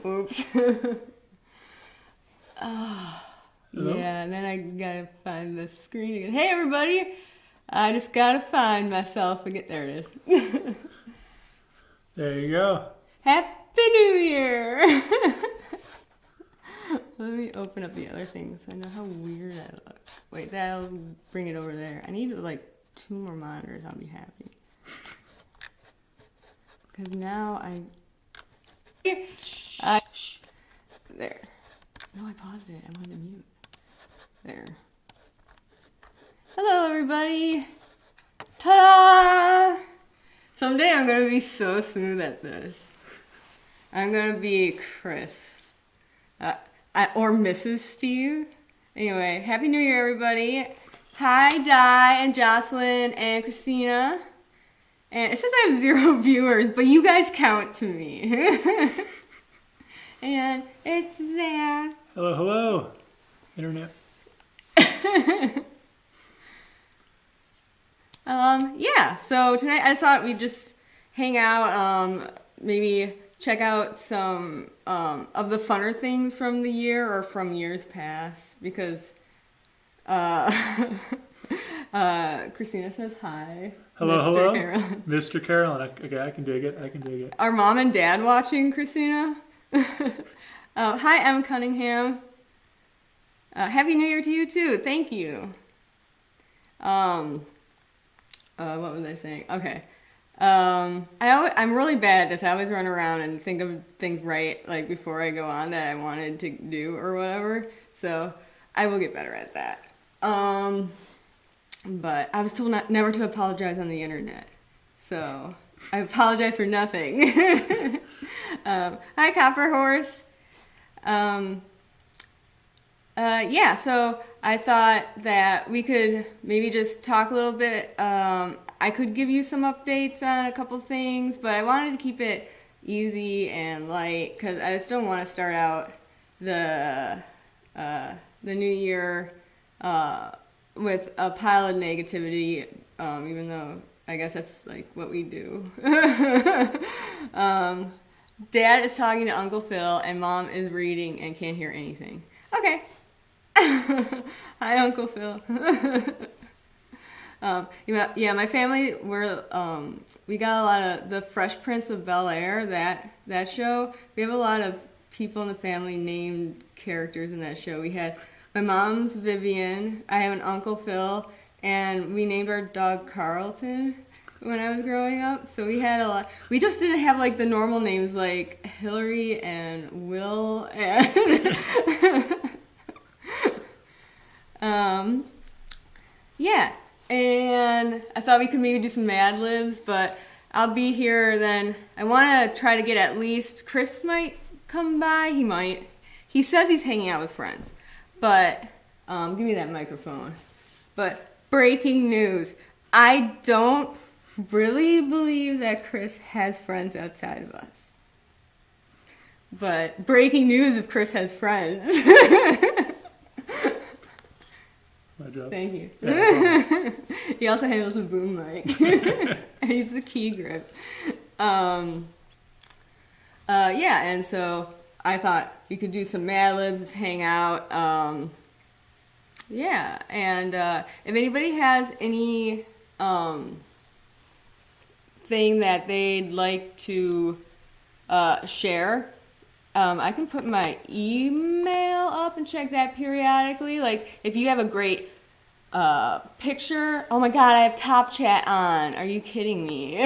Oops. Oh, yeah, and then I gotta find the screen again. Hey, everybody! I just gotta find myself again. There it is. There you go. Happy New Year! Let me open up the other thing so I know how weird I look. Wait, that'll bring it over there. I need like 2 more monitors. I'll be happy. Because now I there. No, I paused it. I wanted to mute. There. Hello, everybody. Ta-da! Someday I'm going to be so smooth at this. I'm going to be Chris. Or Mrs. Steve. Anyway, Happy New Year, everybody. Hi, Di and Jocelyn and Christina. And it says I have 0 viewers, but you guys count to me. And it's there. Hello, hello, Internet. Yeah, so tonight I thought we'd just hang out, maybe check out some of the funner things from the year or from years past, because Christina says hi. Hello, Mr. hello. Carolyn. Mr. Carolyn. Okay, I can dig it. I can dig it. Are Mom and Dad watching, Christina? Hi, M. Cunningham. Happy New Year to you, too. Thank you. What was I saying? Okay. I'm really bad at this. I always run around and think of things right, like before I go on that I wanted to do or whatever. So I will get better at that. But I was told never to apologize on the internet. So I apologize for nothing. Hi, Copper Horse. Yeah, so I thought that we could maybe just talk a little bit. I could give you some updates on a couple things, but I wanted to keep it easy and light because I just don't want to start out the new year with a pile of negativity, even though I guess that's like what we do. Dad is talking to Uncle Phil, and Mom is reading and can't hear anything. Okay. Hi, Uncle Phil. Yeah, my family, we got a lot of the Fresh Prince of Bel-Air, that show. We have a lot of people in the family named characters in that show. We had my mom's Vivian, I have an Uncle Phil, and we named our dog Carlton when I was growing up. So we had a lot. We just didn't have like the normal names like Hillary and Will and yeah. And I thought we could maybe do some Mad Libs, but I'll be here then. I want to try to get at least, Chris might come by. He might. He says he's hanging out with friends. But, give me that microphone. But, breaking news. I don't really believe that Chris has friends outside of us. But, breaking news if Chris has friends. My job. Thank you. Yeah, He also handles the boom mic. He's the key grip. Yeah, and so I thought we could do some Mad Libs, hang out. Yeah, and if anybody has any thing that they'd like to share, I can put my email up and check that periodically. Like, if you have a great picture. Oh my god, I have Top Chat on. Are you kidding me?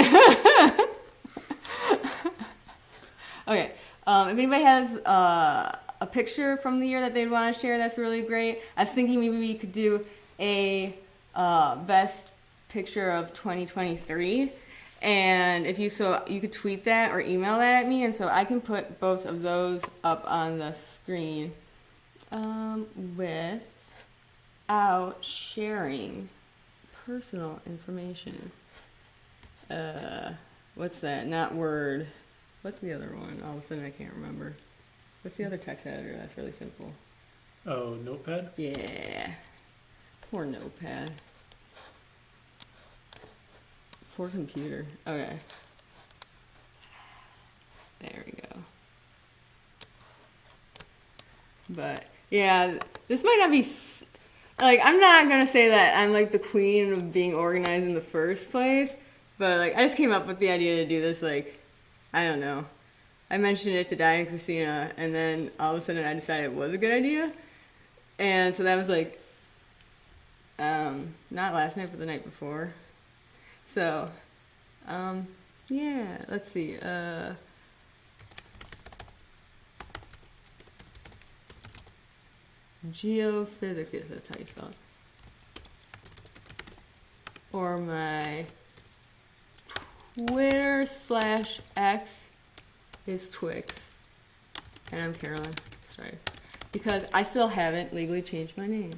Okay. If anybody has a picture from the year that they'd want to share, that's really great. I was thinking maybe we could do a best picture of 2023. And if you could tweet that or email that at me, and so I can put both of those up on the screen without sharing personal information. What's that? Not Word. What's the other one? All of a sudden I can't remember. What's the other text editor? That's really simple. Oh, Notepad? Yeah. Poor Notepad. Poor computer. Okay. There we go. But yeah, this might not be like, I'm not gonna say that I'm like the queen of being organized in the first place, but like I just came up with the idea to do this. Like, I don't know. I mentioned it to Di and Christina, and then all of a sudden I decided it was a good idea, and so that was like not last night, but the night before. So, yeah. Let's see. Geophysics, yes, that's how you spell it. Or my Twitter/X is Twix. And I'm Carolyn. Sorry. Because I still haven't legally changed my name.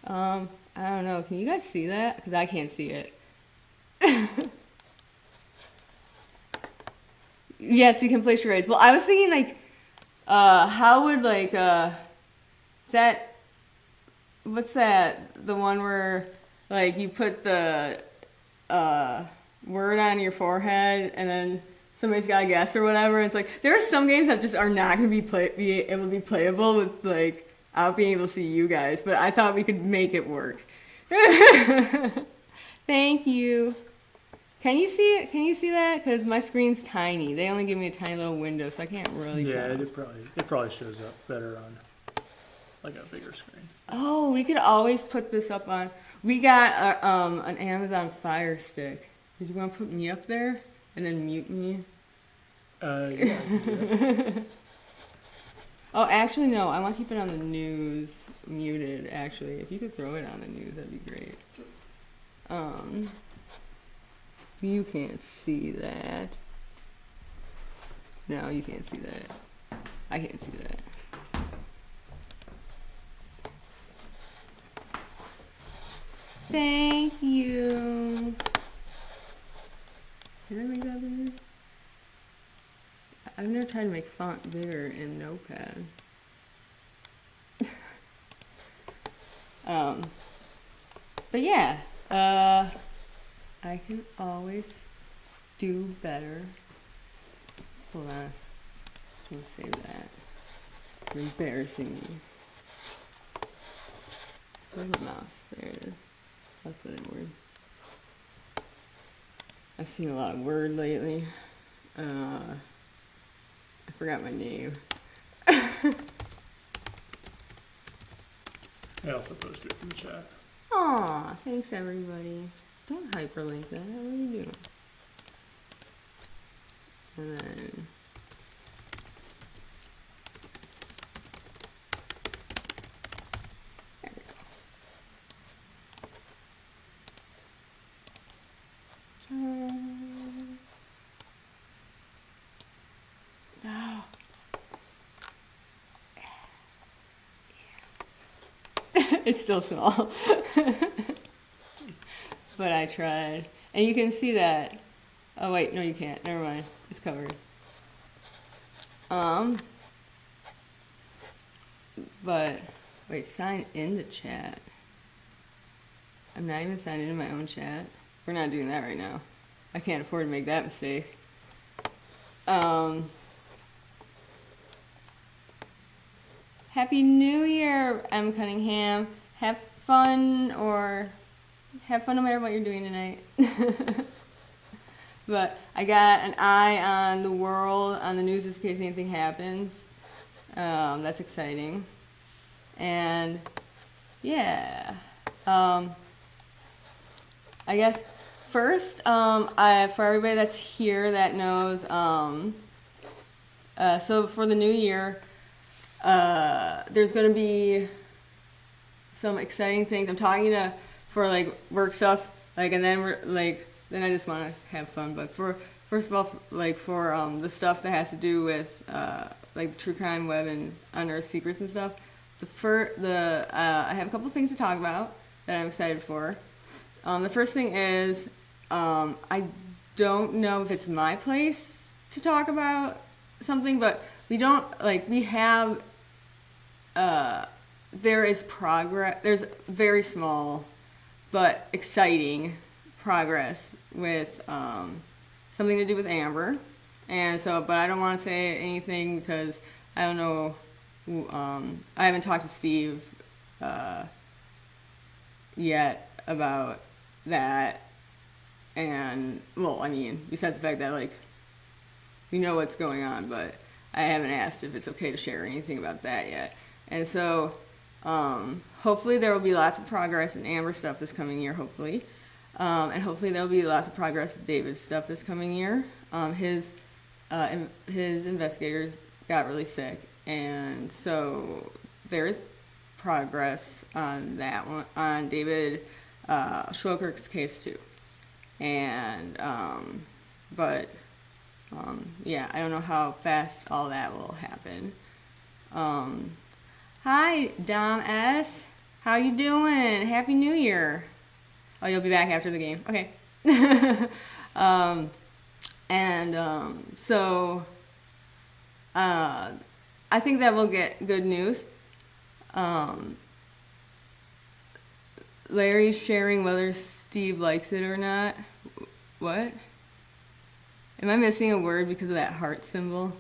I don't know. Can you guys see that? Because I can't see it. Yes, we can play charades. Well, I was thinking, like, how would, like, that, what's that? The one where, like, you put the word on your forehead and then somebody's got to guess or whatever. It's like, there are some games that just are not going to be able to be playable with, like, without being able to see you guys. But I thought we could make it work. Thank you. Can you see it? Can you see that? Because my screen's tiny. They only give me a tiny little window, so I can't really tell. Yeah, it probably shows up better on like a bigger screen. Oh, we could always put this up on. We got an Amazon Fire Stick. Did you want to put me up there and then mute me? Yeah. I can do that. Oh, actually, no. I want to keep it on the news muted. Actually, if you could throw it on the news, that'd be great. You can't see that. No, you can't see that. I can't see that. Thank you. Did I make that bigger? I've never tried to make font bigger in Notepad. But yeah, I can always do better. Hold on. I'm gonna save that. You're embarrassing me. Where's my mouse? There it is. I'll put in Word. I've seen a lot of Word lately. I forgot my name. I also posted it in the chat. Aw, thanks everybody. Don't hyperlink that. What are you doing? And then there we go. No. It's still small. But I tried. And you can see that. Oh wait, no you can't. Never mind. It's covered. But wait, sign in the chat. I'm not even signed into my own chat. We're not doing that right now. I can't afford to make that mistake. Happy New Year, M. Cunningham. Have fun no matter what you're doing tonight. But I got an eye on the world, on the news, just in case anything happens. That's exciting. And yeah, I guess first, for everybody that's here that knows, so for the new year, there's going to be some exciting things. I'm talking for like work stuff, like, and then then I just want to have fun. But first of all, like for the stuff that has to do with like the true crime web and unearthed secrets and stuff. I have a couple things to talk about that I'm excited for. The first thing is I don't know if it's my place to talk about something, but we have there is progress. There's very small but exciting progress with something to do with Amber, and so. But I don't want to say anything because I don't know I haven't talked to Steve yet about that. And, well, I mean, besides the fact that, like, we know what's going on, but I haven't asked if it's okay to share anything about that yet. And so, hopefully there will be lots of progress in Amber's stuff this coming year, hopefully. And hopefully there will be lots of progress with David's stuff this coming year. His investigators got really sick, and so there is progress on that one, on David Schwokirk's case too. And, yeah, I don't know how fast all that will happen. Hi, Dom S. How you doing? Happy New Year. Oh, you'll be back after the game. Okay. So, I think that we'll get good news. Larry's sharing whether Steve likes it or not. What? Am I missing a word because of that heart symbol?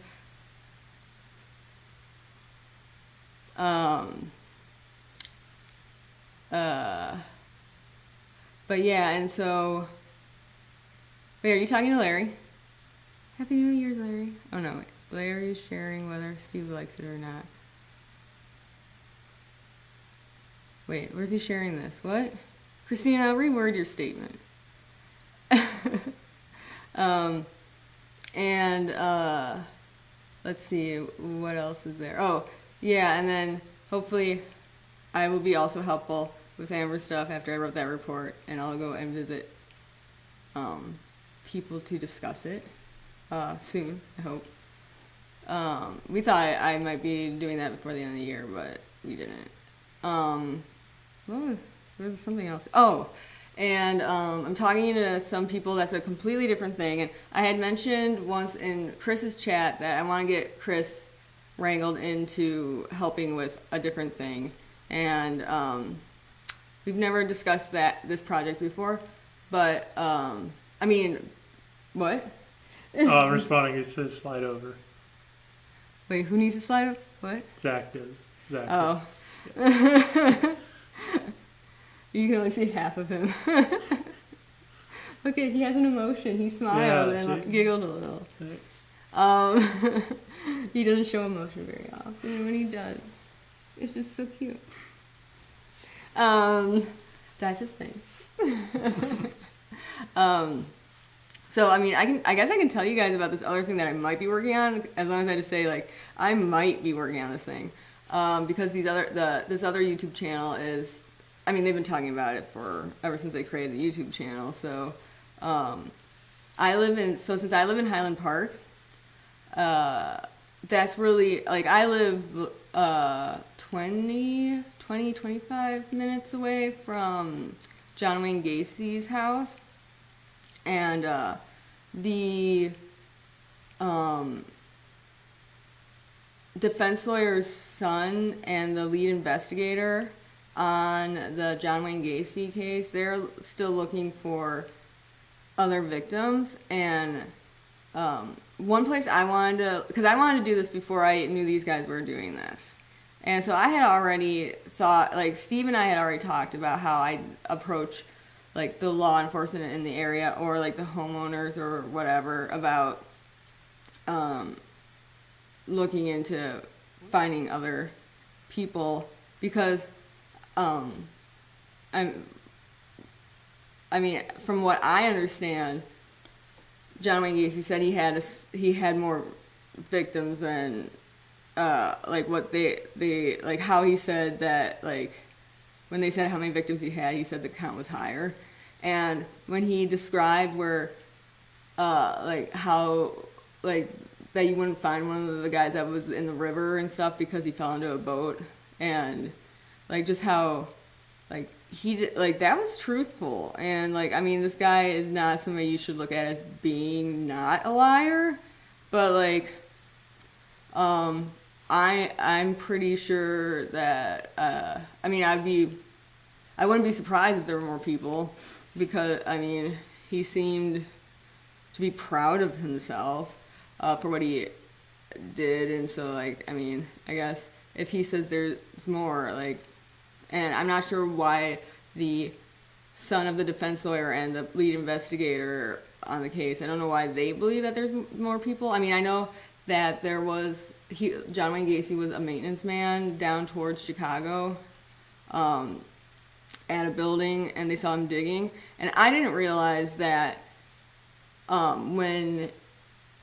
But yeah, and so, wait, are you talking to Larry? Happy New Year, Larry. Oh no, wait. Larry's sharing whether Steve likes it or not. Wait, where's he sharing this? What? Christina, reword your statement. Let's see, what else is there? Oh, yeah, and then hopefully I will be also helpful with Amber stuff after I wrote that report, and I'll go and visit people to discuss it soon, I hope. We thought I might be doing that before the end of the year, but we didn't. There's something else. Oh, and I'm talking to some people. That's a completely different thing. And I had mentioned once in Chris's chat that I want to get Chris wrangled into helping with a different thing. And we've never discussed this project before. But, I mean, what? I'm responding. It says slide over. Wait, who needs to slide up? What? Zach does. Zach does. Yeah. You can only see half of him. Okay, he has an emotion. He smiled and giggled a little. He doesn't show emotion very often. When he does, it's just so cute. That's his thing. So I mean, I guess I can tell you guys about this other thing that I might be working on, as long as I just say like I might be working on this thing, because this other YouTube channel is, I mean, they've been talking about it ever since they created the YouTube channel. So since I live in Highland Park, that's really like I live 25 minutes away from John Wayne Gacy's house. And the defense lawyer's son and the lead investigator on the John Wayne Gacy case, they're still looking for other victims. And one place I wanted to, because I wanted to do this before I knew these guys were doing this. And so I had already thought, like Steve and I had already talked about how I'd approach like the law enforcement in the area or like the homeowners or whatever about looking into finding other people, because I mean, from what I understand, John Wayne Gacy said he had more victims than like what they like how he said that, like when they said how many victims he said the count was higher. And when he described where like how like that you wouldn't find one of the guys that was in the river and stuff because he fell into a boat, and like just how like he did, like that was truthful. And like, I mean, this guy is not somebody you should look at as being not a liar, but like I'm pretty sure that I mean, I wouldn't be surprised if there were more people, because I mean, he seemed to be proud of himself for what he did. And so like, I mean, I guess if he says there's more, like, and I'm not sure why the son of the defense lawyer and the lead investigator on the case, I don't know why they believe that there's more people. I mean, I know that there was, John Wayne Gacy was a maintenance man down towards Chicago, at a building, and they saw him digging, and I didn't realize that when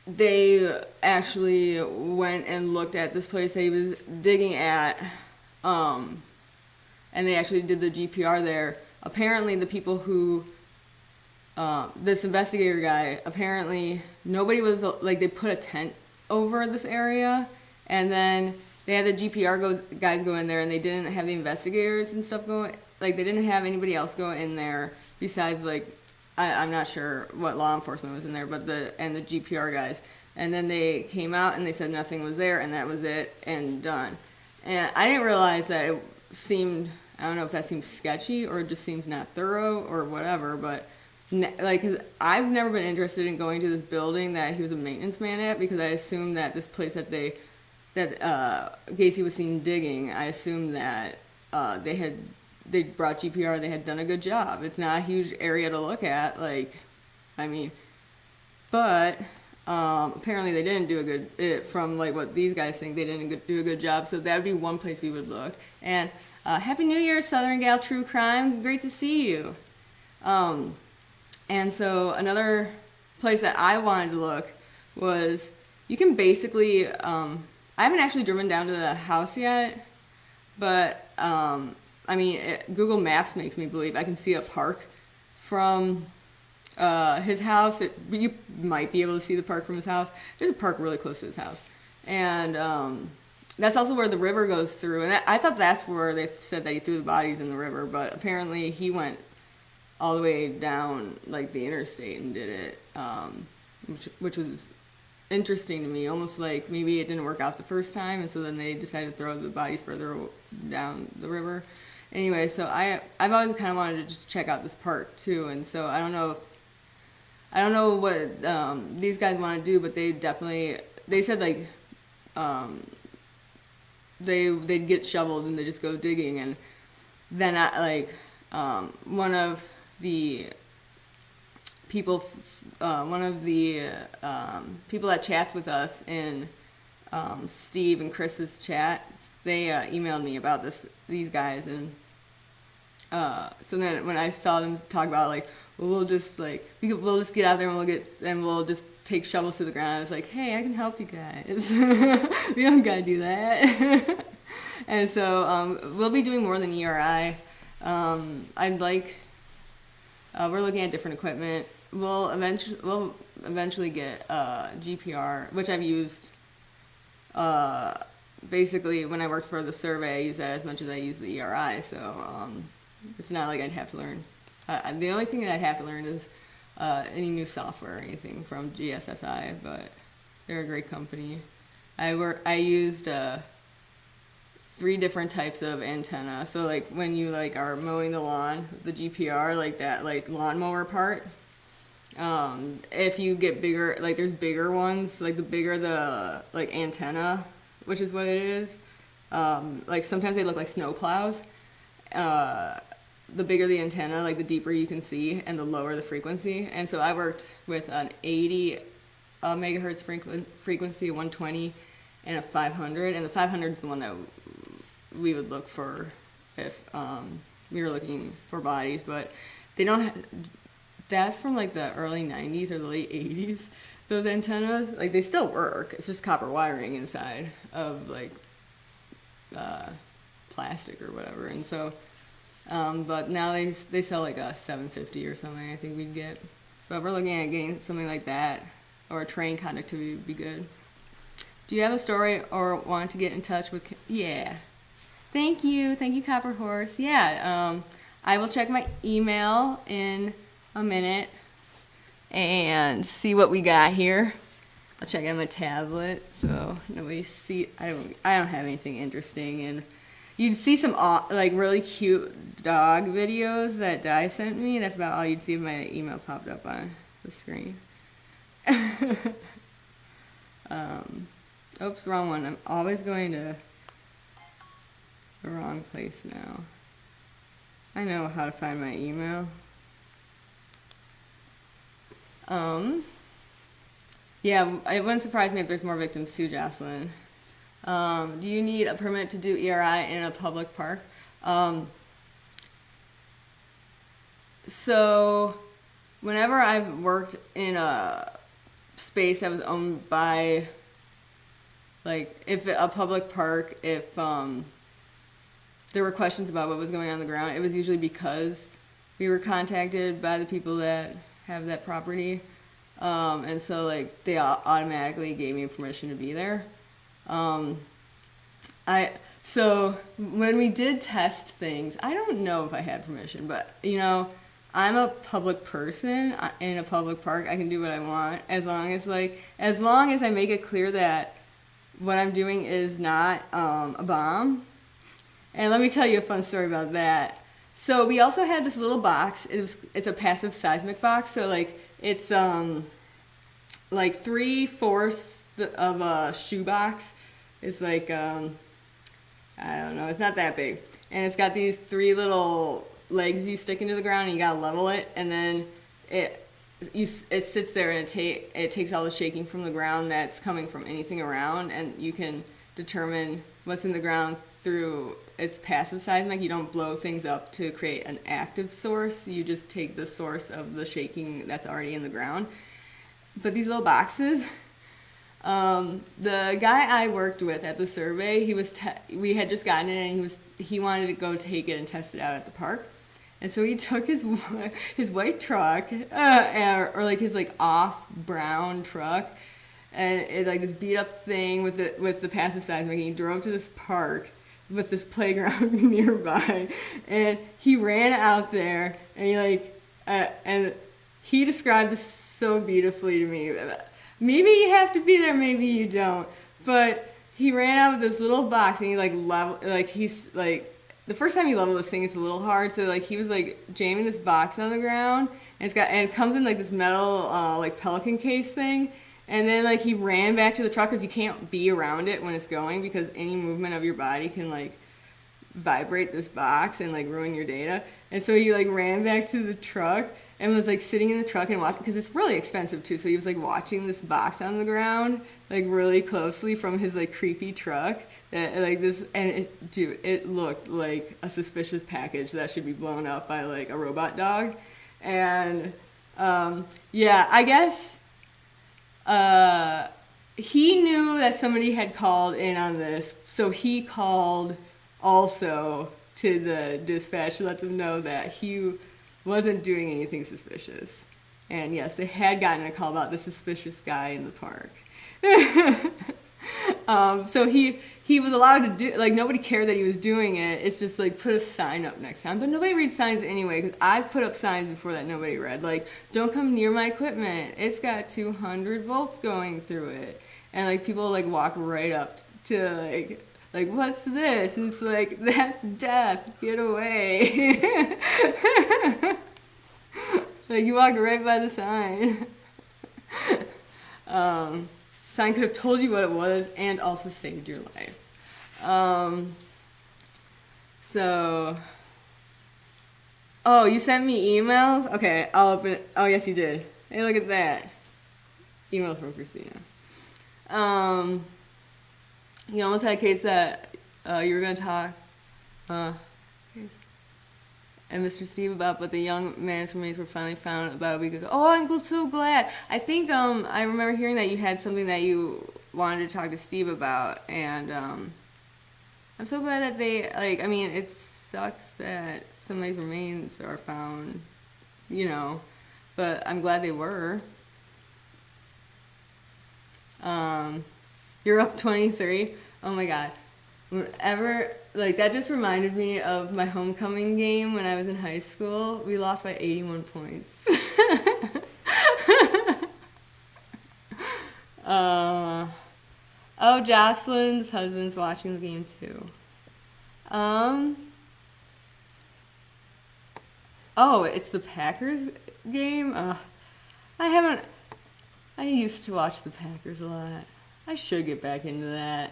they actually went and looked at this place that he was digging at, and they actually did the GPR there. Apparently, the people who, this investigator guy, apparently nobody was, like, they put a tent over this area, and then they had the GPR guys go in there, and they didn't have the investigators and stuff go, like, they didn't have anybody else go in there besides, like, I'm not sure what law enforcement was in there, but the GPR guys. And then they came out and they said nothing was there, and that was it, and done. And I didn't realize that it seemed, I don't know if that seems sketchy or it just seems not thorough or whatever, but like, 'cause I've never been interested in going to this building that he was a maintenance man at, because I assumed that this place that Gacy was seen digging, I assumed that they brought GPR, they had done a good job. It's not a huge area to look at, like, I mean, but apparently they didn't do a good, from like what these guys think, they didn't do a good job, so that would be one place we would look. And Happy New Year, Southern Gal True Crime, great to see you. And so another place that I wanted to look was, you can basically, I haven't actually driven down to the house yet, but I mean, Google Maps makes me believe I can see a park from his house. You might be able to see the park from his house. There's a park really close to his house. And that's also where the river goes through. And I thought that's where they said that he threw the bodies in the river, but apparently he went all the way down, like, the interstate and did it, which was interesting to me. Almost like maybe it didn't work out the first time, and so then they decided to throw the bodies further down the river. Anyway, so I've always kind of wanted to just check out this park too, and so I don't know what these guys want to do, but they said, like, they'd get shovels and they just go digging, and then one of the people that chats with us in Steve and Chris's chat, they emailed me about these guys, and so then when I saw them talk about, like, well, we'll just get out there and we'll just take shovels to the ground, I was like, hey, I can help you guys. We don't gotta do that. And so we'll be doing more than ERI. We're looking at different equipment. We'll eventually get GPR, which I've used. Basically, when I worked for the survey, I used that as much as I use the ERI. So it's not like I'd have to learn. The only thing that I'd have to learn is any new software or anything from GSSI, but they're a great company. I used 3 different types of antenna. So, like, when you, like, are mowing the lawn, the GPR, like that, like, lawnmower part, if you get bigger, like, there's bigger ones, like, the bigger the, like, antenna, which is what it is, like, sometimes they look like snow plows. The bigger the antenna, like, the deeper you can see, and the lower the frequency. And so I worked with an 80 megahertz frequency, 120, and a 500. And the 500 is the one that we would look for if we were looking for bodies. But they don't that's from, like, the early 90s or the late 80s. Those antennas, like, they still work. It's just copper wiring inside of, like, plastic or whatever. And so, but now they sell, like, a 750 or something, I think we'd get. But we're looking at getting something like that, or a train conductivity would be good. Do you have a story or want to get in touch with? Yeah. Thank you, Copper Horse. Yeah, I will check my email in a minute and see what we got here. I'll check on my tablet so nobody see. I don't have anything interesting, and you'd see some like really cute dog videos that Di sent me. That's about all you'd see if my email popped up on the screen. Oops, wrong one. I'm always going to the wrong place now. I know how to find my email. Yeah, it wouldn't surprise me if there's more victims too, Jocelyn. Do you need a permit to do ERI in a public park? So, whenever I've worked in a space that was owned by, like, if a public park, if there were questions about what was going on the ground, it was usually because we were contacted by the people that have that property. And so, like, they automatically gave me permission to be there. So when we did test things, I don't know if I had permission, but, you know, I'm a public person in a public park. I can do what I want as long as I make it clear that what I'm doing is not a bomb. And let me tell you a fun story about that. So we also had this little box. It's a passive seismic box. So, like, it's like 3/4 of a shoebox. It's like I don't know. It's not that big, and it's got these 3 little legs you stick into the ground, and you gotta level it, and then it sits there, and it takes all the shaking from the ground that's coming from anything around, and you can determine what's in the ground through its passive seismic. You don't blow things up to create an active source. You just take the source of the shaking that's already in the ground. But these little boxes, the guy I worked with at the survey, we had just gotten it, and he wanted to go take it and test it out at the park. And so he took his white truck, or like his like off brown truck, and it's like this beat up thing with the passive seismic, and he drove to this park with this playground nearby, and he ran out there, and he described this so beautifully to me. Maybe you have to be there, maybe you don't. But he ran out with this little box, and the first time he leveled this thing, it's a little hard. So like he was like jamming this box on the ground, and it comes in like this metal like pelican case thing. And then like he ran back to the truck because you can't be around it when it's going, because any movement of your body can like vibrate this box and like ruin your data. And so he like ran back to the truck and was like sitting in the truck and watching, because it's really expensive too. So he was like watching this box on the ground like really closely from his like creepy truck. Like this, and it looked like a suspicious package that should be blown up by like a robot dog. And yeah, I guess he knew that somebody had called in on this, so he called also to the dispatch to let them know that he wasn't doing anything suspicious. And yes, they had gotten a call about the suspicious guy in the park. So he was allowed to do, like, nobody cared that he was doing it. It's just like, put a sign up next time. But nobody reads signs anyway, because I've put up signs before that nobody read. Like, don't come near my equipment. It's got 200 volts going through it. And like people like walk right up to like what's this? And it's like, that's death. Get away. Like, you walked right by the sign. Sign could have told you what it was and also saved your life. Oh, you sent me emails? Okay, I'll open it. Oh, yes, you did. Hey, look at that. Emails from Christina. You almost had a case that you were going to talk and Mr. Steve about, but the young man's remains were finally found about a week ago. Oh, I'm so glad. I think I remember hearing that you had something that you wanted to talk to Steve about, and I'm so glad that they, like, I mean, it sucks that somebody's remains are found, you know, but I'm glad they were. You're up 23. Oh my God. Whenever, like, that just reminded me of my homecoming game when I was in high school. We lost by 81 points. Oh, Jocelyn's husband's watching the game too. Oh, it's the Packers game? I used to watch the Packers a lot. I should get back into that.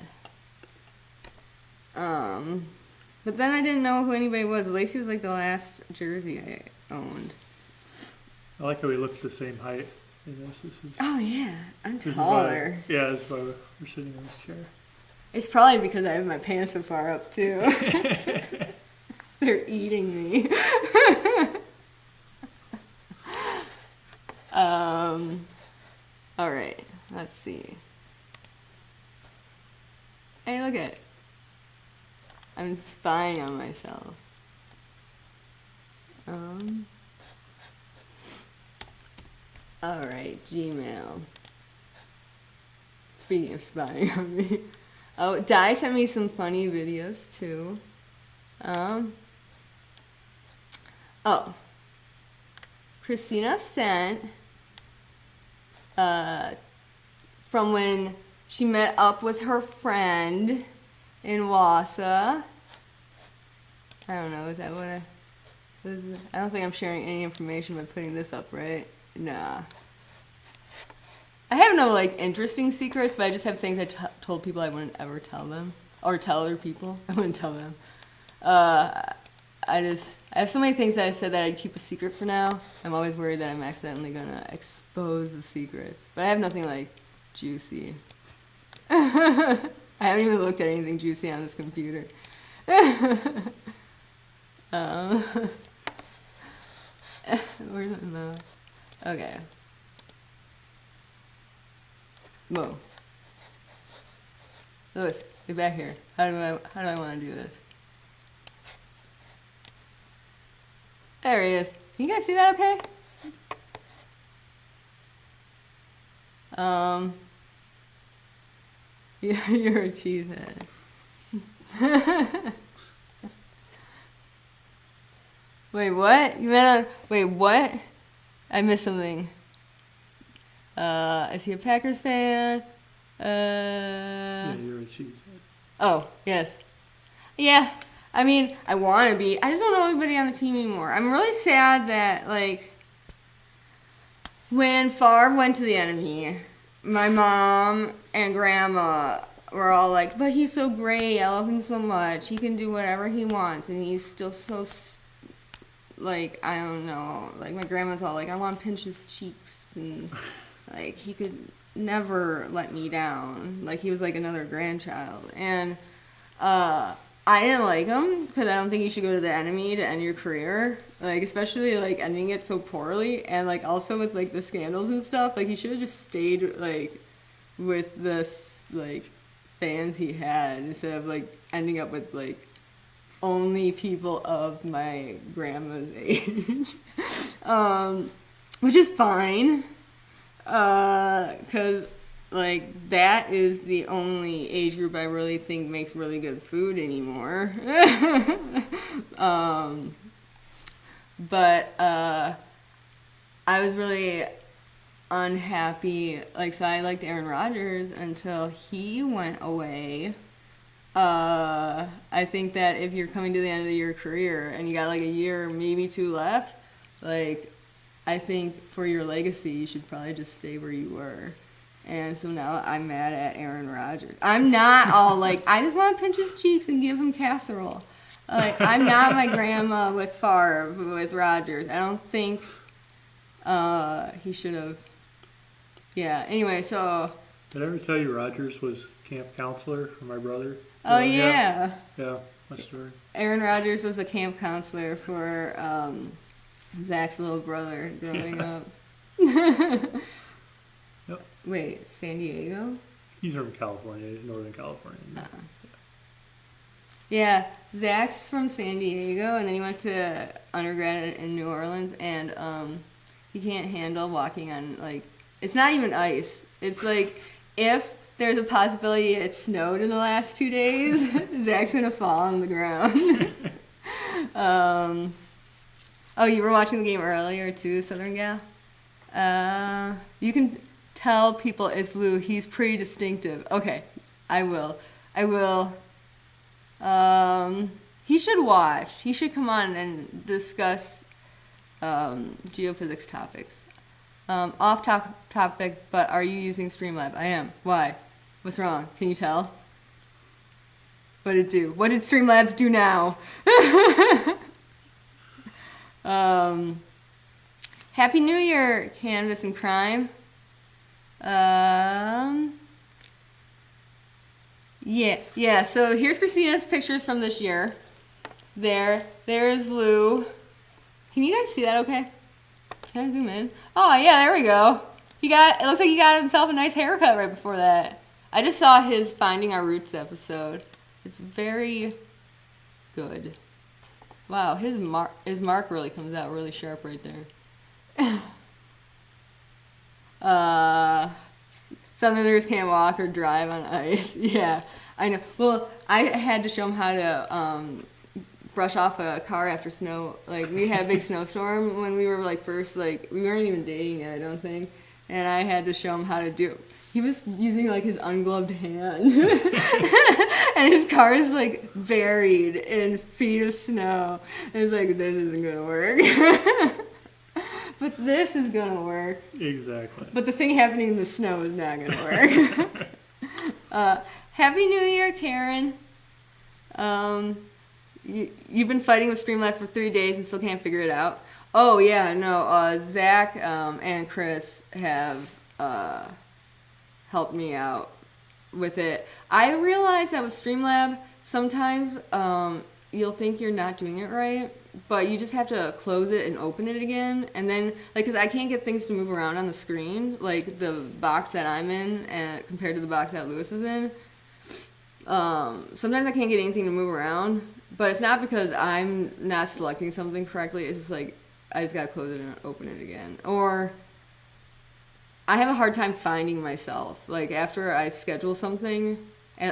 But then I didn't know who anybody was. Lacey was like the last jersey I owned. I like how we look the same height in this. This is, Oh yeah, I'm this taller. Is why, yeah, that's why we're sitting in this chair. It's probably because I have my pants so far up too. They're eating me. All right, let's see. Hey, look at it. I'm spying on myself. All right, Gmail. Speaking of spying on me. Oh, Di sent me some funny videos too. Oh. Christina sent from when she met up with her friend in Wausau. I don't know, is that what I don't think I'm sharing any information by putting this up, right? Nah. I have no, like, interesting secrets, but I just have things I told people I wouldn't ever tell them. Or tell other people. I wouldn't tell them. I have so many things that I said that I'd keep a secret for now. I'm always worried that I'm accidentally going to expose the secrets. But I have nothing, like, juicy. I haven't even looked at anything juicy on this computer. Where's my mouse? Okay. Whoa. Lewis, get back here. How do I want to do this? There he is. Can you guys see that okay? You're a cheesehead. Wait, what? Wait, what? I missed something. Is he a Packers fan? Yeah, you're a cheesehead. Oh, yes. Yeah, I mean, I want to be. I just don't know anybody on the team anymore. I'm really sad that, like, when Favre went to the enemy, my mom and grandma were all like, but he's so great. I love him so much. He can do whatever he wants, and he's still so, like, I don't know. Like, my grandma's all like, I want to pinch his cheeks, and, like, he could never let me down. Like, he was like another grandchild. And I didn't like him because I don't think you should go to the enemy to end your career. Like, especially, like, ending it so poorly. And, like, also with, like, the scandals and stuff. Like, he should have just stayed, like, with the, like, fans he had instead of, like, ending up with, like, only people of my grandma's age. Which is fine. Because, like, that is the only age group I really think makes really good food anymore. But I was really unhappy. Like, so I liked Aaron Rodgers until he went away. I think that if you're coming to the end of your career and you got, like, a year, maybe two left, like, I think for your legacy, you should probably just stay where you were. And so now I'm mad at Aaron Rodgers. I'm not all like, I just want to pinch his cheeks and give him casserole. Like, I'm not my grandma with Favre, with Rodgers. I don't think he should have. Yeah, anyway, so. Did I ever tell you Rodgers was camp counselor for my brother? Oh, yeah. Yeah, my story. Aaron Rodgers was a camp counselor for Zach's little brother growing up. Yep. Wait, San Diego? He's from California, Northern California. Yeah, Zach's from San Diego, and then he went to undergrad in New Orleans, and he can't handle walking on, like, it's not even ice. It's like, if there's a possibility it snowed in the last 2 days, Zach's gonna fall on the ground. Oh, you were watching the game earlier too, Southern Gal? You can tell people it's Lou. He's pretty distinctive. Okay, I will. He should watch. He should come on and discuss geophysics topics. Off topic, but are you using Streamlab? I am. Why? What's wrong? Can you tell? What did it do? What did Streamlabs do now? Happy New Year, Canvas and Crime. Yeah. So here's Christina's pictures from this year. There's Lou. Can you guys see that? Okay. Can I zoom in? Oh yeah, there we go. It looks like he got himself a nice haircut right before that. I just saw his Finding Our Roots episode. It's very good. Wow, his mark really comes out really sharp right there. Southerners can't walk or drive on ice. Yeah, I know. Well, I had to show him how to brush off a car after snow. Like, we had a big snowstorm when we were, like, first, like, we weren't even dating yet, I don't think. And I had to show him how to do it. He was using, like, his ungloved hand. And his car is, like, buried in feet of snow. And it's like, this isn't going to work. But this is going to work. Exactly. But the thing happening in the snow is not going to work. Happy New Year, Karen. You've been fighting with Streamlabs for 3 days and still can't figure it out. Oh, yeah, no. Zach and Chris have helped me out with it. I realized that with Streamlabs, sometimes you'll think you're not doing it right, but you just have to close it and open it again. And then, like, because I can't get things to move around on the screen, like the box that I'm in and compared to the box that Lewis is in. Sometimes I can't get anything to move around, but it's not because I'm not selecting something correctly. It's just like I just gotta close it and open it again. Or I have a hard time finding myself. Like, after I schedule something,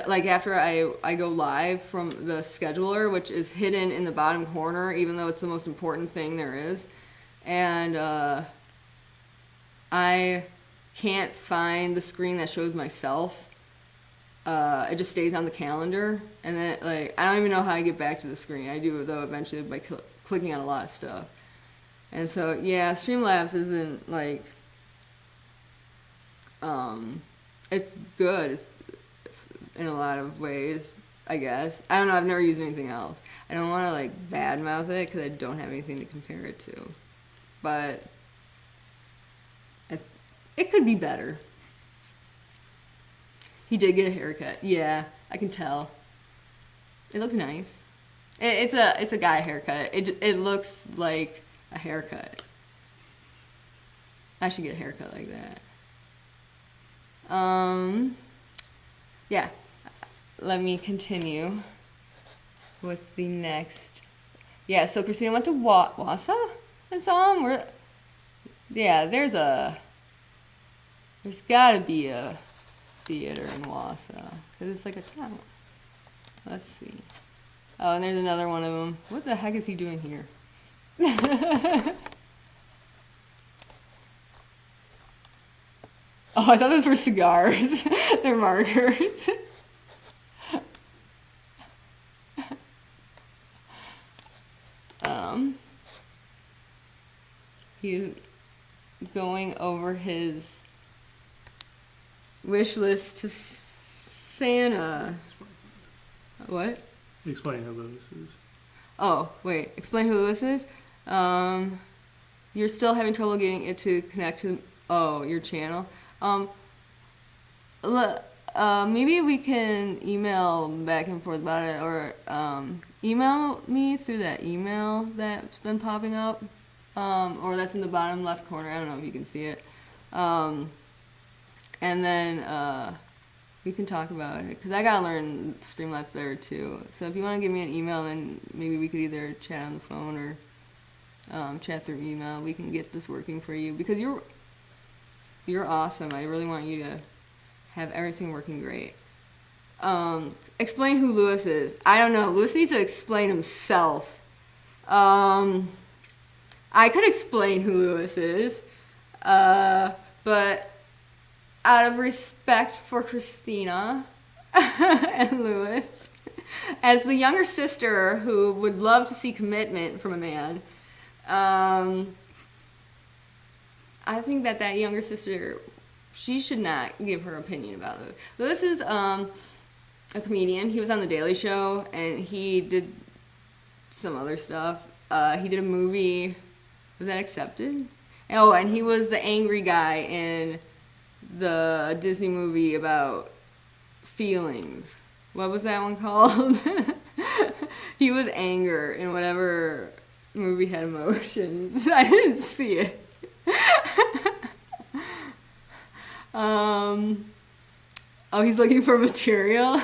like after I go live from the scheduler, which is hidden in the bottom corner, even though it's the most important thing there is, and I can't find the screen that shows myself. It just stays on the calendar, and then, like, I don't even know how I get back to the screen. I do, though, eventually by clicking on a lot of stuff. And so, yeah, Streamlabs isn't, like, it's good in a lot of ways, I guess. I don't know, I've never used anything else. I don't want to, like, badmouth it, because I don't have anything to compare it to. But it could be better. He did get a haircut. Yeah, I can tell. It looks nice. It's a guy haircut. It looks like a haircut. I should get a haircut like that. Yeah. Let me continue with the next. Yeah, so Christina went to Wausau and saw him. There's gotta be a theater in Wausau, because it's like a town. Let's see. Oh, and there's another one of them. What the heck is he doing here? Oh, I thought those were cigars. They're markers. He's going over his wish list to Santa. What? Explain who Lewis is. Oh, wait. Explain who Lewis is? You're still having trouble getting it to connect to your channel. Maybe we can email back and forth about it, or email me through that email that's been popping up, or that's in the bottom left corner. I don't know if you can see it. And then we can talk about it, because I gotta learn Streamlabs there too. So if you want to give me an email, then maybe we could either chat on the phone or chat through email. We can get this working for you, because you're awesome. I really want you to have everything working great. Explain who Lewis is. I don't know. Lewis needs to explain himself. I could explain who Lewis is, but out of respect for Christina and Lewis, as the younger sister who would love to see commitment from a man, I think that younger sister, she should not give her opinion about Lewis. Lewis is a comedian. He was on The Daily Show, and he did some other stuff. He did a movie. Was that Accepted? Oh, and he was the angry guy in the Disney movie about feelings. What was that one called? He was anger in whatever movie had emotions. I didn't see it. Oh, he's looking for material.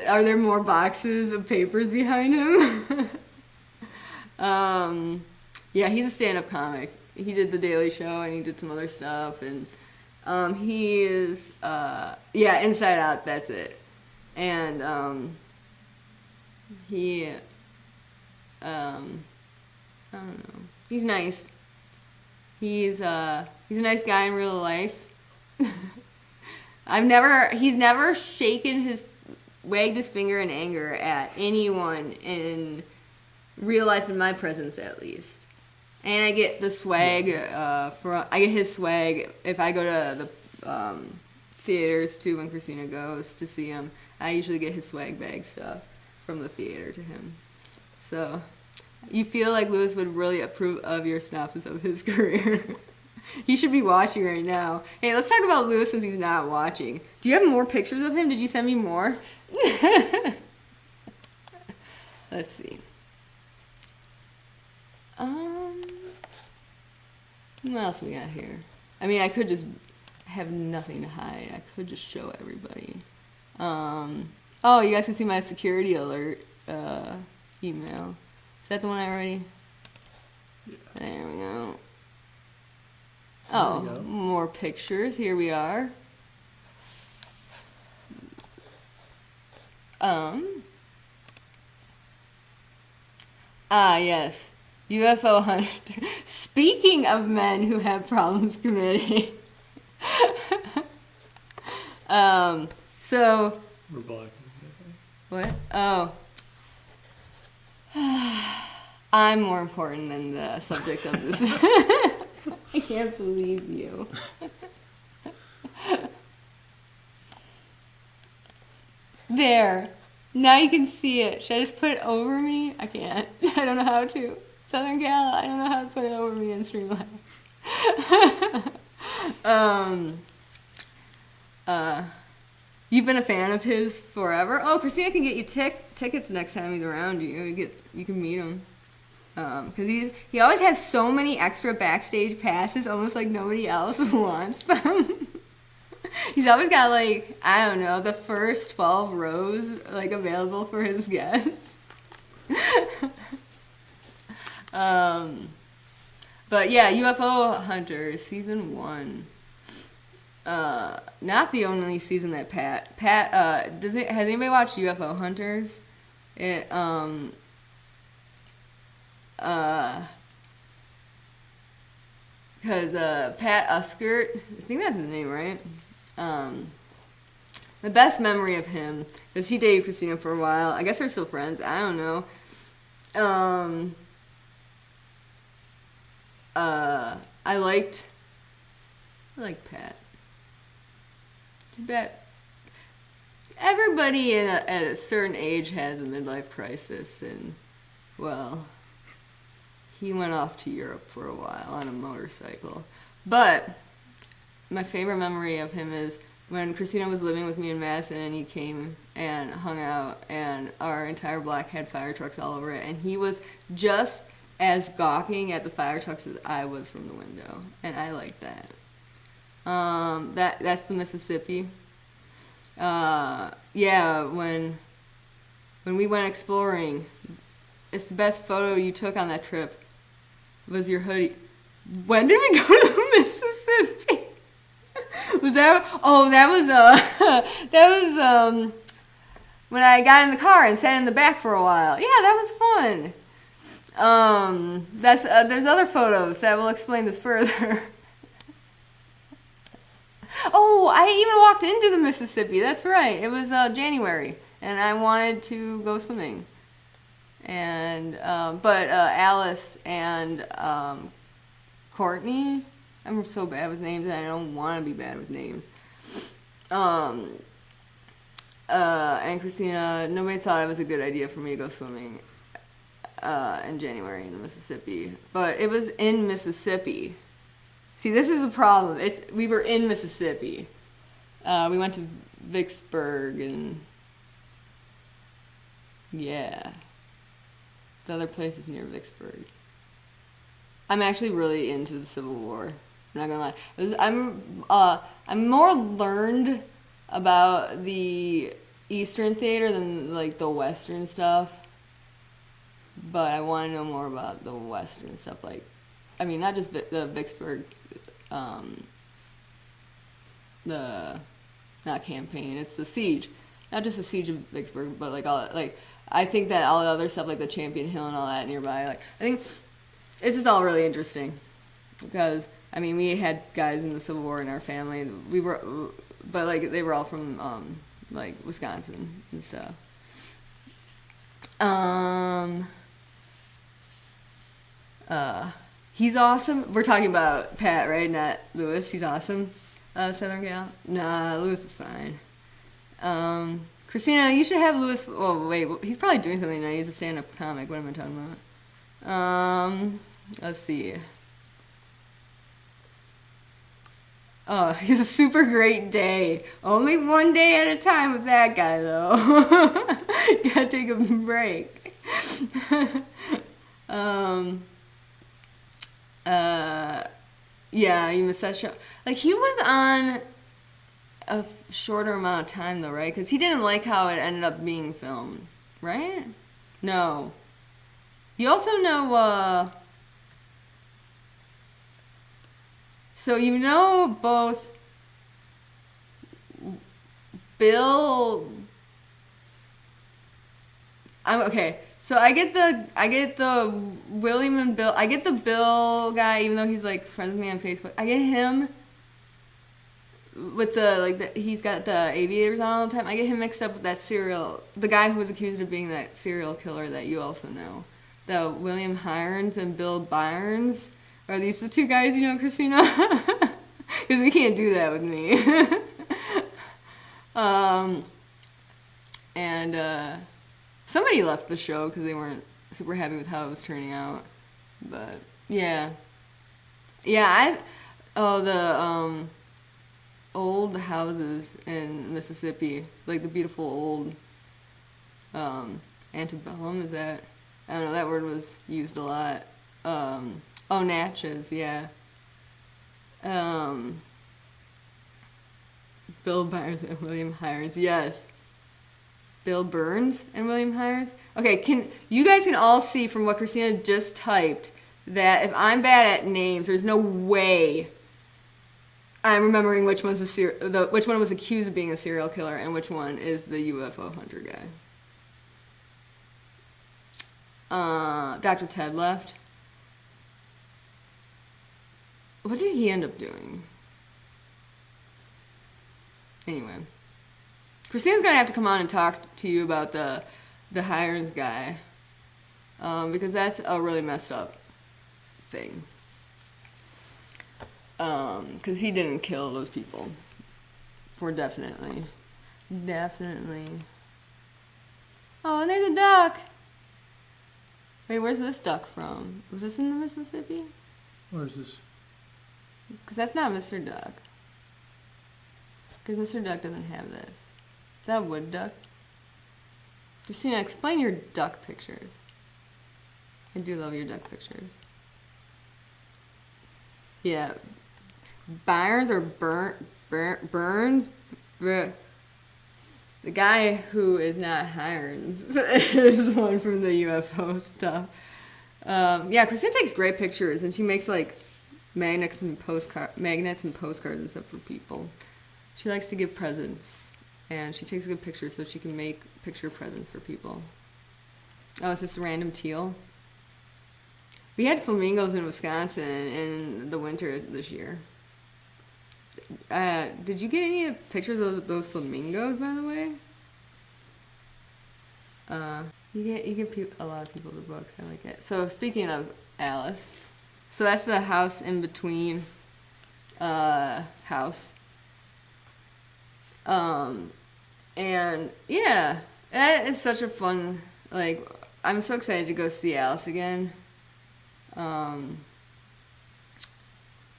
Are there more boxes of papers behind him? Yeah, he's a stand-up comic. He did The Daily Show and he did some other stuff, and he is Inside Out. That's it. And he I don't know. He's nice. He's a nice guy in real life. He's never wagged his finger in anger at anyone in real life, in my presence at least. And I get the swag I get his swag if I go to the theaters too. When Christina goes to see him, I usually get his swag bag stuff from the theater to him. So you feel like Lewis would really approve of your synopsis of his career. He should be watching right now. Hey, let's talk about Lewis since he's not watching. Do you have more pictures of him? Did you send me more? Let's see. What else we got here? I mean, I could just have nothing to hide. I could just show everybody. Oh, you guys can see my security alert email. Is that the one I already? Yeah. There we go. There Oh, we go. more pictures. Here we are. Yes. UFO hunter. Speaking of men who have problems committing. So. We're black. What? Oh. I'm more important than the subject of this. I can't believe you. There. Now you can see it. Should I just put it over me? I can't. I don't know how to. Southern Gal, I don't know how to put it over me in Streamlabs. You've been a fan of his forever. Oh, Christina can get you tickets next time he's around you. You can meet him. Because he always has so many extra backstage passes, almost like nobody else wants them. He's always got, like, I don't know, the first 12 rows, like, available for his guests. But yeah, UFO Hunters, season 1. Not the only season that Pat, has anybody watched UFO Hunters? It, because Pat Uskert, I think that's his name, right? The best memory of him, because he dated Christina for a while. I guess they're still friends. I don't know. I liked Pat. That everybody at a certain age has a midlife crisis, and well, he went off to Europe for a while on a motorcycle. But my favorite memory of him is when Christina was living with me in Madison, and he came and hung out, and our entire block had fire trucks all over it, and he was just as gawking at the fire trucks as I was from the window, and I liked that. That's the Mississippi. Yeah, when we went exploring, it's the best photo you took on that trip was your hoodie. When did we go to the Mississippi? Was that? Oh, that was when I got in the car and sat in the back for a while. Yeah, that was fun. There's other photos that will explain this further. Oh, I even walked into the Mississippi. That's right. It was January, and I wanted to go swimming. And but Alice and Courtney, I'm so bad with names, and I don't want to be bad with names. and Christina, nobody thought it was a good idea for me to go swimming in January in the Mississippi. But it was in Mississippi. See, this is the problem. We were in Mississippi. We went to Vicksburg and yeah, the other place is near Vicksburg. I'm actually really into the Civil War. I'm not gonna lie. I'm more learned about the Eastern theater than like the Western stuff. But I want to know more about the Western stuff. Like, I mean, not just the Vicksburg, not campaign. It's the siege, not just the siege of Vicksburg, but like all like. I think that all the other stuff, like the Champion Hill and all that nearby, like I think this is all really interesting because I mean we had guys in the Civil War in our family. But like they were all from like Wisconsin and stuff. He's awesome. We're talking about Pat, right? Not Lewis. He's awesome. Southern Gal. Nah, Lewis is fine. Christina, you should have Lewis. Oh wait, he's probably doing something now. He's a stand-up comic. What am I talking about? Let's see. Oh, he's a super great day. Only one day at a time with that guy, though. Gotta take a break. Yeah, you missed that show. Like, he was on a shorter amount of time, though, right? Because he didn't like how it ended up being filmed, right? No. You also know, so you know both Bill. Okay. So I get the William and Bill. I get the Bill guy, even though he's like friends with me on Facebook. I get him with he's got the aviators on all the time. I get him mixed up with the guy who was accused of being that serial killer that you also know, the William Hirons and Bill Byrnes. Are these the two guys you know, Christina? Because we can't do that with me. Somebody left the show because they weren't super happy with how it was turning out. But yeah, the old houses in Mississippi, like the beautiful old antebellum. Is that, I don't know, that word was used a lot. Natchez, yeah. Bill Byers and William Hirons, yes. Bill Burns and William Hirons. Okay, you guys can all see from what Christina just typed that if I'm bad at names, there's no way I'm remembering which one was accused of being a serial killer and which one is the UFO hunter guy. Dr. Ted left. What did he end up doing? Anyway. Christina's going to have to come on and talk to you about the Hirons guy. Because that's a really messed up thing. Because he didn't kill those people. For definitely. Definitely. Oh, and there's a duck! Wait, where's this duck from? Was this in the Mississippi? Where is this? Because that's not Mr. Duck. Because Mr. Duck doesn't have this. Is that a wood duck? Christina, explain your duck pictures. I do love your duck pictures. Yeah. Byers or Burns? The guy who is not Hirons is the one from the UFO stuff. Yeah, Christina takes great pictures, and she makes like magnets and postcards and stuff for people. She likes to give presents, and she takes good pictures so she can make picture presents for people. Oh, it's just a random teal. We had flamingos in Wisconsin in the winter this year. Did you get any pictures of those flamingos, by the way? You give a lot of people the books. I like it. So speaking of Alice, so that's the house in between house. And yeah, that is such a fun, like, I'm so excited to go see Alice again.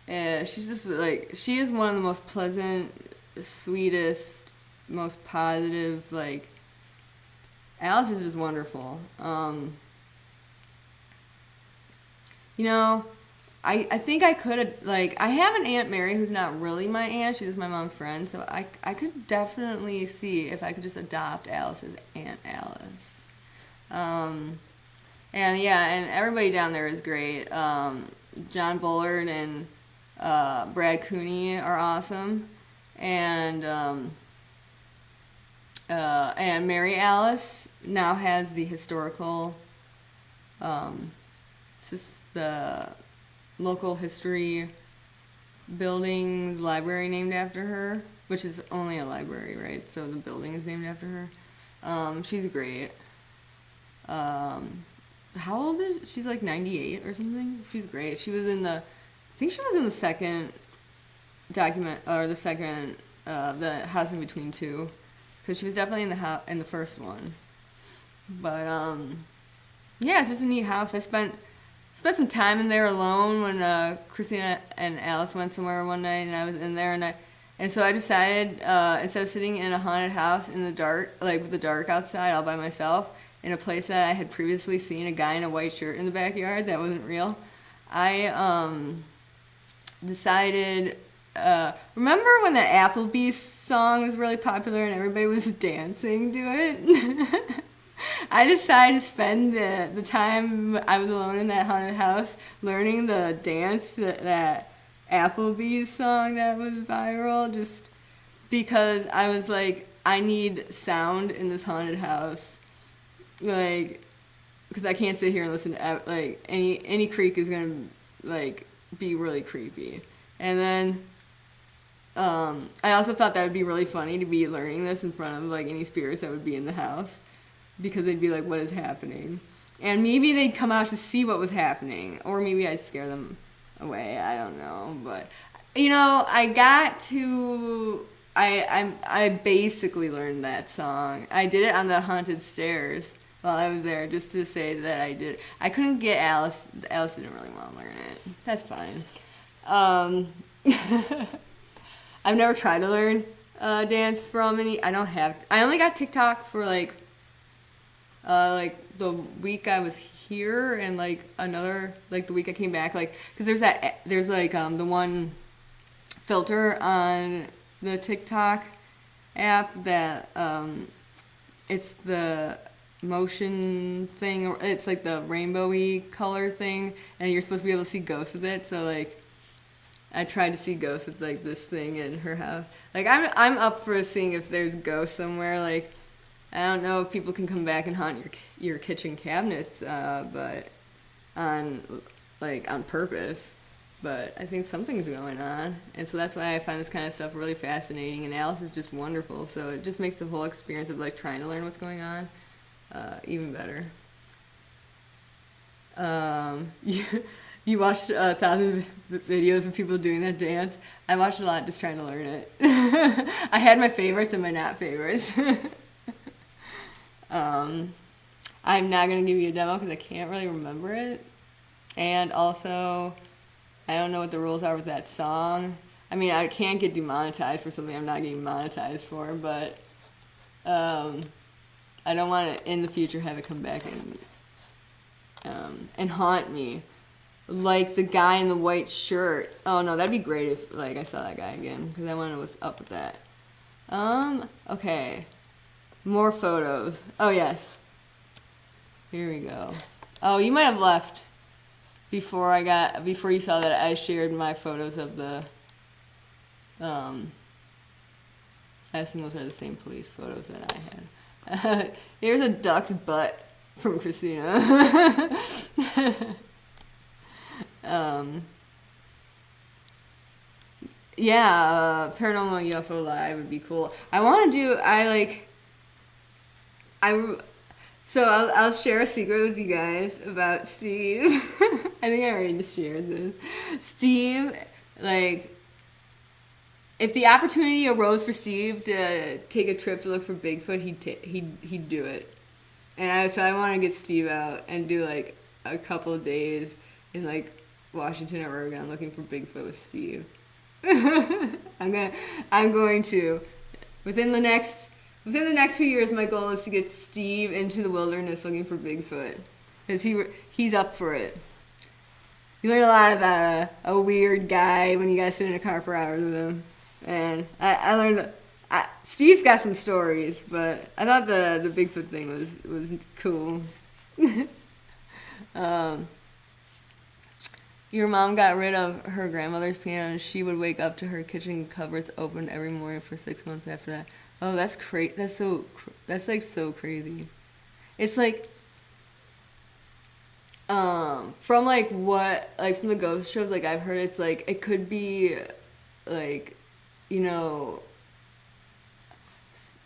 And she's just like, she is one of the most pleasant, sweetest, most positive, like, Alice is just wonderful. You know, I think I could have, like, I have an Aunt Mary who's not really my aunt. She's my mom's friend. So I could definitely see if I could just adopt Alice's Aunt Alice. And yeah, and everybody down there is great. John Bullard and Brad Cooney are awesome. And Mary Alice now has the historical, the local history building library named after her, which is only a library, right? So the building is named after her. She's great. How old is she's like 98 or something? She's great. She was in the, I think she was in the second document, or the second, the House in Between Two, because she was definitely in the first one. But yeah, it's just a neat house. I spent some time in there alone when Christina and Alice went somewhere one night, and I was in there, and so I decided instead of sitting in a haunted house in the dark, like with the dark outside, all by myself, in a place that I had previously seen a guy in a white shirt in the backyard that wasn't real, I decided. Remember when the Applebee's song was really popular and everybody was dancing to it? I decided to spend the time I was alone in that haunted house learning the dance to that Applebee's song that was viral, just because I was like, I need sound in this haunted house, like, because I can't sit here and listen to, like, any creak is gonna, like, be really creepy. And then I also thought that would be really funny to be learning this in front of, like, any spirits that would be in the house, because they'd be like, what is happening? And maybe they'd come out to see what was happening, or maybe I'd scare them away. I don't know. But, you know, I basically learned that song. I did it on the haunted stairs while I was there, just to say that I did. I couldn't get Alice. Alice didn't really want to learn it. That's fine. I've never tried to learn dance from any. I only got TikTok for like the week I was here, and like another, like the week I came back, like, because there's like the one filter on the TikTok app that it's the motion thing, or it's like the rainbowy color thing, and you're supposed to be able to see ghosts with it. So like I tried to see ghosts with like this thing in her house. Like I'm up for seeing if there's ghosts somewhere. Like, I don't know if people can come back and haunt your kitchen cabinets, but on purpose. But I think something's going on, and so that's why I find this kind of stuff really fascinating. And Alice is just wonderful, so it just makes the whole experience of like trying to learn what's going on even better. You watched 1,000 videos of people doing that dance. I watched a lot just trying to learn it. I had my favorites and my not favorites. I'm not going to give you a demo because I can't really remember it. And also, I don't know what the rules are with that song. I mean, I can't get demonetized for something I'm not getting monetized for, but I don't want to, in the future, have it come back and haunt me. Like the guy in the white shirt. Oh, no, that'd be great if, like, I saw that guy again, because I want to know what's up with that. Okay. More photos. Oh, yes. Here we go. Oh, you might have left before you saw that I shared my photos of the, I assume those are the same police photos that I had. Here's a duck's butt from Christina. Yeah, Paranormal UFO Live would be cool. So I'll share a secret with you guys about Steve. I think I already just shared this. Steve, like, if the opportunity arose for Steve to take a trip to look for Bigfoot, he'd do it. And so I want to get Steve out and do like a couple of days in like Washington or Oregon looking for Bigfoot with Steve. I'm going to within the next few years. My goal is to get Steve into the wilderness looking for Bigfoot, because he's up for it. You learn a lot about a weird guy when you guys sit in a car for hours with him. And I learned, Steve's got some stories, but I thought the Bigfoot thing was cool. Your mom got rid of her grandmother's piano, and she would wake up to her kitchen cupboards open every morning for 6 months after that. Oh, that's crazy. That's like so crazy. It's like, from like what, like from the ghost shows, like I've heard, it's like it could be like, you know,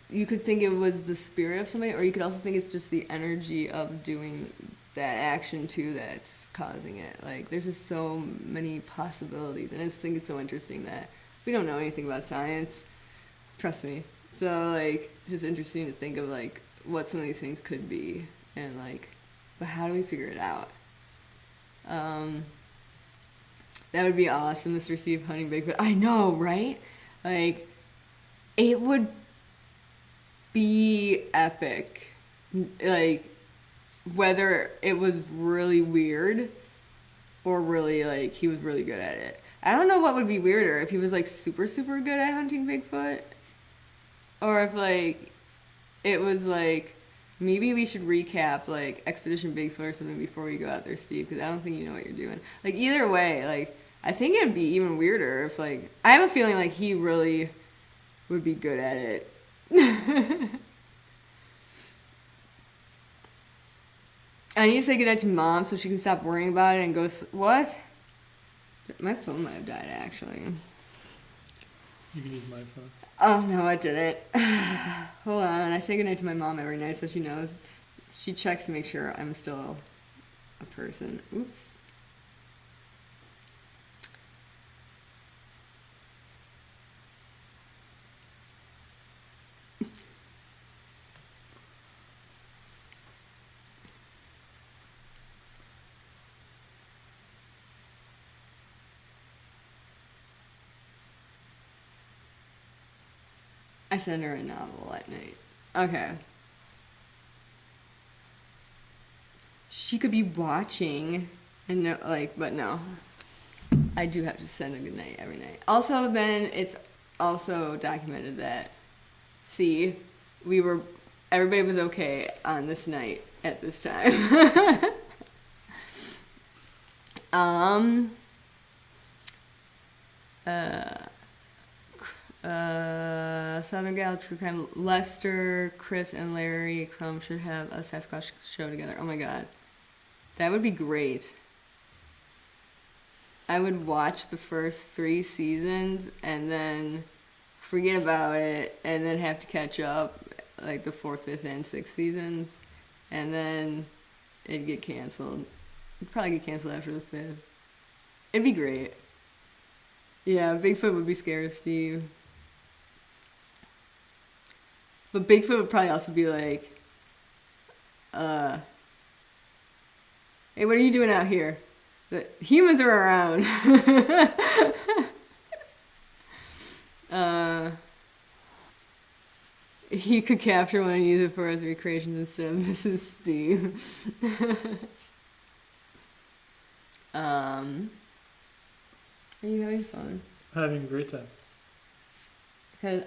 you could think it was the spirit of somebody, or you could also think it's just the energy of doing that action too that's causing it. Like there's just so many possibilities, and I just think it's so interesting that we don't know anything about science. Trust me. So like it's just interesting to think of like what some of these things could be, and like, but how do we figure it out? That would be awesome, Mr. Steve hunting Bigfoot. I know, right? Like, it would be epic. Like, whether it was really weird or really, like, he was really good at it. I don't know what would be weirder, if he was, like, super, super good at hunting Bigfoot, or if, like, it was, like, maybe we should recap, like, Expedition Bigfoot or something before we go out there, Steve, because I don't think you know what you're doing. Like, either way, like, I think it'd be even weirder if, like, I have a feeling, like, he really would be good at it. I need to say goodnight to Mom so she can stop worrying about it and go, what? My phone might have died, actually. You can use my phone. Oh, no, it didn't. Hold on. I say goodnight to my mom every night so she knows. She checks to make sure I'm still a person. Oops. I send her a novel at night. Okay. She could be watching and no, like, but no. I do have to send a good night every night. Also, then it's also documented that, see, everybody was okay on this night at this time. Southern Gal True Crime. Lester, Chris, and Larry Crumb should have a Sasquatch show together. Oh my god. That would be great. I would watch the first 3 seasons and then forget about it and then have to catch up like the 4th, 5th, and 6th seasons, and then it'd get canceled. It'd probably get canceled after the 5th. It'd be great. Yeah, Bigfoot would be scared of Steve. But Bigfoot would probably also be like, hey, what are you doing out here? The humans are around. He could capture one and use it for his recreations instead of Mrs. Steve. Are you having fun? Having a great time. Because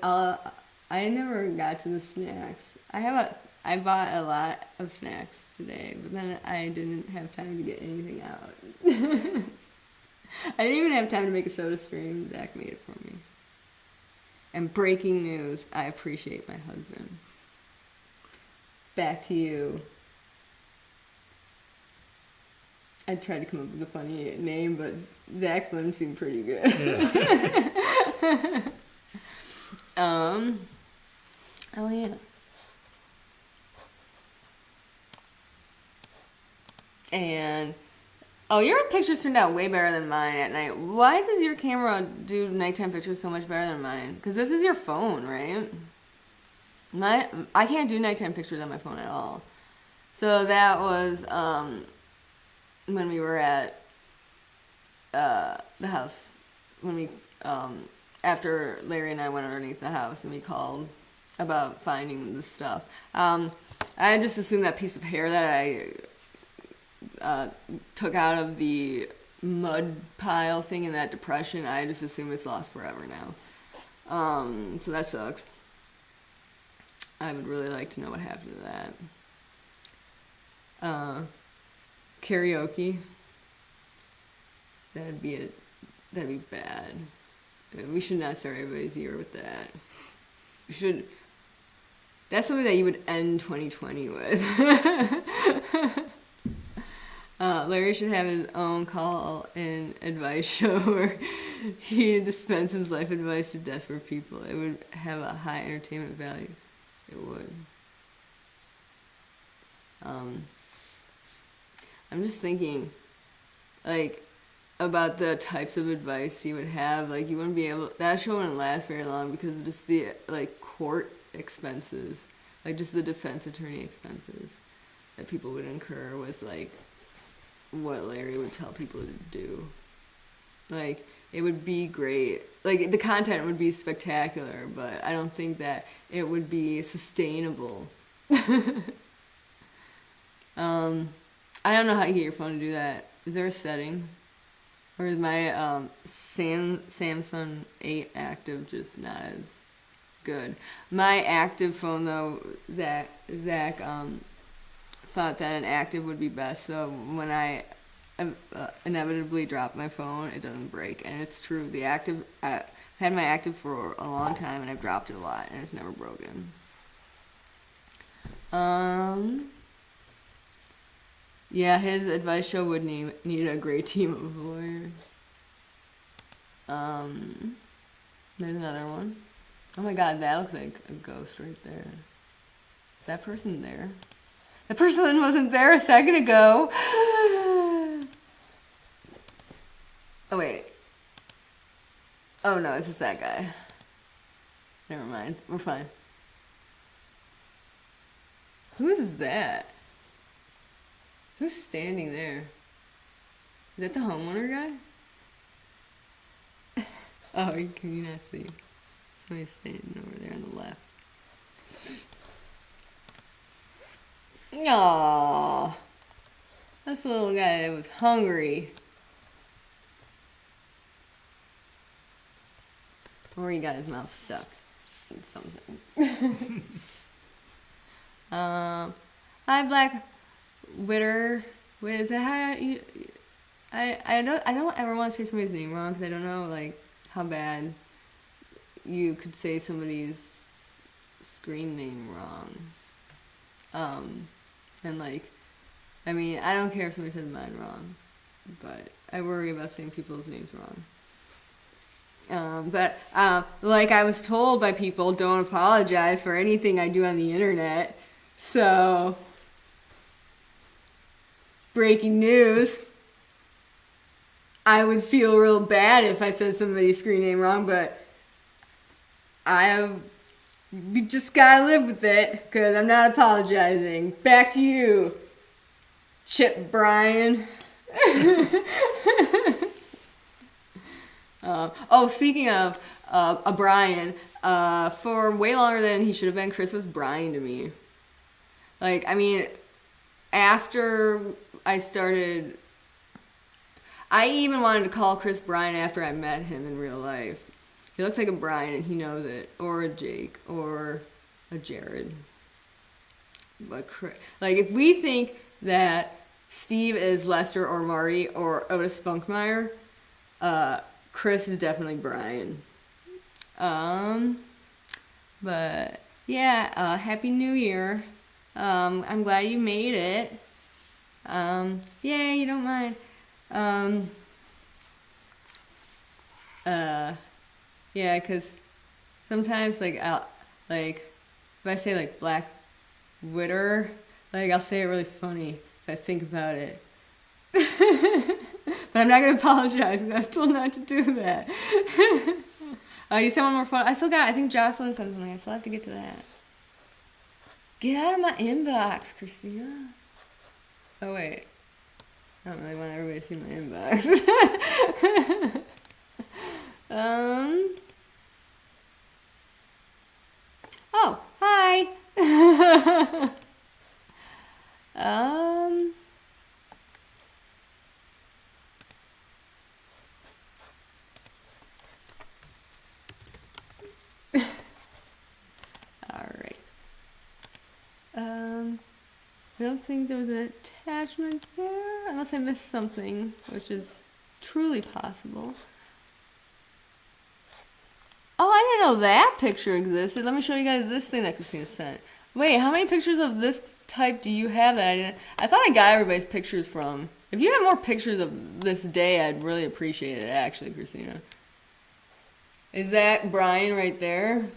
I never got to the snacks. I bought a lot of snacks today, but then I didn't have time to get anything out. I didn't even have time to make a soda stream. Zach made it for me. And breaking news, I appreciate my husband. Back to you. I tried to come up with a funny name, but Zach's one seemed pretty good. Yeah. Oh yeah. And Oh, your pictures turned out way better than mine at night. Why does your camera do nighttime pictures so much better than mine? Because this is your phone, right? I can't do nighttime pictures on my phone at all. So that was when we were at the house, when we after Larry and I went underneath the house and we called about finding the stuff. I just assumed that piece of hair that I took out of the mud pile thing in that depression, I just assume it's lost forever now. So that sucks. I would really like to know what happened to that. Karaoke. That'd be bad. We should not start everybody's year with that. We should. That's something that you would end 2020 with. Larry should have his own call-in advice show where he dispenses life advice to desperate people. It would have a high entertainment value. It would. I'm just thinking, like, about the types of advice he would have. Like, you wouldn't be able. That show wouldn't last very long because of just the court expenses, like just the defense attorney expenses that people would incur with what Larry would tell people to do. Like, it would be great. Like, the content would be spectacular, but I don't think that it would be sustainable. I don't know how you get your phone to do that. Is there a setting? Or is my Samsung 8 Active just not as good? My Active phone, though, Zach thought that an Active would be best, so when I inevitably drop my phone, it doesn't break. And it's true. The Active, I've had my Active for a long time, and I've dropped it a lot, and it's never broken. Yeah, his advice show would need a great team of lawyers. There's another one. Oh my god, that looks like a ghost right there. Is that person there? That person wasn't there a second ago. Oh wait. Oh no, it's just that guy. Never mind, we're fine. Who is that? Who's standing there? Is that the homeowner guy? Oh, can you not see? Somebody's standing over there on the left. Aww. That's the little guy that was hungry. Or he got his mouth stuck in something. Hi, Black Witter. Wait, is that how you... I don't ever want to say somebody's name wrong because I don't know, like, how bad you could say somebody's screen name wrong. And, like, I mean, I don't care if somebody says mine wrong, but I worry about saying people's names wrong. But like I was told by people, don't apologize for anything I do on the internet. So, breaking news. I would feel real bad if I said somebody's screen name wrong, but we just gotta live with it, because I'm not apologizing. Back to you, Chip Bryan. Speaking of a Brian, for way longer than he should have been, Chris was Brian to me. Like, I mean, after I even wanted to call Chris Brian after I met him in real life. He looks like a Brian and he knows it. Or a Jake. Or a Jared. But Chris, like, if we think that Steve is Lester or Marty or Otis Spunkmeyer, Chris is definitely Brian. But yeah, Happy New Year. I'm glad you made it. Yeah, you don't mind. Yeah, because sometimes, like, if I say, like, Black Witter, like, I'll say it really funny if I think about it. But I'm not going to apologize because I was told not to do that. You sent one more photo. I think Jocelyn sent something. I still have to get to that. Get out of my inbox, Christina. Oh, wait. I don't really want everybody to see my inbox. Oh, hi. All right. I don't think there was an attachment there, unless I missed something, which is truly possible. Oh, I didn't know that picture existed. Let me show you guys this thing that Christina sent. Wait, how many pictures of this type do you have that I didn't? I thought I got everybody's pictures from. If you have more pictures of this day, I'd really appreciate it, actually, Christina. Is that Brian right there?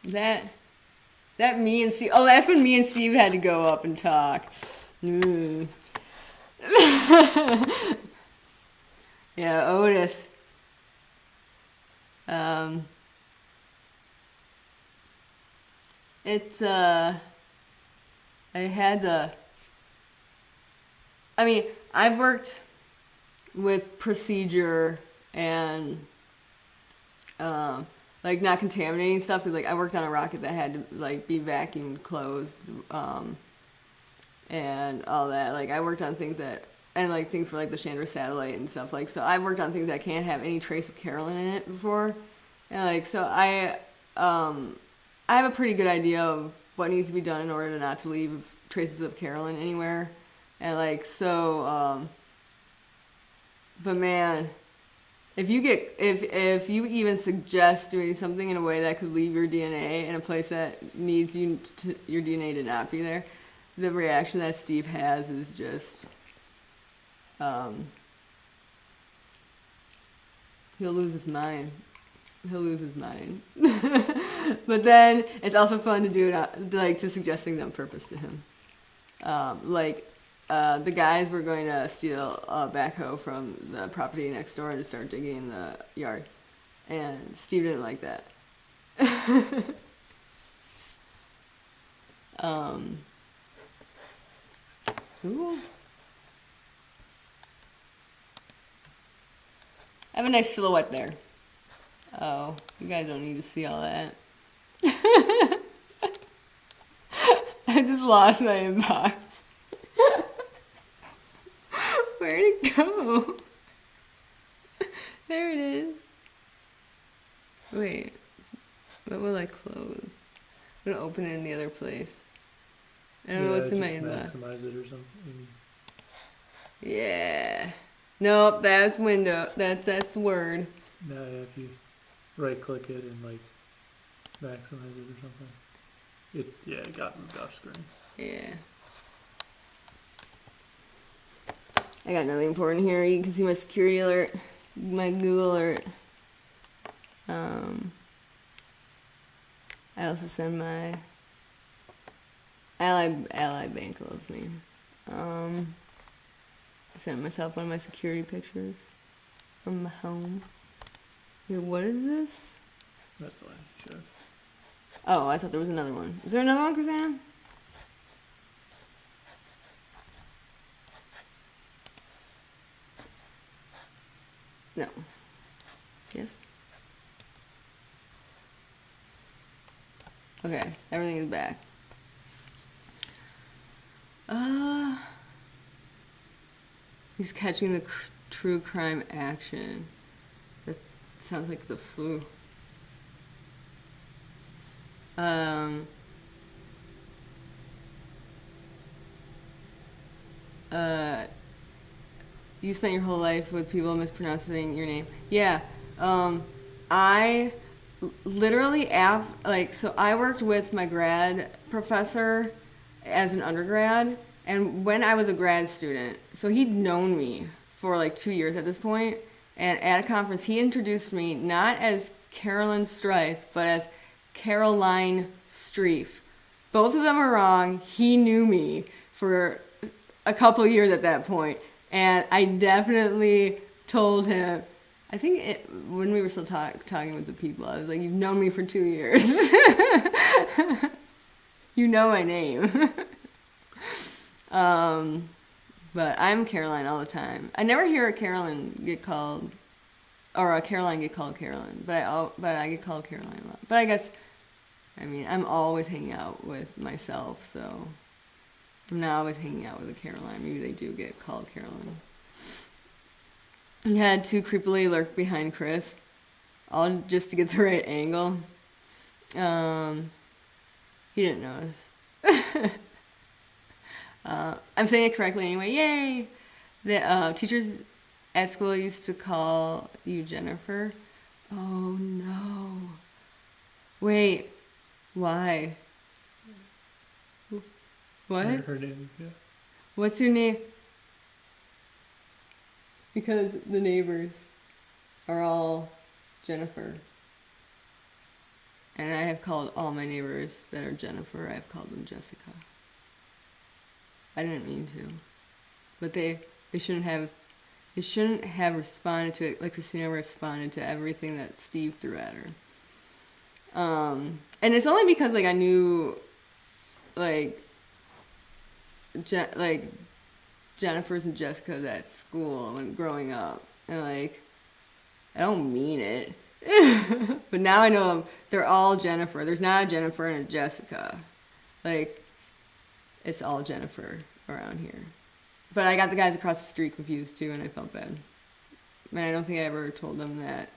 Is that me and Steve? Oh, that's when me and Steve had to go up and talk. Yeah, Otis. I've worked with procedure and, like not contaminating stuff, because like I worked on a rocket that had to like be vacuumed closed, and all that. Like I worked on things that, and like things for like the Chandra satellite and stuff. Like, so I've worked on things that can't have any trace of Carolyn in it before. And like, so I have a pretty good idea of what needs to be done in order to not to leave traces of Carolyn anywhere. And like, so, but man, if you even suggest doing something in a way that could leave your DNA in a place that needs your DNA to not be there, the reaction that Steve has is just, he'll lose his mind. But then it's also fun to do it, like to suggest things on purpose to him. The guys were going to steal a backhoe from the property next door and just start digging in the yard. And Steve didn't like that. Ooh. I have a nice silhouette there. Oh, you guys don't need to see all that. I just lost my inbox. Where'd it go? There it is. Wait, what will I close? I'm gonna open it in the other place. I don't know what's in my inbox. Maximize it or something. Yeah. Nope, that's window. That's Word. Now, if you right click it and like maximize it or something, it got moved off screen. Yeah. I got nothing important here. You can see my security alert, my Google alert. I also send my Ally Bank loves me. I sent myself one of my security pictures from my home. Wait, what is this? That's the one you showed. Oh, I thought there was another one. Is there another one, Christina? No. Yes? Okay, everything is back. He's catching the true crime action. That sounds like the flu. You spent your whole life with people mispronouncing your name. Yeah. I literally so I worked with my grad professor as an undergrad, and when I was a grad student, so he'd known me for like 2 years at this point, and at a conference he introduced me not as Carolyn Strife, but as Caroline Streif. Both of them are wrong. He knew me for a couple years at that point. And I definitely told him, I think when we were still talking with the people, I was like, you've known me for 2 years. You know my name. But I'm Caroline all the time. I never hear a Caroline get called, or a Caroline get called Caroline, but I get called Caroline a lot. But I guess, I mean, I'm always hanging out with myself, so I'm not always hanging out with a Caroline. Maybe they do get called Caroline. He had to creepily lurk behind Chris, all just to get the right angle. He didn't notice. I'm saying it correctly anyway. Yay! The teachers at school used to call you Jennifer. Oh no. Wait. Why? What? Her name, yeah. What's your name? Because the neighbors are all Jennifer. And I have called all my neighbors that are Jennifer, I've called them Jessica. I didn't mean to. But they shouldn't have responded to it like Christina responded to everything that Steve threw at her. And it's only because like I knew like Jennifer's and Jessica's at school when growing up, and like I don't mean it. But now I know them. They're all Jennifer. There's not a Jennifer and a Jessica. Like, it's all Jennifer around here. But I got the guys across the street confused too, and I felt bad. And I don't think I ever told them that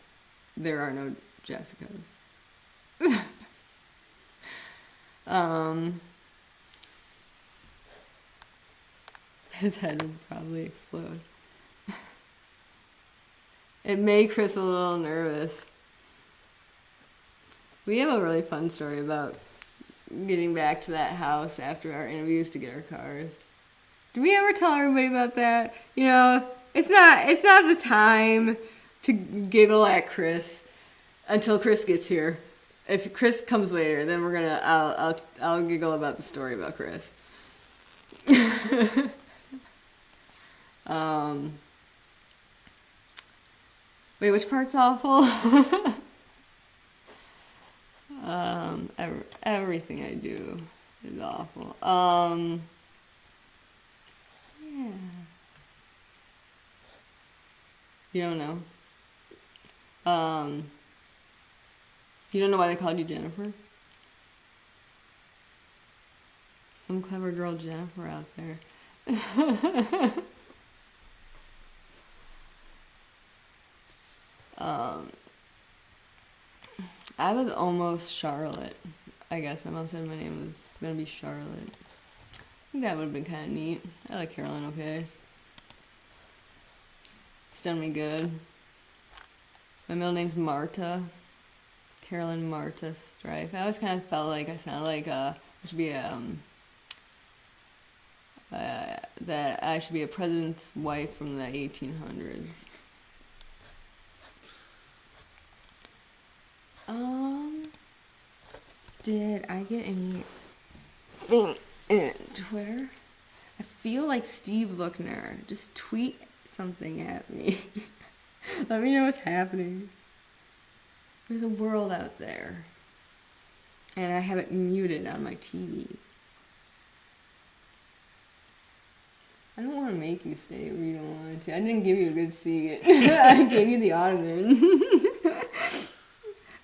there are no Jessicas. His head would probably explode. It made Chris a little nervous. We have a really fun story about getting back to that house after our interviews to get our cars. Did we ever tell everybody about that? You know, it's not the time to giggle at Chris until Chris gets here. If Chris comes later, then I'll giggle about the story about Chris. Wait, which part's awful? Everything I do is awful. Yeah. You don't know? You don't know why they called you Jennifer? Some clever girl Jennifer out there. I was almost Charlotte. I guess my mom said my name was gonna be Charlotte. I think that would have been kind of neat. I like Caroline okay. It's done me good. My middle name's Marta. Carolyn Marta Strife. I always kind of felt like I sounded like I should be that I should be a president's wife from the 1800s. Did I get anything in Twitter? I feel like Steve Lookner. Just tweet something at me. Let me know what's happening. There's a world out there. And I have it muted on my TV. I don't want to make you stay where you don't want to. I didn't give you a good seat. I gave you the ottoman.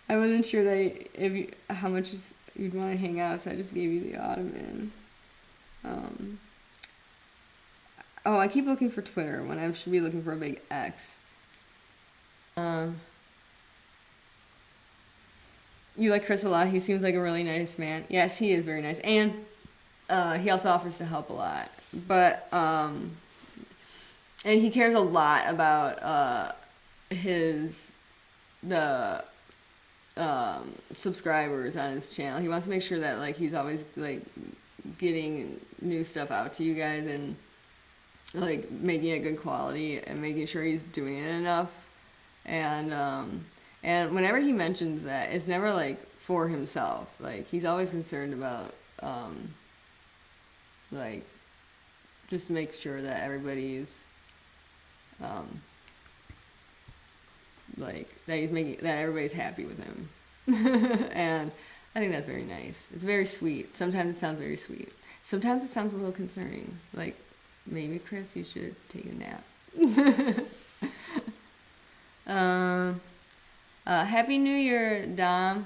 I wasn't sure that how much you'd want to hang out, so I just gave you the ottoman. I keep looking for Twitter when I should be looking for a big X. You like Chris a lot. He seems like a really nice man. Yes, he is very nice, and he also offers to help a lot. But and he cares a lot about the subscribers on his channel. He wants to make sure that like he's always like getting new stuff out to you guys and like making it good quality and making sure he's doing it enough. And whenever he mentions that, it's never like for himself. Like he's always concerned about like just to make sure that everybody's like that he's making that everybody's happy with him, and I think that's very nice. It's very sweet. Sometimes it sounds very sweet. Sometimes it sounds a little concerning. Like maybe Chris, you should take a nap. Happy New Year, Dom.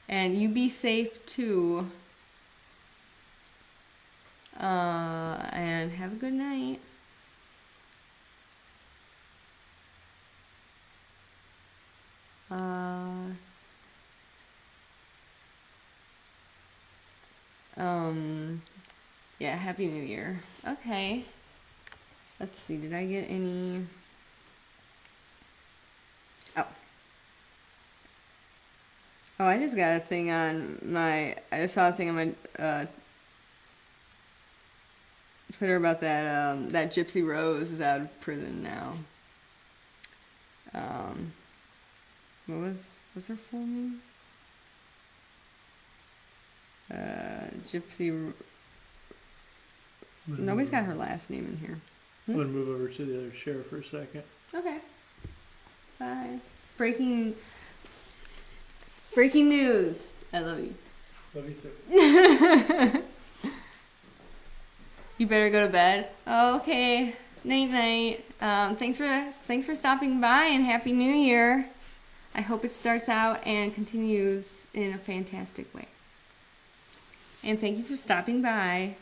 And you be safe too. And have a good night. Yeah, Happy New Year. Okay. Let's see, did I get any... Oh, I just got a thing on my... I just saw a thing on my Twitter about that that Gypsy Rose is out of prison now. What's her full name? Gypsy... Nobody's got her last name in here. I'm going to move over to the other chair for a second. Okay. Bye. Breaking news. I love you. Love you too. You better go to bed. Okay. Night night. Thanks for stopping by and Happy New Year. I hope it starts out and continues in a fantastic way. And thank you for stopping by.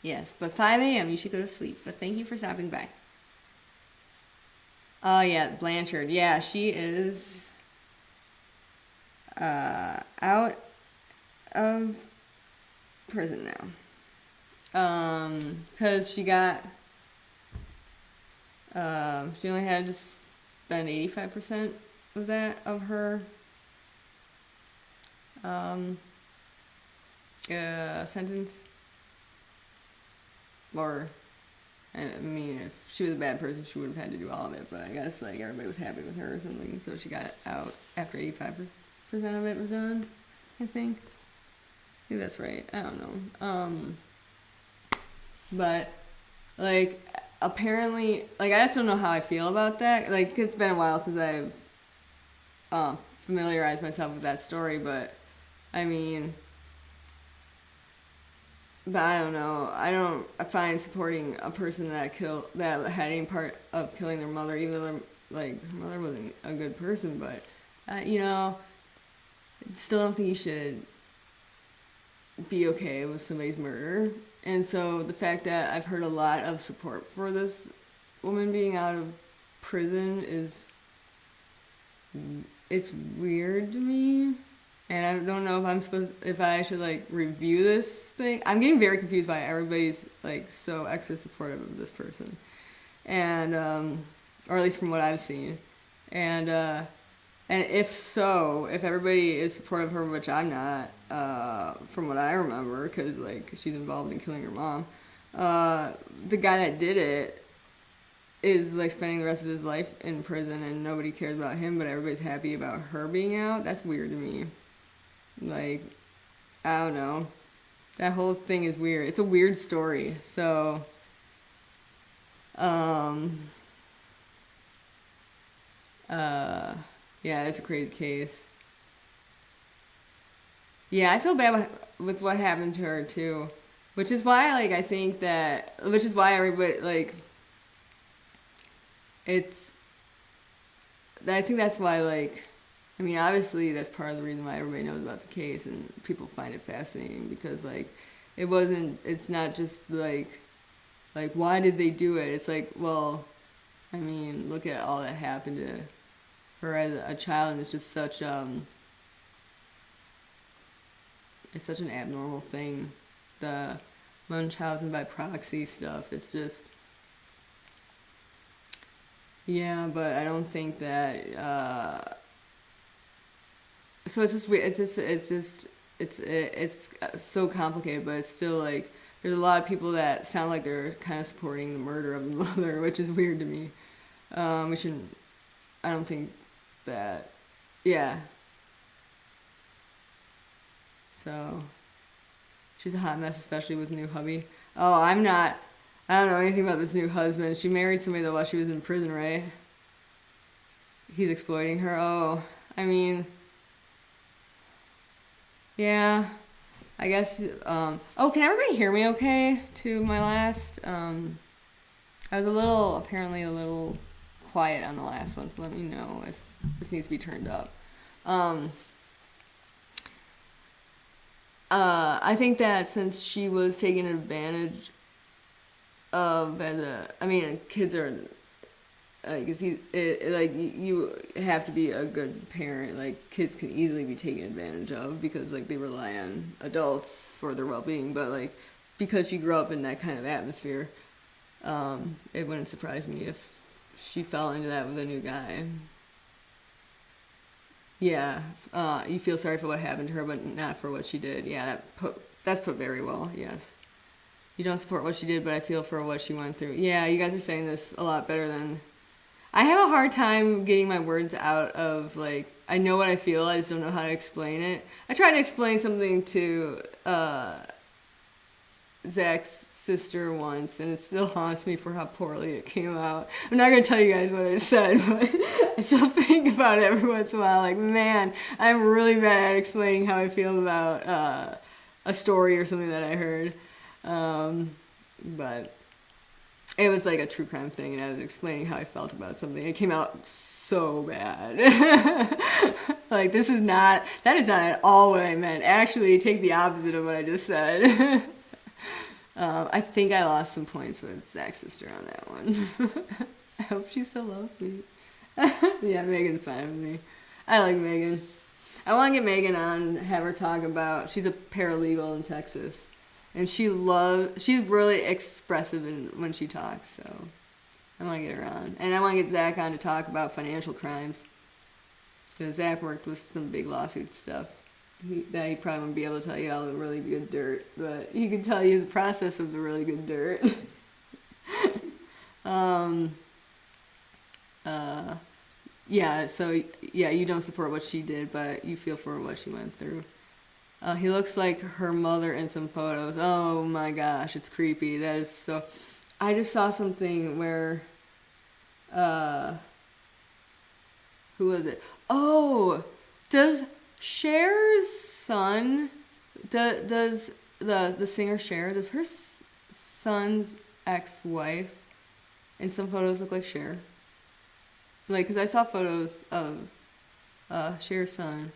Yes, but 5 a.m. you should go to sleep. But thank you for stopping by. Oh yeah, Blanchard. Yeah, she is out of prison now. 'Cause she got she only had to spend 85% of that of her sentence. Or, I mean, if she was a bad person, she would have had to do all of it. But I guess like everybody was happy with her or something, so she got out after 85% of it was done. I think that's right. I don't know. But like apparently, like I just don't know how I feel about that. Like it's been a while since I've familiarized myself with that story, but I mean. But I don't know. I find supporting a person that had any part of killing their mother, even though her mother wasn't a good person. But still don't think you should be okay with somebody's murder. And so the fact that I've heard a lot of support for this woman being out of prison it's weird to me. And I don't know if I should like review this thing. I'm getting very confused by everybody's like so extra supportive of this person, and or at least from what I've seen, and if everybody is supportive of her, which I'm not, from what I remember, because like she's involved in killing her mom, the guy that did it is like spending the rest of his life in prison, and nobody cares about him, but everybody's happy about her being out. That's weird to me. Like, I don't know. That whole thing is weird. It's a weird story. So, yeah, it's a crazy case. Yeah, I feel bad with what happened to her too, which is why, like, which is why everybody, like, I think that's why, like, I mean, obviously, that's part of the reason why everybody knows about the case and people find it fascinating because, like, it's not just, like, why did they do it? It's like, well, I mean, look at all that happened to her as a child, and it's just such, it's such an abnormal thing. The Munchausen by proxy stuff, it's just, yeah, but I don't think that, so it's just weird. It's so complicated, but it's still like there's a lot of people that sound like they're kind of supporting the murder of the mother, which is weird to me. We shouldn't. I don't think that. Yeah. So She's a hot mess, especially with new hubby. Oh, I don't know anything about this new husband. She married somebody though while she was in prison, right? He's exploiting her. Oh, I mean, yeah, I guess. Oh, can everybody hear me okay? To my last, I was apparently a little quiet on the last one, so let me know if this needs to be turned up. I think that since she was taken advantage of kids are like you have to be a good parent. Like kids can easily be taken advantage of because like they rely on adults for their well-being. But like because she grew up in that kind of atmosphere, it wouldn't surprise me if she fell into that with a new guy. Yeah, you feel sorry for what happened to her, but not for what she did. Yeah, that's put very well. Yes, you don't support what she did, but I feel for what she went through. Yeah, you guys are saying this a lot better than I have a hard time getting my words out of, like, I know what I feel, I just don't know how to explain it. I tried to explain something to Zach's sister once, and it still haunts me for how poorly it came out. I'm not going to tell you guys what I said, but I still think about it every once in a while. Like, man, I'm really bad at explaining how I feel about a story or something that I heard. But it was like a true crime thing, and I was explaining how I felt about something. It came out so bad. Like, that is not at all what I meant. Actually, take the opposite of what I just said. I think I lost some points with Zach's sister on that one. I hope she still loves me. Yeah, Megan's fine with me. I like Megan. I want to get Megan on, have her talk about, she's a paralegal in Texas. And she's really expressive when she talks, so I want to get her on. And I want to get Zach on to talk about financial crimes. Because Zach worked with some big lawsuit stuff. He probably wouldn't be able to tell you all the really good dirt, but he can tell you the process of the really good dirt. Yeah, so, yeah, you don't support what she did, but you feel for what she went through. He looks like her mother in some photos. Oh my gosh, it's creepy. That is so... I just saw something where... who was it? Oh! Does Cher's son... Does the singer Cher, does her son's ex-wife in some photos look like Cher? Like, because I saw photos of Cher's son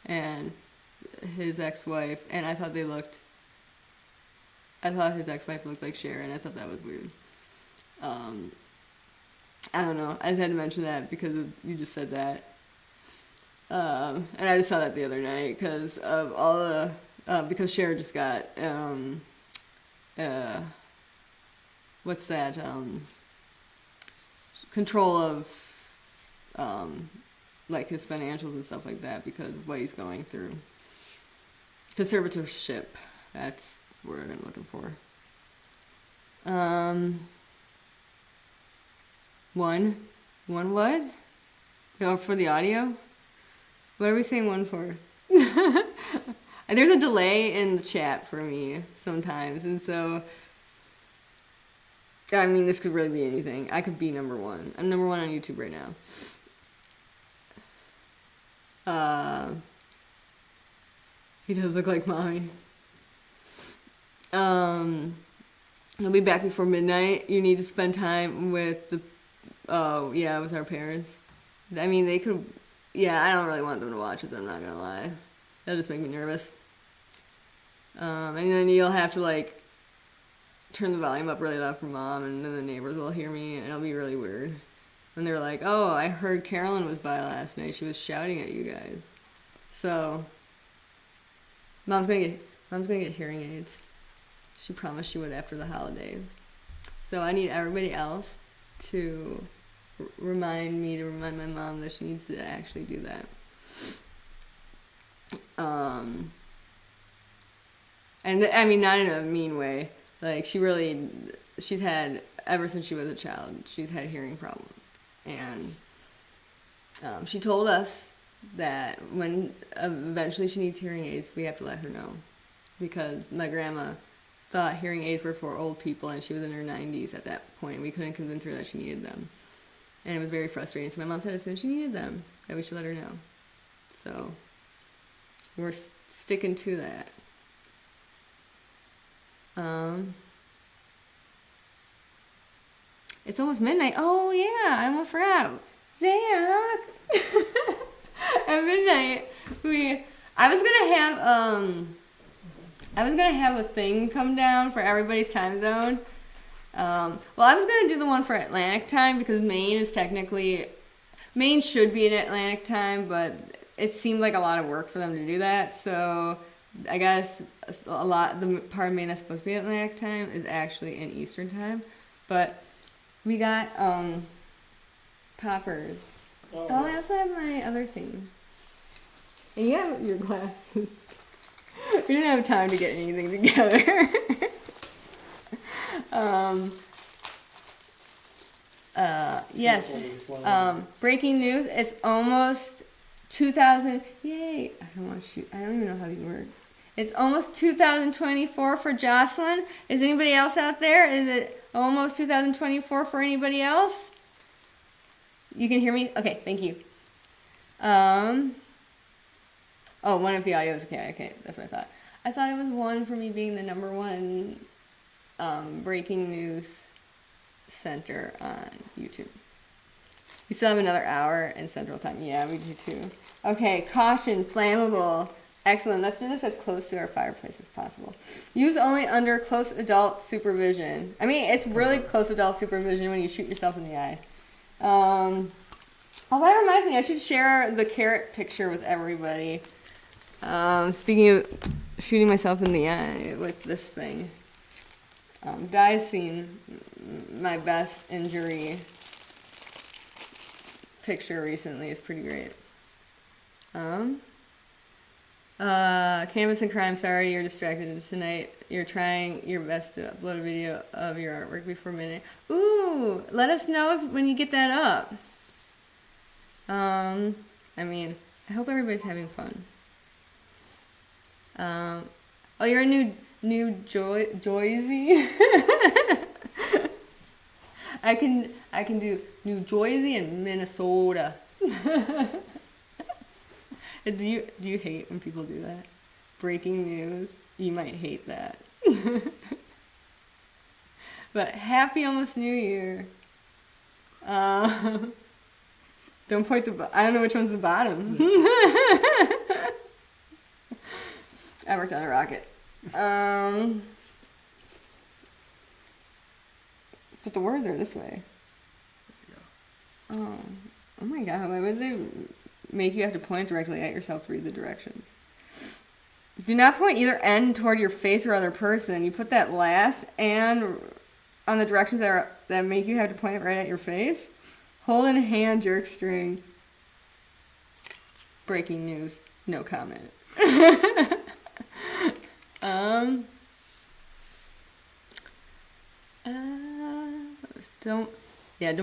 and his ex-wife, and I thought his ex-wife looked like Cher, and I thought that was weird. I don't know. I just had to mention that because you just said that. And I just saw that the other night because of all the because Cher just got what's that control of like his financials and stuff like that because of what he's going through. Conservatorship. That's the word I'm looking for. One what? No, for the audio? What are we saying one for? There's a delay in the chat for me sometimes, and so I mean, this could really be anything. I could be number one. I'm number one on YouTube right now. He does look like mommy. He'll be back before midnight. You need to spend time with with our parents. I mean, they could, I don't really want them to watch it, I'm not gonna lie. That'll just make me nervous. And then you'll have to, like, turn the volume up really loud for mom, and then the neighbors will hear me, and it'll be really weird. And they're like, oh, I heard Carolyn was by last night. She was shouting at you guys. So, mom's gonna get hearing aids. She promised she would after the holidays. So I need everybody else to remind my mom that she needs to actually do that. And I mean, not in a mean way. Like, she's had, ever since she was a child, she's had hearing problems. And she told us that when eventually she needs hearing aids, we have to let her know. because my grandma thought hearing aids were for old people, and she was in her 90s at that point. We couldn't convince her that she needed them. And it was very frustrating. So my mom said as soon as she needed them, that we should let her know. So we're sticking to that. It's almost midnight. Oh yeah, I almost forgot. Zach! At midnight, I was gonna have a thing come down for everybody's time zone. Well, I was gonna do the one for Atlantic time because Maine should be in Atlantic time, but it seemed like a lot of work for them to do that. So I guess the part of Maine that's supposed to be Atlantic time is actually in Eastern time. But we got poppers. Oh, I also have my other thing. And you have your glasses. We didn't have time to get anything together. Yes. Breaking news. It's almost 2000. Yay. I don't want to shoot. I don't even know how these work. It's almost 2024 for Jocelyn. Is anybody else out there? Is it almost 2024 for anybody else? You can hear me? Okay, thank you. Oh, one of the audios. Okay, that's what I thought. I thought it was one for me being the number one breaking news center on YouTube. We still have another hour in Central Time. Yeah, we do too. Okay, caution, flammable. Excellent. Let's do this as close to our fireplace as possible. Use only under close adult supervision. I mean, it's really close adult supervision when you shoot yourself in the eye. Oh, that reminds me, I should share the carrot picture with everybody. Speaking of shooting myself in the eye with this thing. Di's seen my best injury picture recently. It's pretty great. Canvas and Crime, sorry you're distracted tonight. You're trying your best to upload a video of your artwork before midnight. Ooh, let us know when you get that up. I mean, I hope everybody's having fun. Oh, you're a new Joyzy? I can do New Jersey and Minnesota. Do you hate when people do that? Breaking news. You might hate that. But happy almost New Year. Don't point I don't know which one's the bottom. I worked on a rocket. But the words are this way. Oh my god, why would they make you have to point directly at yourself to read the directions? Do not point either end toward your face or other person. You put that last and on the directions that make you have to point it right at your face. Hold in hand jerk string. Breaking news. No comment. Don't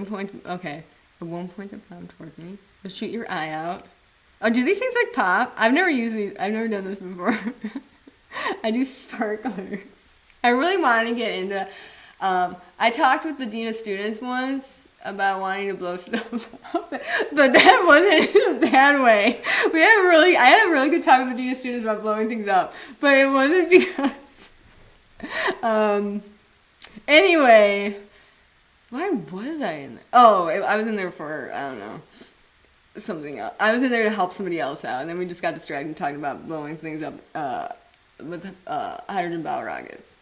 point. Okay, I won't point the bottom towards me. Just shoot your eye out. Oh, do these things like pop? I've never used these. I've never done this before. I do sparklers. I really wanted to get into. I talked with the dean of students once about wanting to blow stuff up, but that wasn't in a bad way. I had a really good talk with the dean of students about blowing things up, but it wasn't because. Anyway, why was I in there? Oh, I was in there for, I don't know, something else. I was in there to help somebody else out, and then we just got distracted talking about blowing things up with hydrogen bow rockets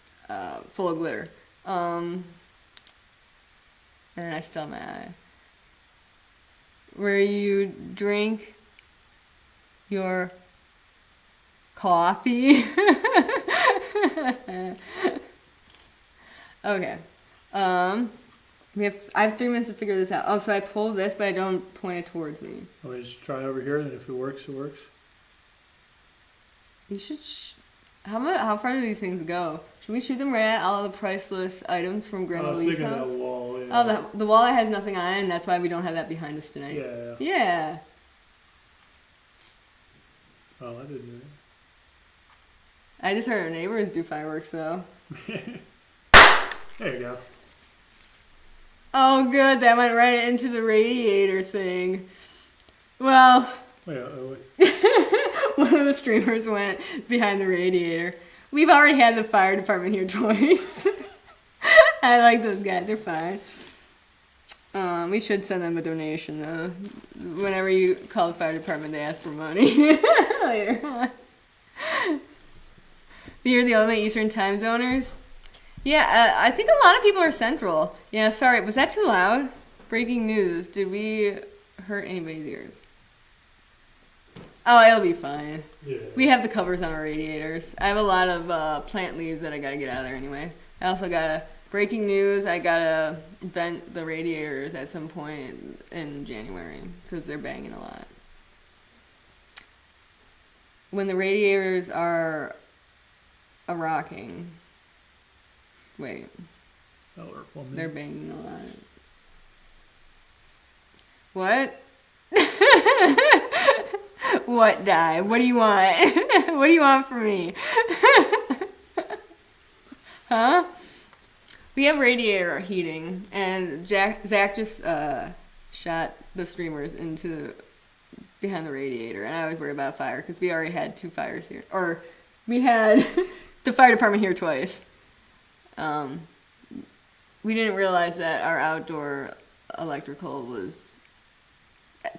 full of glitter. And I still my eye. Where you drink your coffee. Okay. I have 3 minutes to figure this out. Oh, so I pull this, but I don't point it towards me. Okay, just try over here, and if it works, it works. You should. How far do these things go? Should we shoot them right at all the priceless items from Grandma Lee's house? I was thinking that wall. Yeah. Oh, the wall that has nothing on it, and that's why we don't have that behind us tonight. Yeah. Oh, I didn't know I just heard our neighbors do fireworks though. There you go. Oh, good. That went right into the radiator thing. Well, Wait. one of the streamers went behind the radiator. We've already had the fire department here twice. I like those guys. They're fine. We should send them a donation, though. Whenever you call the fire department, they ask for money later on. You're the only Eastern time zoners? Yeah, I think a lot of people are Central. Yeah, sorry. Was that too loud? Breaking news. Did we hurt anybody's ears? Oh, it'll be fine. Yeah. We have the covers on our radiators. I have a lot of plant leaves that I gotta get out of there anyway. I also gotta... Breaking news, I gotta vent the radiators at some point in January because they're banging a lot. When the radiators are rocking... Wait. They're banging a lot. What? What, Di? What do you want? What do you want from me? Huh? We have radiator heating, and Zach just shot the streamers into behind the radiator, and I was worried about a fire because we already had 2 fires here, or we had the fire department here twice. We didn't realize that our outdoor electrical was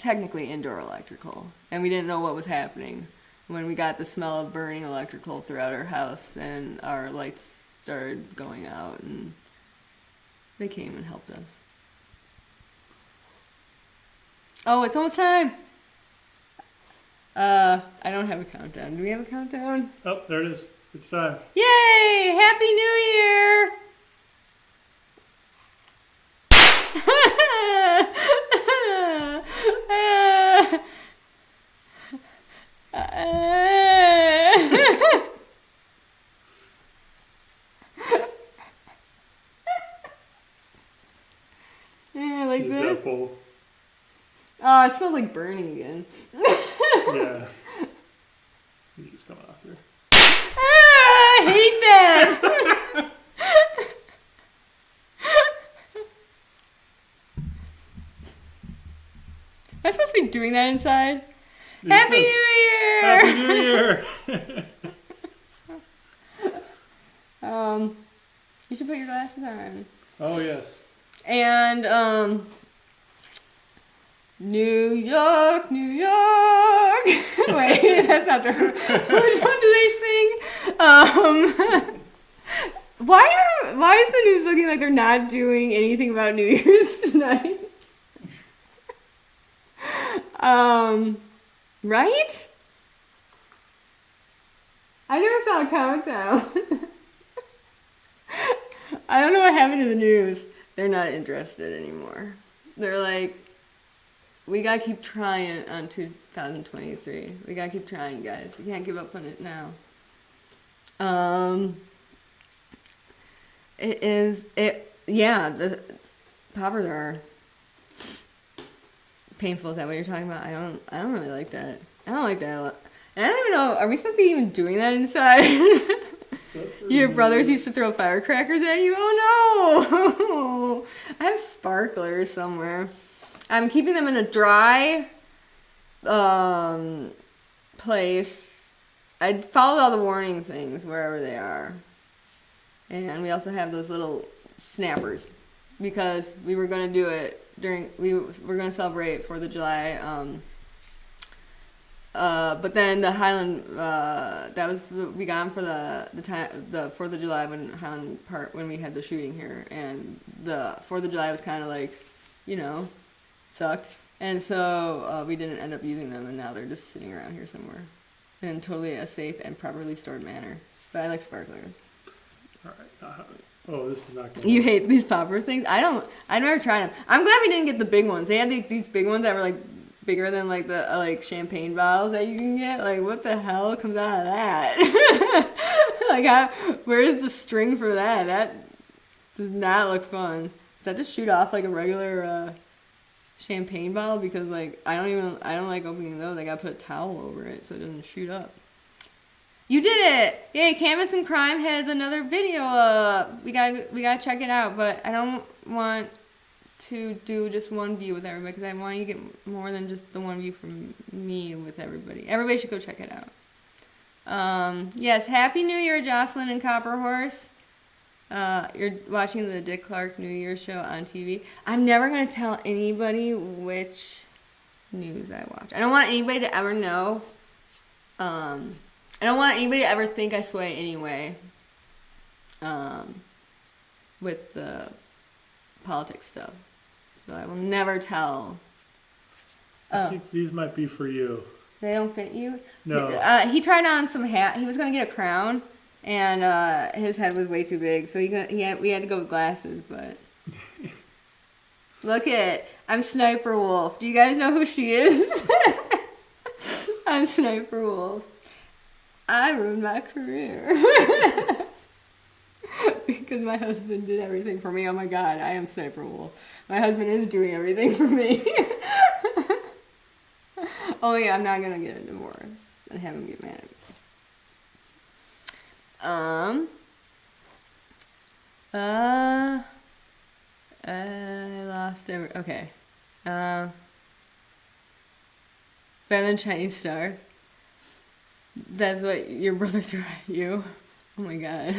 technically indoor electrical, and we didn't know what was happening when we got the smell of burning electrical throughout our house, and our lights started going out, and they came and helped us. Oh, it's almost time. I don't have a countdown. Do we have a countdown? Oh, there it is. It's time. Yay! Happy New Year! Yeah, like this. Oh, it smells like burning again. Yeah. It's coming off here. I hate that. Am I supposed to be doing that inside? Happy New Year! Happy New Year! You should put your glasses on. Oh, yes. And, New York, New York. Wait, that's not the... Which one do they sing? Why is the news looking like they're not doing anything about New Year's tonight? Right? I never saw a countdown. I don't know what happened to the news. They're not interested anymore. They're like, we gotta keep trying on 2023. We gotta keep trying, guys. We can't give up on it now. The poppers are painful. Is that what you're talking about? I don't really like that. I don't like that a lot. And I don't even know, are we supposed to be even doing that inside? Your brothers used to throw firecrackers at you? Oh no! I have sparklers somewhere. I'm keeping them in a dry place. I followed all the warning things wherever they are. And we also have those little snappers because we were going to do it we were going to celebrate 4th of July. But then the Highland, we got them for the 4th of July when we had the shooting here, and the 4th of July was kind of like, sucked, and so we didn't end up using them, and now they're just sitting around here somewhere in totally a safe and properly stored manner. But I like sparklers. All right. Oh, this is not good. You hate these popper things? I never tried them. I'm glad we didn't get the big ones. They had these big ones that were like bigger than like the like champagne bottles that you can get. Like, what the hell comes out of that? Like, where's the string for that? That does not look fun. Does that just shoot off like a regular champagne bottle? Because like I don't like opening those. I gotta put a towel over it so it doesn't shoot up. You did it! Yay! Canvas and Crime has another video up. We gotta check it out. But I don't want to do just one view with everybody because I want you to get more than just the one view from me with everybody. Everybody should go check it out. Yes, Happy New Year, Jocelyn and Copper Horse. You're watching the Dick Clark New Year show on TV. I'm never gonna tell anybody which news I watch. I don't want anybody to ever know. I don't want anybody to ever think I sway anyway. With the politics stuff. So I will never tell. I think these might be for you. They don't fit you? No. He tried on some hat. He was going to get a crown, and his head was way too big, so we had to go with glasses, but... Look at it. I'm Sniper Wolf. Do you guys know who she is? I'm Sniper Wolf. I ruined my career. Because my husband did everything for me. Oh my god, I am Sniper Wolf. My husband is doing everything for me. Only I'm not gonna get a divorce and have him get mad at me. I lost every. Okay. Better than Chinese stars. That's what your brother threw at you. Oh my god.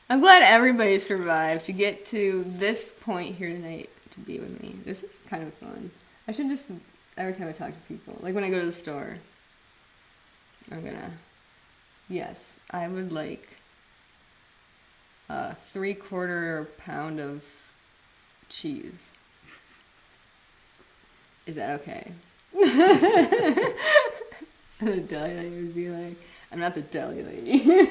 I'm glad everybody survived to get to this point here tonight to be with me. This is kind of fun. I should just, every time I talk to people, like when I go to the store, I'm gonna, yes, I would like a 3/4 pound of cheese. Is that okay? The deli lady would be like, I'm not the deli lady.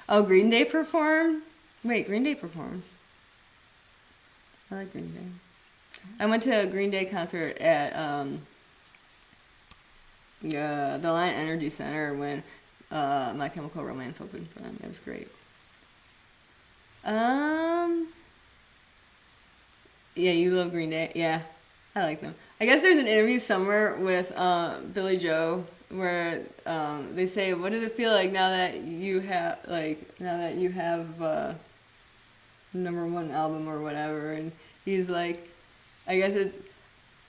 Oh, Green Day performed? Wait, Green Day performed. I like Green Day. I went to a Green Day concert at the Lion Energy Center when My Chemical Romance opened for them. It was great. Yeah, you love Green Day? Yeah, I like them. I guess there's an interview somewhere with Billy Joe where they say, "What does it feel like now that you have #1 album or whatever?" And he's like, I guess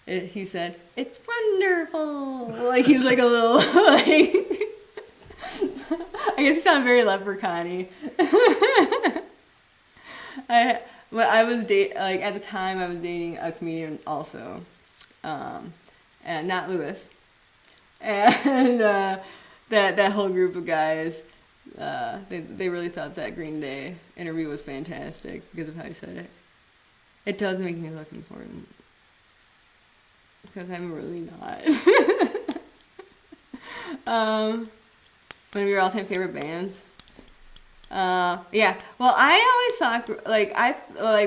he said, "It's wonderful." Like he's like a little like. I guess he sounded very leprechaun-y. I was at the time I was dating a comedian also, and not Lewis, and that whole group of guys, they really thought that Green Day interview was fantastic because of how he said it. It does make me look important because I'm really not. One of your all-time favorite bands? Yeah. Well, I always thought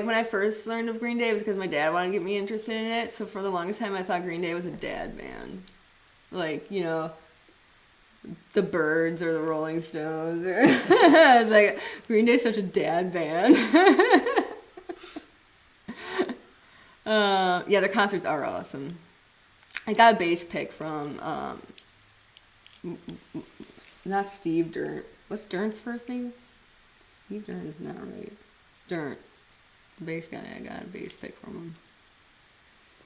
when I first learned of Green Day, it was because my dad wanted to get me interested in it. So for the longest time, I thought Green Day was a dad band, like the Byrds or the Rolling Stones. I was like, Green Day's such a dad band. Yeah, the concerts are awesome. I got a bass pick from not Steve Durant. What's Durant's first name? Steve Durant is not right. Durant. The bass guy, I got a bass pick from him.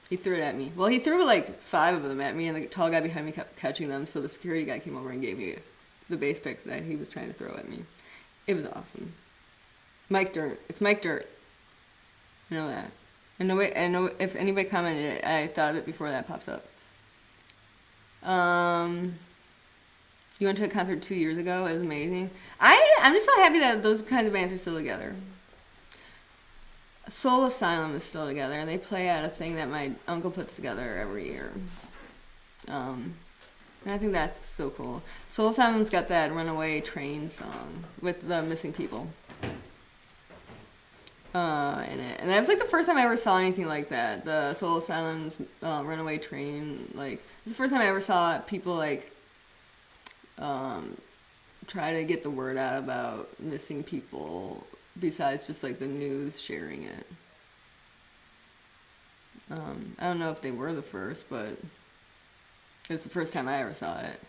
He threw it at me. Well, he threw like 5 of them at me, and the tall guy behind me kept catching them, so the security guy came over and gave me the bass picks that he was trying to throw at me. It was awesome. Mike Durant. It's Mike Dirt. I know that. I know if anybody commented it, I thought of it before that pops up. You went to a concert 2 years ago. It was amazing. I'm just so happy that those kinds of bands are still together. Soul Asylum is still together, and they play at a thing that my uncle puts together every year. And I think that's so cool. Soul Asylum's got that Runaway Train song with the missing people in it. And that was like the first time I ever saw anything like that. The Soul Asylum's Runaway Train, like, it's the first time I ever saw people like try to get the word out about missing people besides just like the news sharing it. I don't know if they were the first, but It was the first time I ever saw it.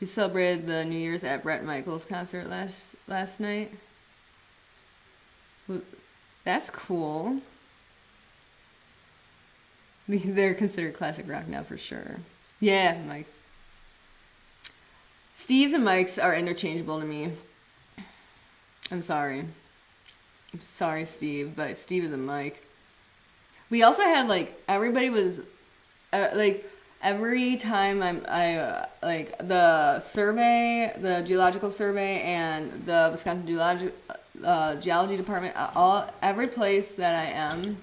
We celebrated the New Year's at Bret Michaels' concert last night. Well, that's cool. They're considered classic rock now for sure. Yeah, Mike. Steve's and Mike's are interchangeable to me. I'm sorry. I'm sorry, Steve, but Steve is a Mike. We also had, like, everybody was, like, every time like, the survey, the geological survey, and the Wisconsin geology department, every place that I am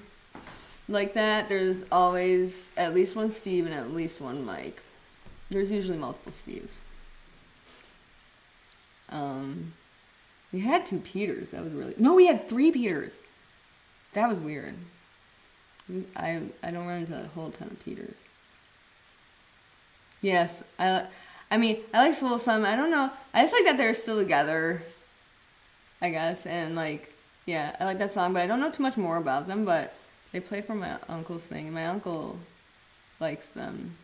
like that, there's always at least one Steve and at least one Mike. There's usually multiple Steves. We had 2 Peters. That was really... No, we had 3 Peters. That was weird. I don't run into a whole ton of Peters. Yes, I mean, I like Soul Some. I don't know. I just like that they're still together, I guess. And, like, yeah, I like that song, but I don't know too much more about them. But they play for my uncle's thing, and my uncle likes them.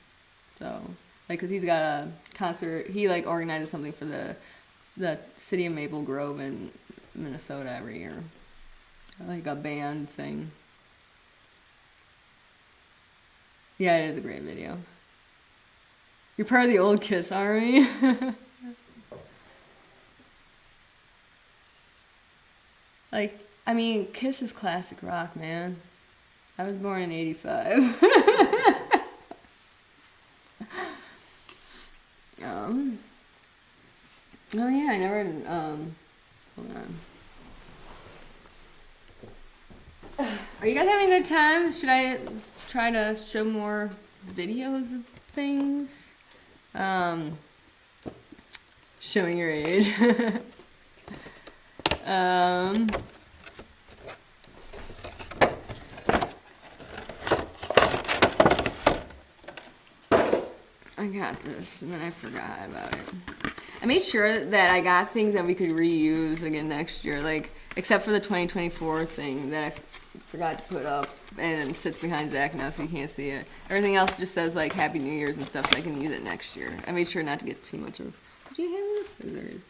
So, like, because he's got a concert. He, like, organizes something for the city of Maple Grove in Minnesota every year. Like a band thing. Yeah, it is a great video. You're part of the old Kiss army. Like, I mean, Kiss is classic rock, man. I was born in 85. Oh yeah, I never, hold on. Are you guys having a good time? Should I try to show more videos of things? Showing your age. I got this, and then I forgot about it. I made sure that I got things that we could reuse again next year, like, except for the 2024 thing that I forgot to put up and it sits behind Zach now so you can't see it. Everything else just says, like, Happy New Year's and stuff, so I can use it next year. I made sure not to get too much of... Did you have this?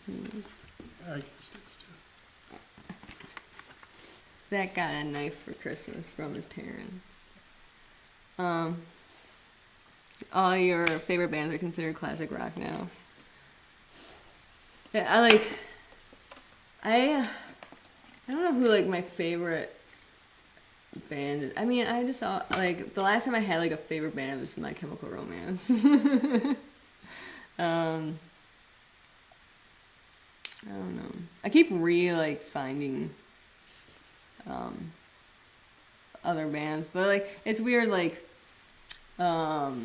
I guess it's too. Zach got a knife for Christmas from his parents. All your favorite bands are considered classic rock now. Yeah, I don't know who, like, my favorite band is. I mean, I just saw, like, the last time I had, like, a favorite band, it was My Chemical Romance. I don't know. I keep finding other bands, but, like, it's weird, like, to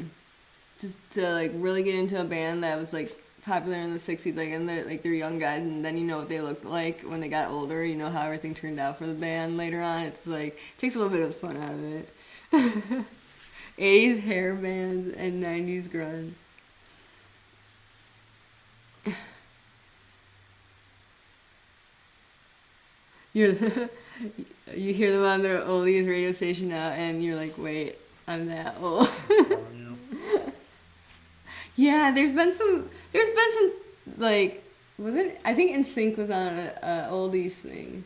like really get into a band that was, like, popular in the 60s, like, and they're young guys, and then you know what they looked like when they got older, you know how everything turned out for the band later on. It's like, it takes a little bit of fun out of it. 80s hair bands and 90s grunge. You hear them on their oldies radio station now, and you're like, wait, I'm that old. Yeah, there's been some, like, was it? I think NSYNC was on a oldies thing.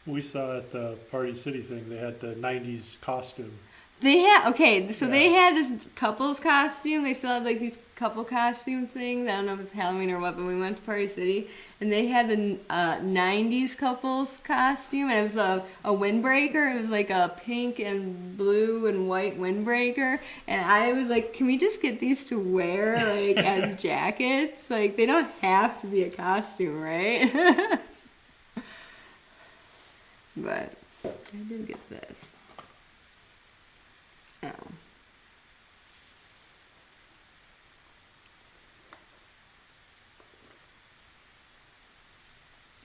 We saw at the Party City thing, they had the 90s costume. They had, okay, so they had this couple's costume. They still had, like, these couple costume things. I don't know if it's Halloween or what, but we went to Party City, and they had the 90s couple's costume, and it was a windbreaker. It was, like, a pink and blue and white windbreaker, and I was like, can we just get these to wear, like, as jackets? Like, they don't have to be a costume, right? But I did get this. Oh.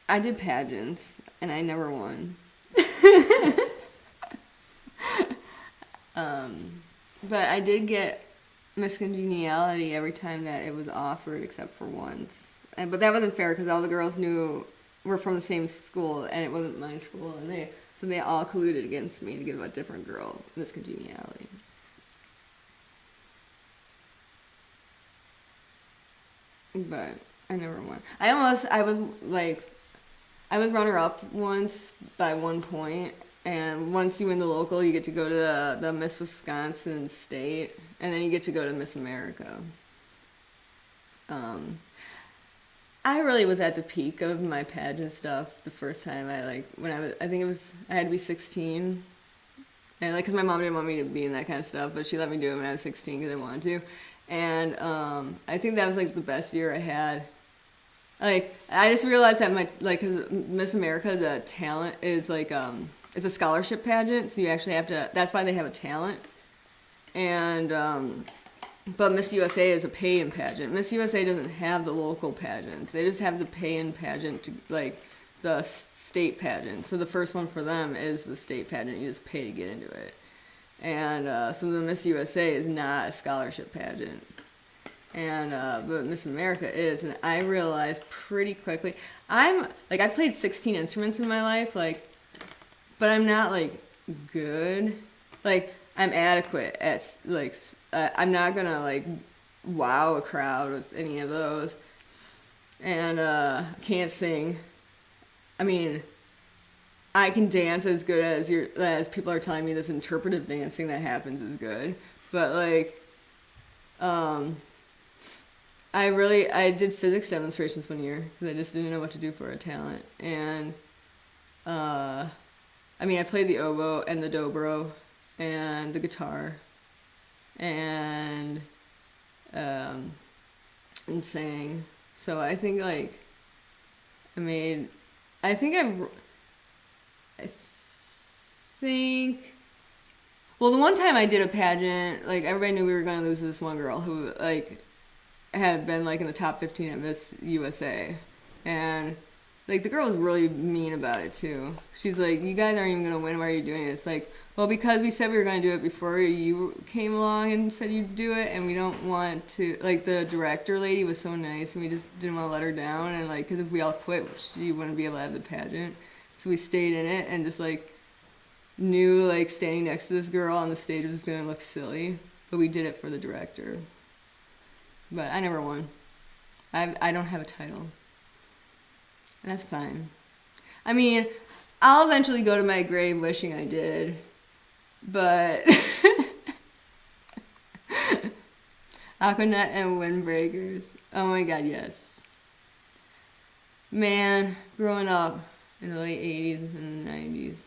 I did pageants, and I never won. But I did get Miss Congeniality every time that it was offered, except for once. But that wasn't fair, because all the girls were from the same school, and it wasn't my school, and so they all colluded against me to give a different girl Miss Congeniality. but I never won. I was runner-up once by 1 point, and once you win the local, you get to go to the Miss Wisconsin state, and then you get to go to Miss America. I really was at the peak of my pageant stuff the first time I had to be 16, and like, cause my mom didn't want me to be in that kind of stuff, but she let me do it when I was 16 because I wanted to, and I think that was like the best year I had. Like, I just realized that 'cause Miss America, the talent is like, it's a scholarship pageant, so you actually have to, that's why they have a talent. And, but Miss USA is a pay-in pageant. Miss USA doesn't have the local pageants. They just have the pay-in pageant, the state pageant. So the first one for them is the state pageant. You just pay to get into it. And, so the Miss USA is not a scholarship pageant. And but Miss America is, and I realized pretty quickly, I played 16 instruments in my life, like, but I'm not like good, like I'm adequate at like I'm not gonna like wow a crowd with any of those, and can't sing. I mean, I can dance as good as people are telling me this interpretive dancing that happens is good, but like I did physics demonstrations one year because I just didn't know what to do for a talent. And, I played the oboe and the dobro and the guitar and sang. So I think, like, I think, well, the one time I did a pageant, like, everybody knew we were going to lose to this one girl who, like, had been like in the top 15 at Miss USA, and like the girl was really mean about it too. She's like, "You guys aren't even gonna win. Why are you doing it?" It's like, well, because we said we were gonna do it before you came along and said you'd do it, and we don't want to. Like, the director lady was so nice, and we just didn't want to let her down. And like, because if we all quit, she wouldn't be able to have the pageant. So we stayed in it, and just like knew like standing next to this girl on the stage was gonna look silly, but we did it for the director. But I never won. I don't have a title. And that's fine. I mean, I'll eventually go to my grave wishing I did. But Aquanet and Windbreakers. Oh my god, yes. Man, growing up in the late 80s and the 90s,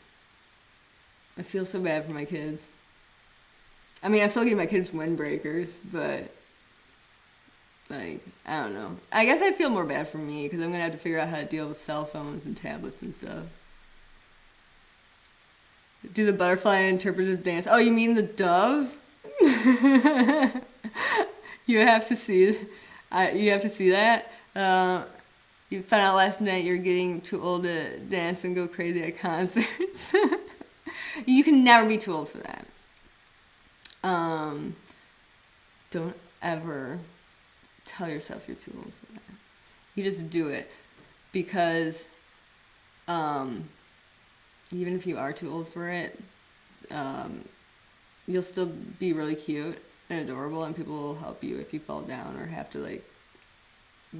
I feel so bad for my kids. I mean, I'm still getting my kids Windbreakers, but like, I don't know. I guess I feel more bad for me because I'm going to have to figure out how to deal with cell phones and tablets and stuff. Do the butterfly interpretive dance. Oh, you mean the dove? You have to see that. You found out last night you're getting too old to dance and go crazy at concerts. You can never be too old for that. Don't ever tell yourself you're too old for that. You just do it, because even if you are too old for it, you'll still be really cute and adorable, and people will help you if you fall down or have to like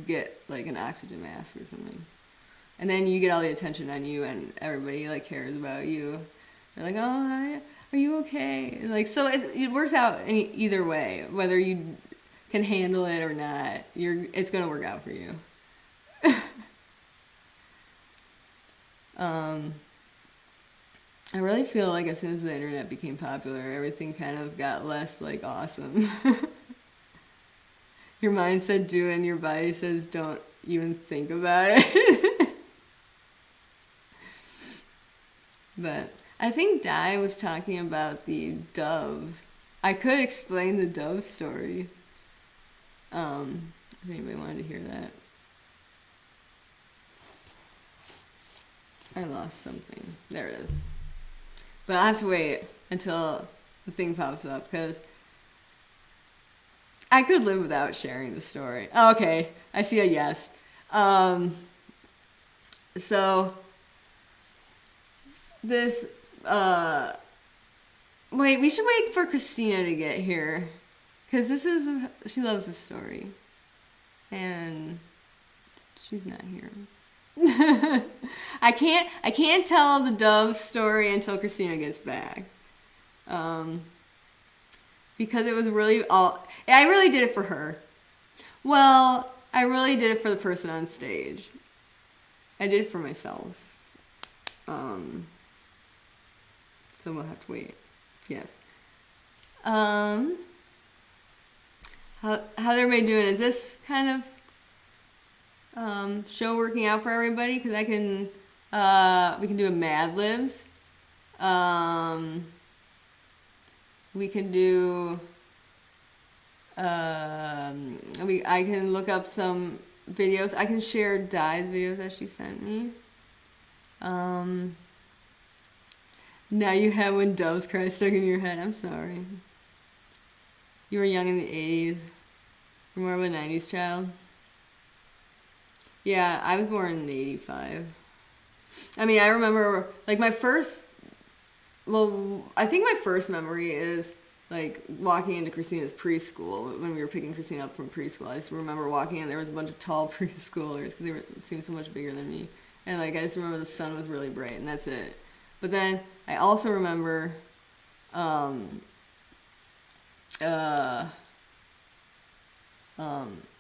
get like an oxygen mask or something. And then you get all the attention on you, and everybody like cares about you. They're like, "Oh, hi, are you okay?" Like, so it works out either way, whether you can handle it or not. It's gonna work out for you. I really feel like as soon as the internet became popular, everything kind of got less like awesome. Your mind said do, and your body says don't even think about it. But I think Di was talking about the dove. I could explain the dove story. If anybody wanted to hear that. I lost something. There it is. But I have to wait until the thing pops up, because I could live without sharing the story. Oh, okay, I see a yes. So this, wait, we should wait for Christina to get here, because she loves this story. and she's not here. I can't tell the dove story until Christina gets back. Because it was really I really did it for her. Well, I really did it for the person on stage. I did it for myself. So we'll have to wait. Yes. How's everybody doing? Is this kind of show working out for everybody? Because I can, we can do a Mad Libs. We can do, I can look up some videos. I can share Di's videos that she sent me. Now you have When Doves Cry stuck in your head. I'm sorry. You were young in the 80s. You're more of a 90s child. Yeah, I was born in 85. I mean, I remember, like, I think my first memory is, like, walking into Christina's preschool, when we were picking Christina up from preschool. I just remember walking in, there was a bunch of tall preschoolers, because they seemed so much bigger than me. And, like, I just remember the sun was really bright, and that's it. But then, I also remember,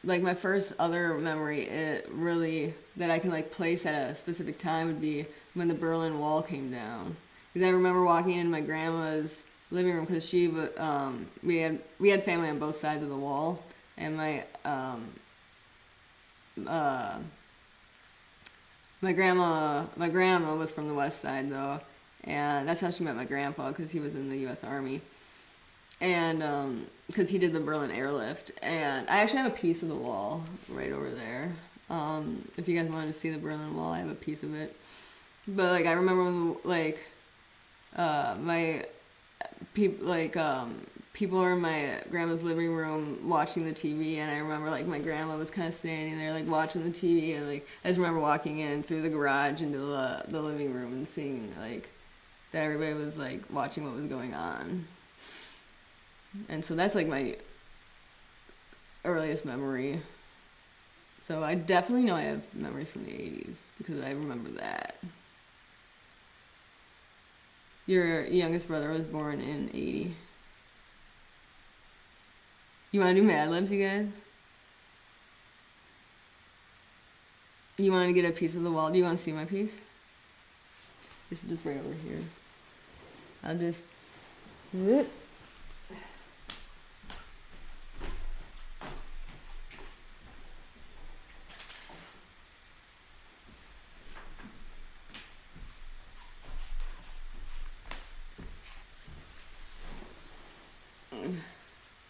like, my first other memory, that I can, like, place at a specific time would be when the Berlin Wall came down. Because I remember walking in my grandma's living room, because we had family on both sides of the wall, and my grandma was from the west side, though, and that's how she met my grandpa, because he was in the U.S. Army. And because he did the Berlin airlift, and I actually have a piece of the wall right over there. If you guys wanted to see the Berlin Wall, I have a piece of it. But, like, I remember when, like, people were in my grandma's living room watching the TV, and I remember, like, my grandma was kind of standing there, like, watching the TV, and, like, I just remember walking in through the garage into the living room and seeing, like, that everybody was, like, watching what was going on. And so that's, like, my earliest memory. So I definitely know I have memories from the 80s, because I remember that. Your youngest brother was born in 80. You want to do Mad Libs, you guys? You want to get a piece of the wall? Do you want to see my piece? This is just right over here. I'll just...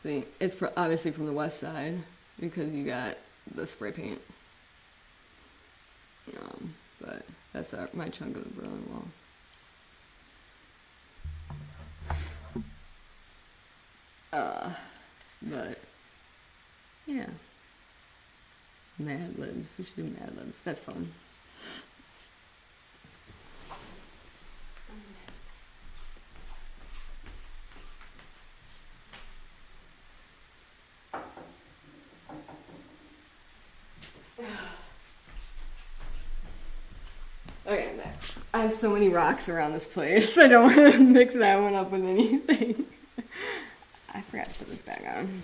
See, it's obviously from the west side, because you got the spray paint. But that's my chunk of the Berlin Wall. But, yeah. Mad Libs. We should do Mad Libs. That's fun. Okay, I'm back. I have so many rocks around this place. I don't want to mix that one up with anything. I forgot to put this back on.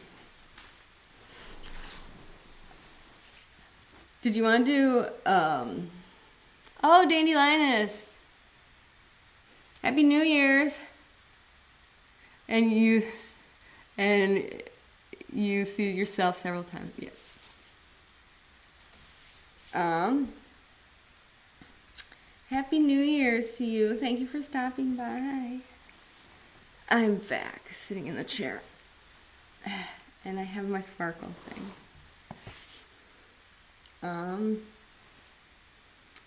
Did you want to do, oh, Dandy Linus. Happy New Year's. And you seated yourself several times. Yes. Happy New Year's to you. Thank you for stopping by. I'm back, sitting in the chair. And I have my sparkle thing.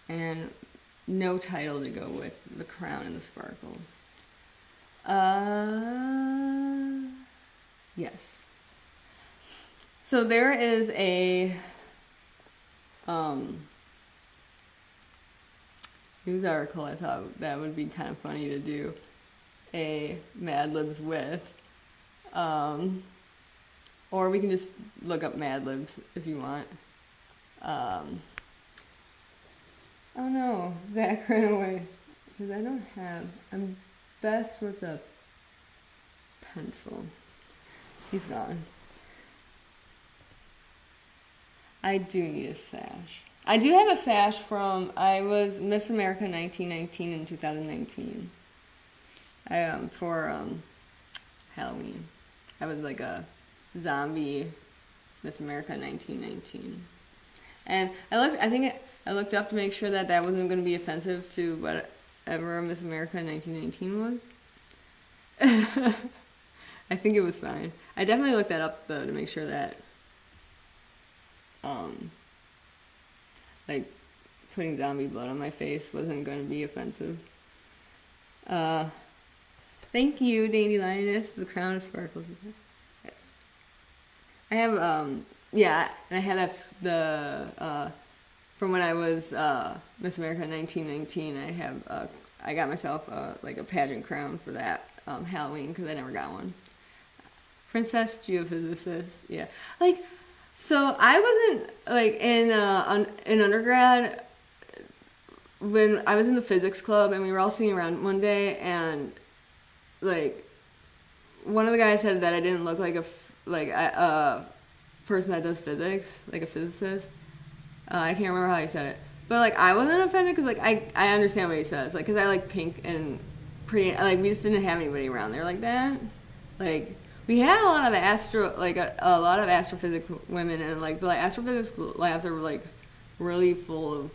And no title to go with the crown and the sparkles. Yes. So there is a news article I thought that would be kind of funny to do a Mad Libs with. Or we can just look up Mad Libs if you want. Oh no, Zach ran away. Because I don't have. I'm best with a pencil. He's gone. I do need a sash. I do have a sash from. I was Miss America 1919 in 2019. For Halloween. I was like a zombie Miss America 1919. And I looked up to make sure that wasn't going to be offensive to whatever Miss America 1919 was. I think it was fine. I definitely looked that up though to make sure that like putting zombie blood on my face wasn't going to be offensive. Thank you, Dainty Lioness. The crown of sparkles. Yes. I have and I had from when I was Miss America 1919. I got myself like a pageant crown for that Halloween because I never got one. Princess Geophysicist, yeah. Like, so I wasn't like in undergrad when I was in the physics club and we were all sitting around one day and like one of the guys said that I didn't look like a person that does physics, like a physicist. I can't remember how he said it, but like I wasn't offended because like I understand what he says, like because I like pink and pretty, like we just didn't have anybody around there like that. Like we had a lot of a lot of astrophysics women, and like the astrophysics labs are like really full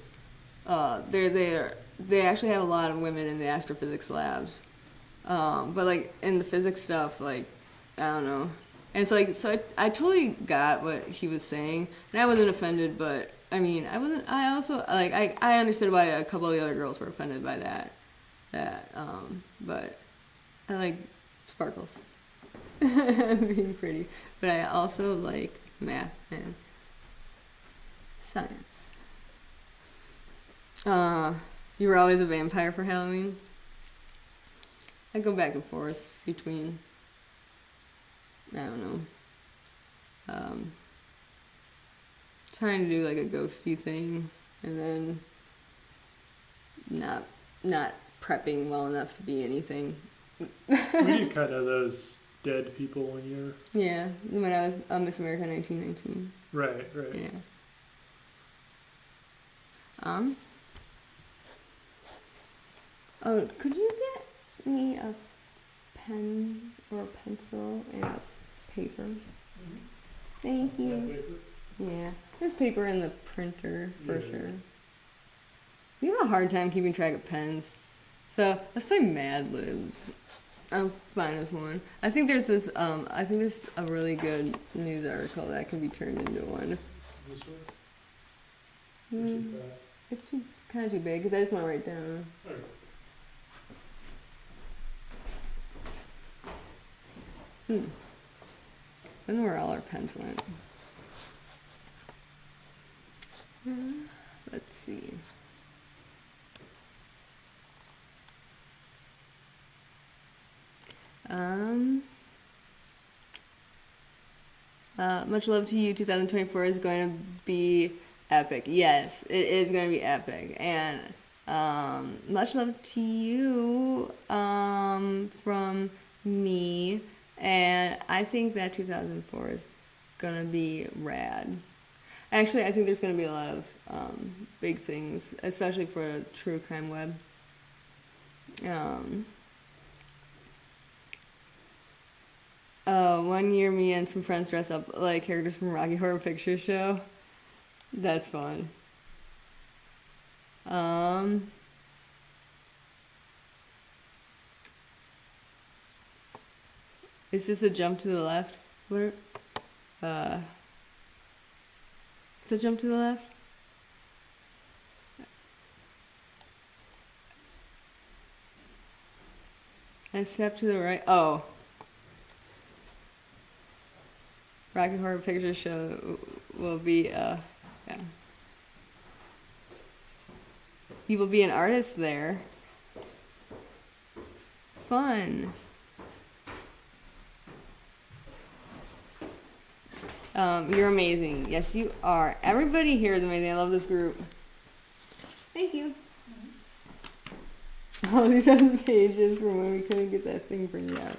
of they actually have a lot of women in the astrophysics labs, but like in the physics stuff, like I don't know. And it's like, so I totally got what he was saying, and I wasn't offended, but I mean, I also, like, I understood why a couple of the other girls were offended by that, but I like sparkles, being pretty, but I also like math and science. You were always a vampire for Halloween? I go back and forth between, I don't know, trying to do like a ghosty thing and then not prepping well enough to be anything. Were you kind of those dead people when you were? Yeah, when I was Miss America 1919. Right. Yeah. Oh, could you get me a pen or a pencil and a paper? Mm-hmm. Thank you. Yeah, there's paper in the printer for sure. We have a hard time keeping track of pens, so let's play Mad Libs. I'll find us one. I think there's this. I think there's a really good news article that can be turned into one. This one? It's kind of too big because I just want to write down. Okay. I don't know where all our pens went. Let's see. Much love to you. 2024 is going to be epic. Yes, it is going to be epic. And much love to you from me. And I think that 2004 is going to be rad. Actually, I think there's going to be a lot of big things, especially for a true crime web. One year, me and some friends dressed up like characters from Rocky Horror Picture Show. That's fun. Is this a jump to the left? What? Is it a jump to the left? And step to the right. Oh. Rocky Horror Picture Show will be, yeah. You will be an artist there. Fun. You're amazing. Yes, you are. Everybody here is amazing. I love this group. Thank you. All these other pages from when we couldn't get that thing printed out.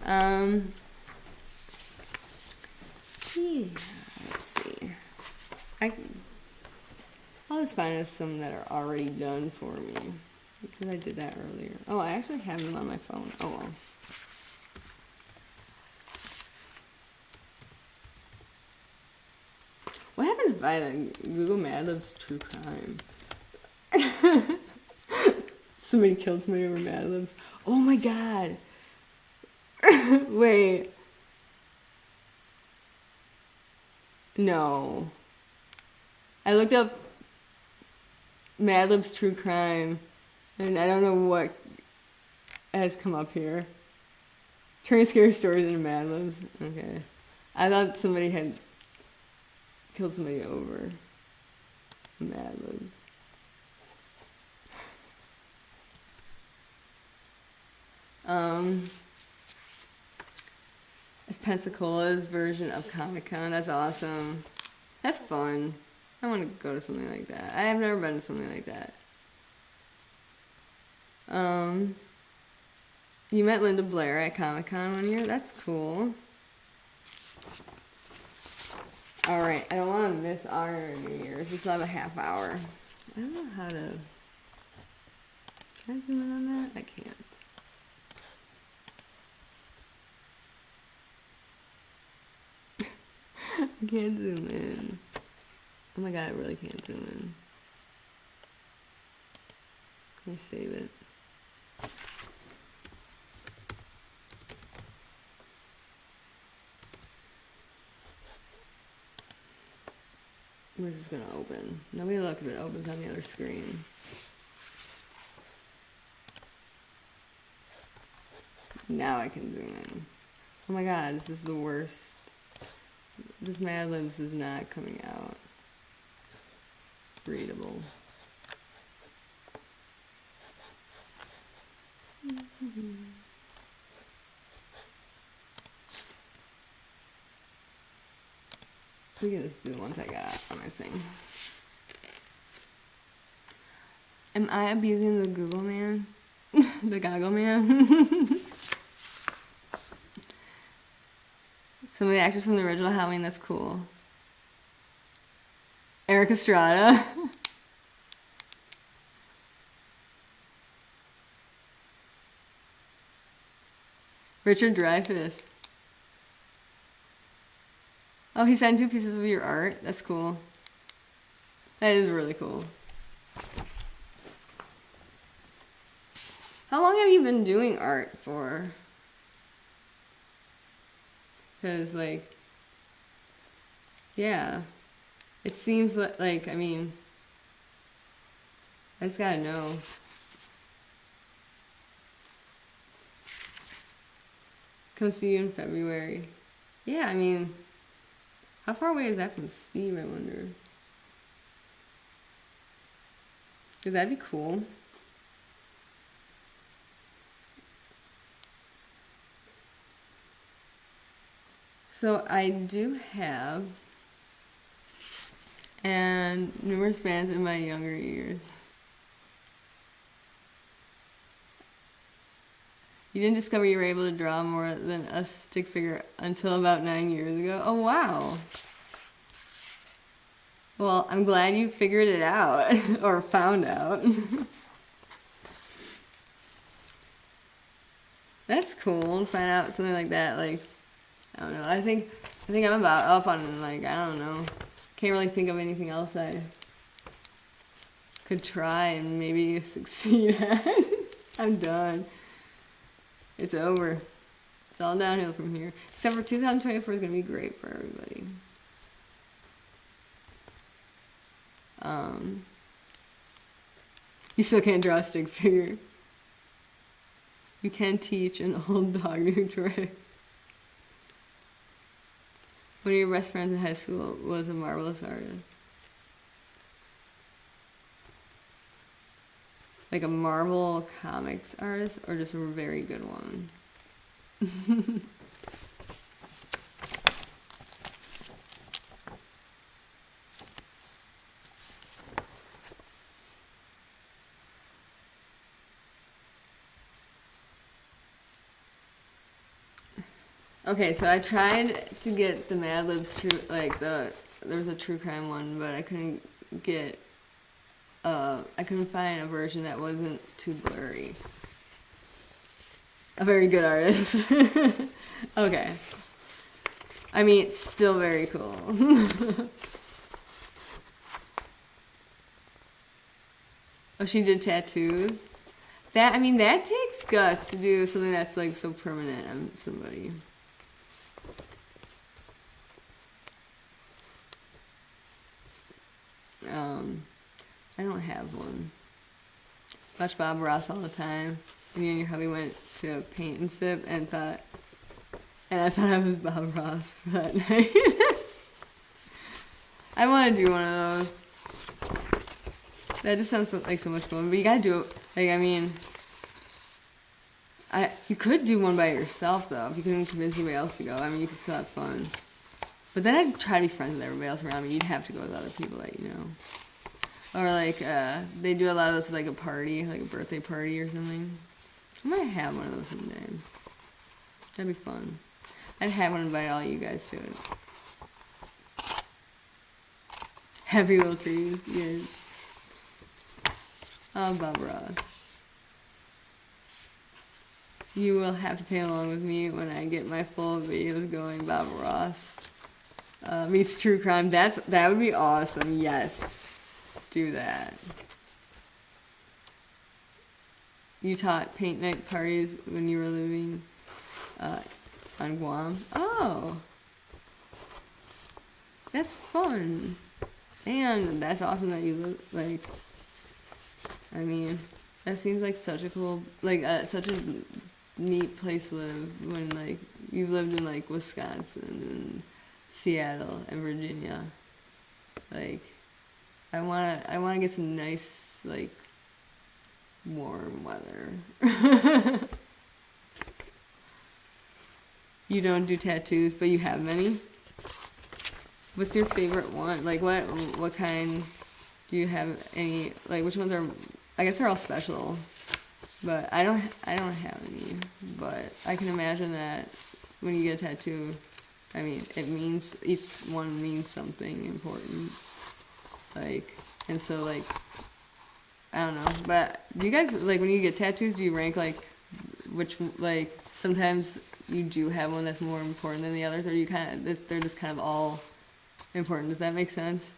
Yeah, let's see. I'll just find us some that are already done for me. Because I did that earlier. Oh, I actually have them on my phone. Oh well. What happens if I Google Mad Libs True Crime? Somebody killed somebody over Mad Libs. Oh my god. Wait. No. I looked up Mad Libs True Crime, and I don't know what has come up here. Turning scary stories into Mad Libs. Okay. I thought somebody had killed somebody over Mad Libs. It's Pensacola's version of Comic-Con. That's awesome. That's fun. I want to go to something like that. I have never been to something like that. You met Linda Blair at Comic-Con one year? That's cool. Alright, I don't want to miss our New Year's. We still have a half hour. I don't know how to... Can I zoom in on that? I can't. I can't zoom in. Oh my god, I really can't zoom in. Let me save it. Where's this gonna open? Let me look if it opens on the other screen. Now I can zoom in. Oh my god, this is the worst. This Mad Libs is not coming out readable. We can just do the ones I got on my thing. Am I abusing the Google man? The goggle man? Some of the actors from the original Halloween, that's cool. Eric Estrada. Richard Dreyfuss. Oh, he signed 2 pieces of your art. That's cool. That is really cool. How long have you been doing art for? Because, like, yeah. It seems like, I mean, I just gotta know. Come see you in February. Yeah, I mean, how far away is that from Steve, I wonder? Dude, that'd be cool. So I do have and numerous bands in my younger years. You didn't discover you were able to draw more than a stick figure until about 9 years ago? Oh, wow. Well, I'm glad you figured it out, or found out. That's cool to find out something like that. Like, I don't know. I think I'm about up on, like, I don't know. Can't really think of anything else I could try and maybe succeed at. I'm done. It's over. It's all downhill from here. Except for 2024 is going to be great for everybody. You still can't draw a stick figure. You can teach an old dog new trick. One of your best friends in high school was a marvelous artist. Like a Marvel Comics artist, or just a very good one? Okay, so I tried to get the Mad Libs true, like there was a true crime one, but I couldn't get, I couldn't find a version that wasn't too blurry. A very good artist. Okay. I mean, it's still very cool. Oh, she did tattoos? That, I mean, that takes guts to do something that's like so permanent on somebody. I don't have one. Watch Bob Ross all the time. And you and your hubby went to a paint and sip and I thought I was Bob Ross for that night. I want to do one of those. That just sounds like so much fun, but you gotta do it. Like, I mean, you could do one by yourself though. If you couldn't convince anybody else to go, I mean, you could still have fun. But then I'd try to be friends with everybody else around me. You'd have to go with other people that you know. Or like, they do a lot of those like a party, like a birthday party or something. I might have one of those someday. That'd be fun. I'd have one and invite all you guys to it. Happy Little Trees, yes. Oh, Bob Ross. You will have to play along with me when I get my full videos going. Bob Ross meets true crime. That would be awesome. Yes, do that. You taught paint night parties when you were living on Guam. Oh, that's fun, and that's awesome that you live like. I mean, that seems like such a cool, like such a neat place to live when like you've lived in like Wisconsin and Seattle and Virginia. Like, I wanna get some nice like warm weather. You don't do tattoos, but you have many. What's your favorite one? Like, what kind? Do you have any? Like, which ones are? I guess they're all special, but I don't have any. But I can imagine that when you get a tattoo, I mean, it means each one means something important. Like, and so like, I don't know. But do you guys like when you get tattoos? Do you rank like which like sometimes you do have one that's more important than the others, or you kind of they're just kind of all important? Does that make sense?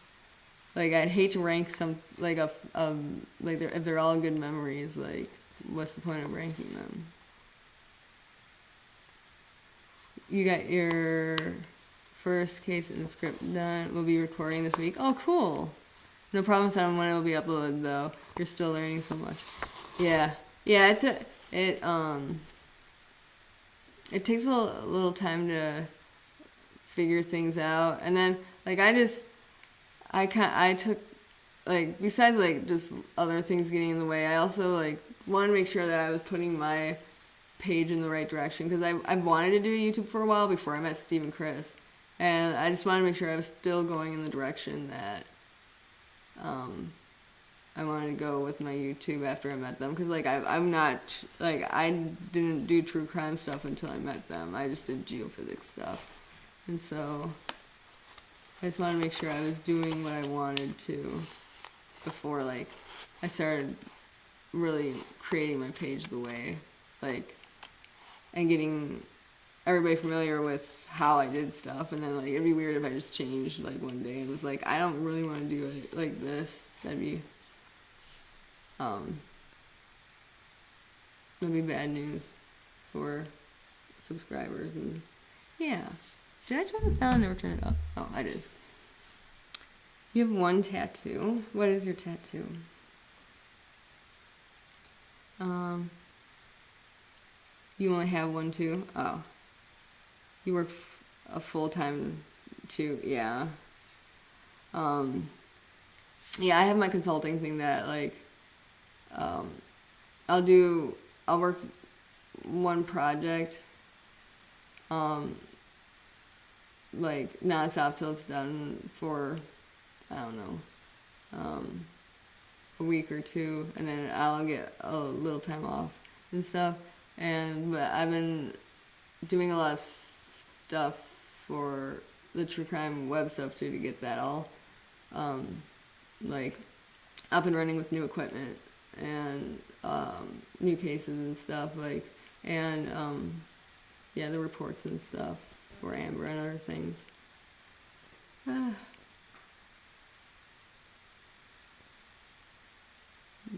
Like, I'd hate to rank some, like, like, if they're all good memories, like, what's the point of ranking them? You got your first case and script done. We'll be recording this week. Oh, cool. No promise on when it will be uploaded, though. You're still learning so much. Yeah. Yeah, it takes a little time to figure things out. And then, like, I took, like, besides, like, just other things getting in the way, I also, like, wanted to make sure that I was putting my page in the right direction, because I wanted to do YouTube for a while before I met Steve and Chris, and I just wanted to make sure I was still going in the direction that I wanted to go with my YouTube after I met them, because, like, I'm not, like, I didn't do true crime stuff until I met them. I just did geophysics stuff, and so I just wanted to make sure I was doing what I wanted to before, like, I started really creating my page the way, like, and getting everybody familiar with how I did stuff. And then, like, it'd be weird if I just changed, like, one day and was like, I don't really want to do it like this. That'd be bad news for subscribers. And yeah. Did I turn this down? Never turn it up. Oh, I did. You have one tattoo. What is your tattoo? You only have one too? Oh. You work a full-time too? Yeah. Yeah, I have my consulting thing that, like, I'll work one project, like, non-stop till it's done for, I don't know, a week or two, and then I'll get a little time off and stuff. But I've been doing a lot of stuff for the true crime web stuff too, to get that all like up and running with new equipment and new cases and stuff, like, and yeah, the reports and stuff for Amber and other things.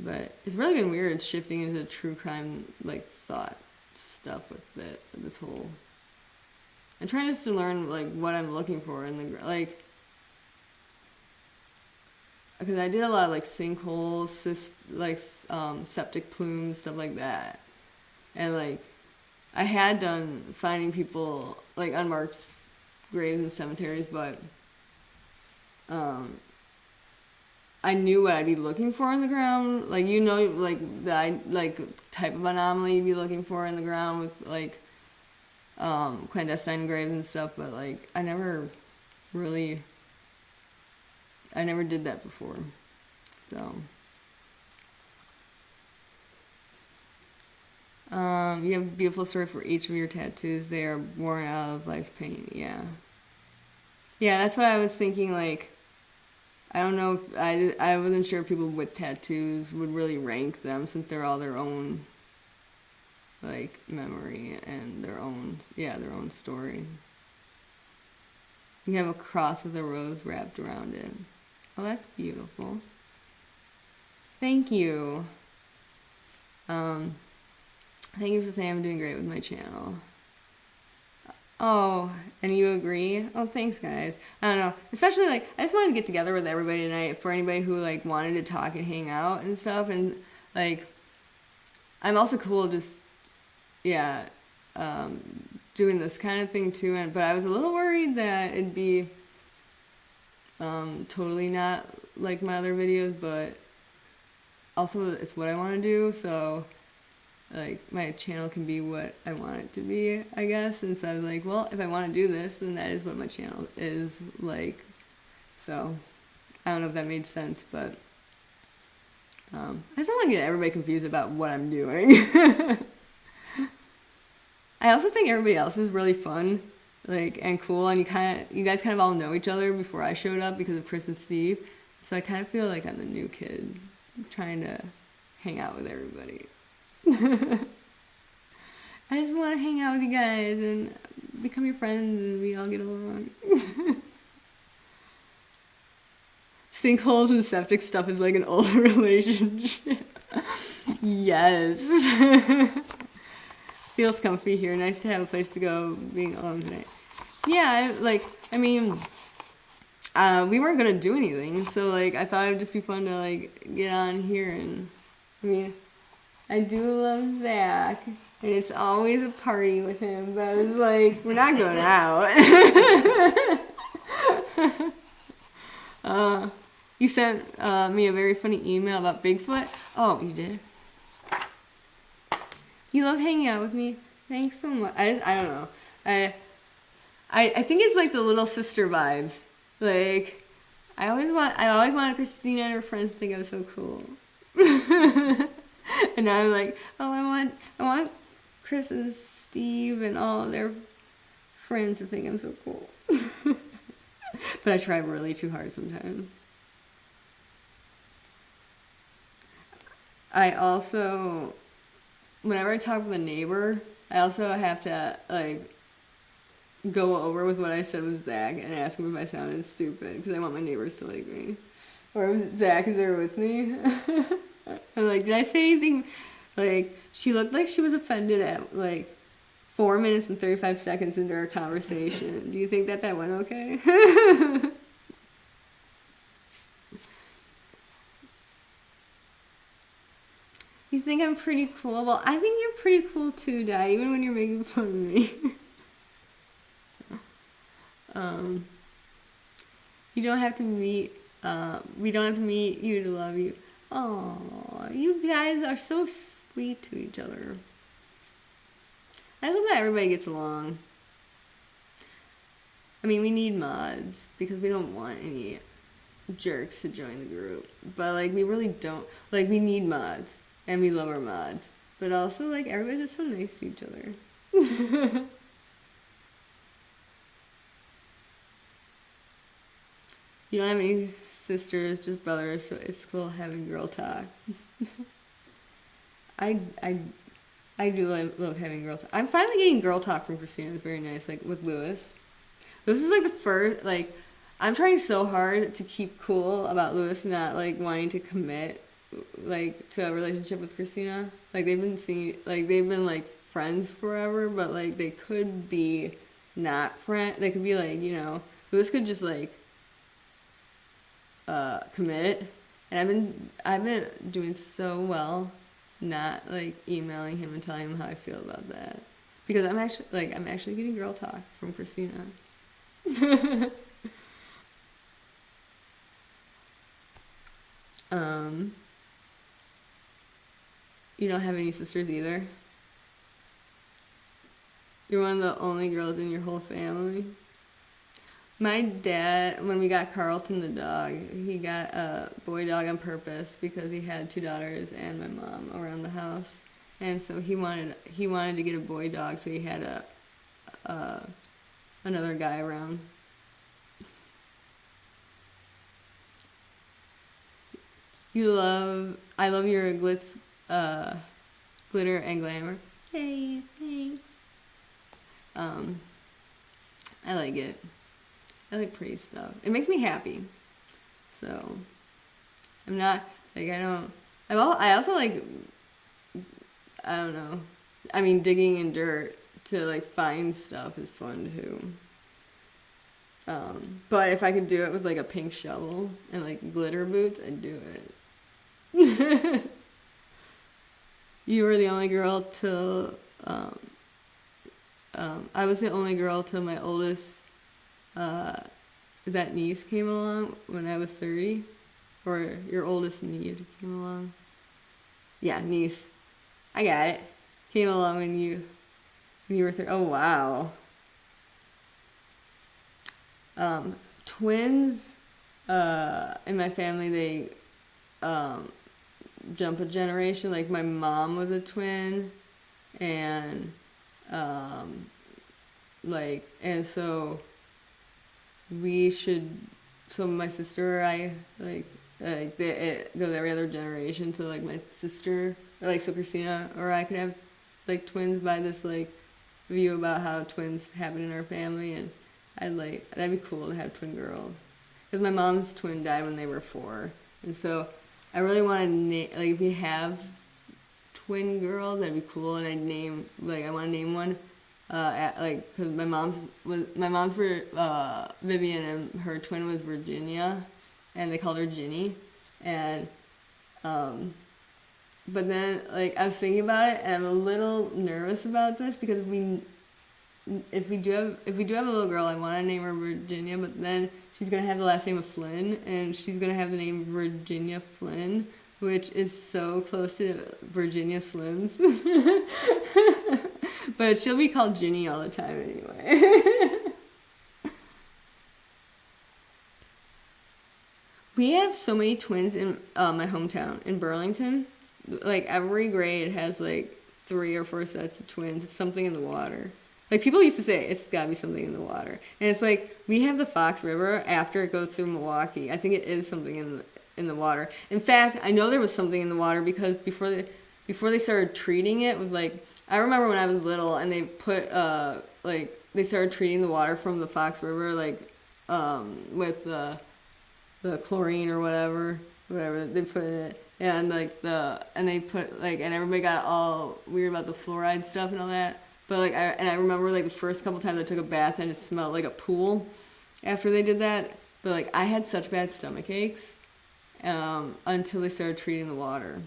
But it's really been weird shifting into true crime, like, thought stuff with it, this whole... I'm trying just to learn, like, what I'm looking for in the... Like, because I did a lot of, like, sinkholes, septic plumes, stuff like that. And, like, I had done finding people, like, unmarked graves in cemeteries, but... I knew what I'd be looking for in the ground. Like, you know, like, the type of anomaly you'd be looking for in the ground with, like, clandestine graves and stuff, but, like, I never did that before. So, you have a beautiful story for each of your tattoos. They are born out of life's pain. Yeah. Yeah, that's what I was thinking, like, I don't know if I wasn't sure if people with tattoos would really rank them, since they're all their own, like, memory and their own story. You have a cross with a rose wrapped around it. Oh, that's beautiful. Thank you. Thank you for saying I'm doing great with my channel. Oh, and you agree? Oh, thanks, guys. I don't know. Especially, like, I just wanted to get together with everybody tonight for anybody who, like, wanted to talk and hang out and stuff. And, like, I'm also cool just, yeah, doing this kind of thing, too. But I was a little worried that it'd be totally not like my other videos, but also it's what I want to do, so... Like, my channel can be what I want it to be, I guess. And so I was like, well, if I want to do this, then that is what my channel is like. So, I don't know if that made sense, but I just don't want to get everybody confused about what I'm doing. I also think everybody else is really fun, like, and cool, and you guys kind of all know each other before I showed up because of Chris and Steve. So I kind of feel like I'm the new kid trying to hang out with everybody. I just want to hang out with you guys and become your friends and we all get along. Sinkholes and septic stuff is like an old relationship. Yes. Feels comfy here. Nice to have a place to go being alone tonight. Yeah, we weren't going to do anything, so, like, I thought it would just be fun to, like, get on here and, I do love Zach, and it's always a party with him, but it's like, we're not going out. You sent me a very funny email about Bigfoot. Oh, you did? You love hanging out with me? Thanks so much. I don't know. I think it's like the little sister vibes. Like, I always wanted Christina and her friends to think I was so cool. And now I'm like, oh, I want Chris and Steve and all their friends to think I'm so cool. But I try really too hard sometimes. I also, whenever I talk with a neighbor, I also have to, like, go over with what I said with Zach and ask him if I sounded stupid, because I want my neighbors to like me. Or if Zach is there with me. I'm like, did I say anything? Like, she looked like she was offended at, like, 4 minutes and 35 seconds into our conversation. Do you think that went okay? You think I'm pretty cool? Well, I think you're pretty cool too, Dad, even when you're making fun of me. You don't have to meet, we don't have to meet you to love you. Oh, you guys are so sweet to each other. I love that everybody gets along. I mean, we need mods because we don't want any jerks to join the group. But, like, we really don't. Like, we need mods. And we love our mods. But also, like, everybody's just so nice to each other. You don't have any sisters, just brothers, so it's cool having girl talk. I I I do love having girl talk. I'm finally getting girl talk from Christina. It's very nice, like with Lewis. This is like the first, like, I'm trying so hard to keep cool about Lewis not like wanting to commit like to a relationship with Christina. Like they've been like friends forever, but like they could be not friend. They could be like, Lewis could just like commit. And I've been doing so well not like emailing him and telling him how I feel about that. Because I'm actually getting girl talk from Christina. You don't have any sisters either. You're one of the only girls in your whole family. My dad, when we got Carlton the dog, he got a boy dog on purpose because he had 2 daughters and my mom around the house, and so he wanted to get a boy dog, so he had another guy around. I love your glitter and glamour. Hey, thanks. I like it. I like pretty stuff. It makes me happy. So, I'm not, like, I also like, I don't know. I mean, digging in dirt to, like, find stuff is fun, too. But if I could do it with, like, a pink shovel and, like, glitter boots, I'd do it. You were the only girl till, I was the only girl till my oldest, that niece came along when I was 30, or your oldest niece came along. Yeah, niece. I got it. Came along when you were 30. Oh wow. Twins, in my family, they jump a generation. Like my mom was a twin, and and so my sister or I, it goes every other generation, so like my sister, or like so Christina or I could have like twins by this like view about how twins happen in our family, and that'd be cool to have twin girls, because my mom's twin died when they were 4, and so I really want to name, like, if we have twin girls, that'd be cool, and I want to name one, because my mom's for Vivian, and her twin was Virginia, and they called her Ginny, and but then like I was thinking about it, and I'm a little nervous about this, because if we do have a little girl, I want to name her Virginia, but then she's gonna have the last name of Flynn, and she's gonna have the name Virginia Flynn, which is so close to Virginia Slims. But she'll be called Ginny all the time anyway. We have so many twins in my hometown, in Burlington. Like, every grade has, like, 3 or 4 sets of twins. It's something in the water. Like, people used to say, it's gotta be something in the water. And it's like, we have the Fox River after it goes through Milwaukee. I think it is something in the water. In fact, I know there was something in the water, because before they started treating it, was like, I remember when I was little, and they put, they started treating the water from the Fox River, like, with the chlorine or whatever they put in it. And, like, and everybody got all weird about the fluoride stuff and all that. But, like, I remember, like, the first couple times I took a bath, and it smelled like a pool after they did that. But, like, I had such bad stomach aches until they started treating the water.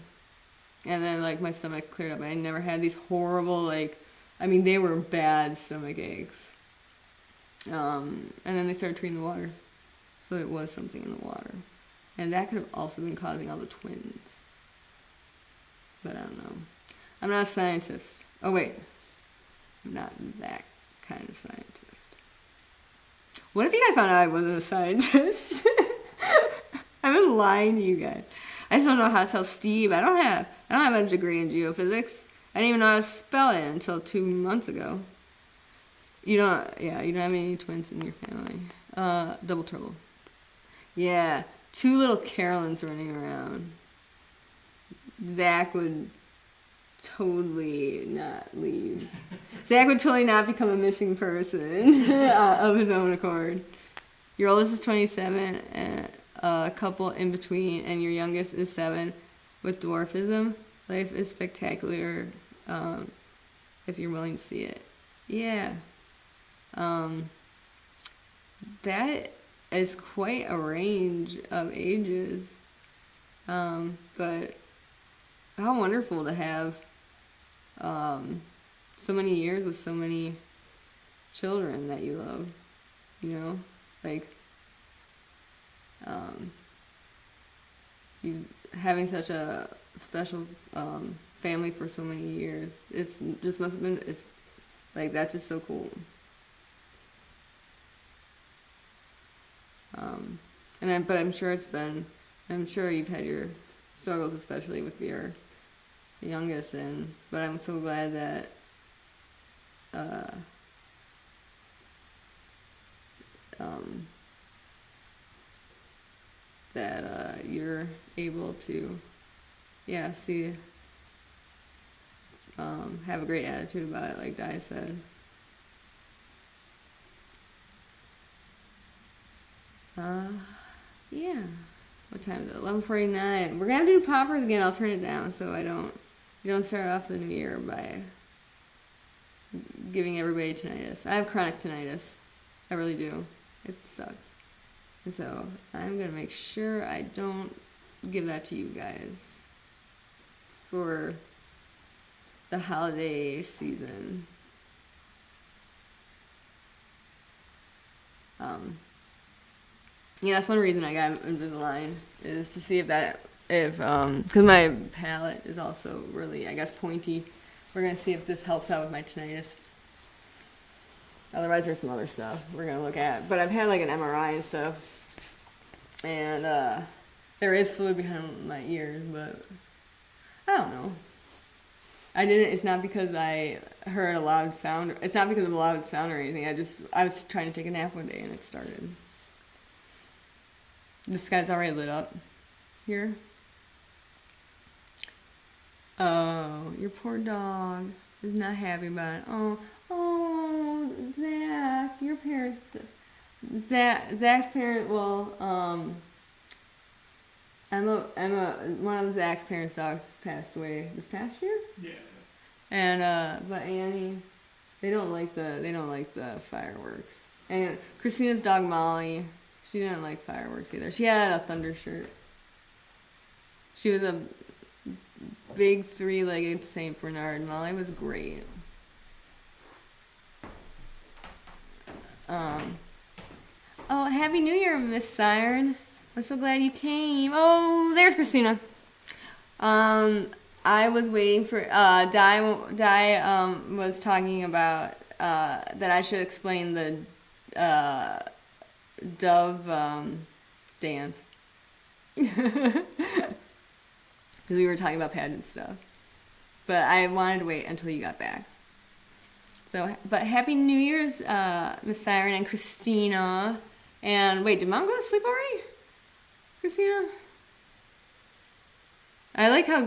And then, like, my stomach cleared up. I never had these horrible, they were bad stomach aches. And then they started treating the water. So it was something in the water. And that could have also been causing all the twins. But I don't know. I'm not a scientist. Oh, wait. I'm not that kind of scientist. What if you guys found out I wasn't a scientist? I've been lying to you guys. I just don't know how to tell Steve. I don't have a degree in geophysics. I didn't even know how to spell it until 2 months ago. You don't have any twins in your family. Double trouble. Yeah, two little Carolyns running around. Zach would totally not leave. Zach would totally not become a missing person of his own accord. Your oldest is 27, and a couple in between, and your youngest is 7 with dwarfism. Life is spectacular if you're willing to see it. Yeah. That is quite a range of ages. But how wonderful to have so many years with so many children that you love, you know, like you having such a special family for so many years. It's just must have been, it's like, that's just so cool. But I'm sure I'm sure you've had your struggles, especially with your youngest, but I'm so glad that you're able to, see, have a great attitude about it, like Di said. Yeah. What time is it? 11:49. We're gonna have to do poppers again. I'll turn it down so you don't start off the new year by giving everybody tinnitus. I have chronic tinnitus. I really do. It sucks. And so I'm gonna make sure I don't give that to you guys for the holiday season. Yeah, that's one reason I got Invisalign, is to see if because my palate is also really, I guess, pointy. We're going to see if this helps out with my tinnitus. Otherwise, there's some other stuff we're going to look at. But I've had like an MRI and stuff. And there is fluid behind my ears, but I don't know. It's not because I heard a loud sound. It's not because of a loud sound or anything. I was trying to take a nap one day and it started. The sky's already lit up here. Oh, your poor dog is not happy about it. Oh, Zach, your parents. Zach's parent. Well, one of Zach's parents' dogs passed away this past year. Yeah. And but Annie, they don't like the fireworks. And Christina's dog Molly, she didn't like fireworks either. She had a thunder shirt. She was a big 3-legged Saint Bernard. Molly was great. Oh, Happy New Year, Miss Siren. I'm so glad you came. Oh, there's Christina. I was waiting for Di was talking about that I should explain the dove dance. Because we were talking about pageant stuff. But I wanted to wait until you got back. So, but Happy New Year's, Miss Siren and Christina. And wait, did Mom go to sleep already? Christina? I like how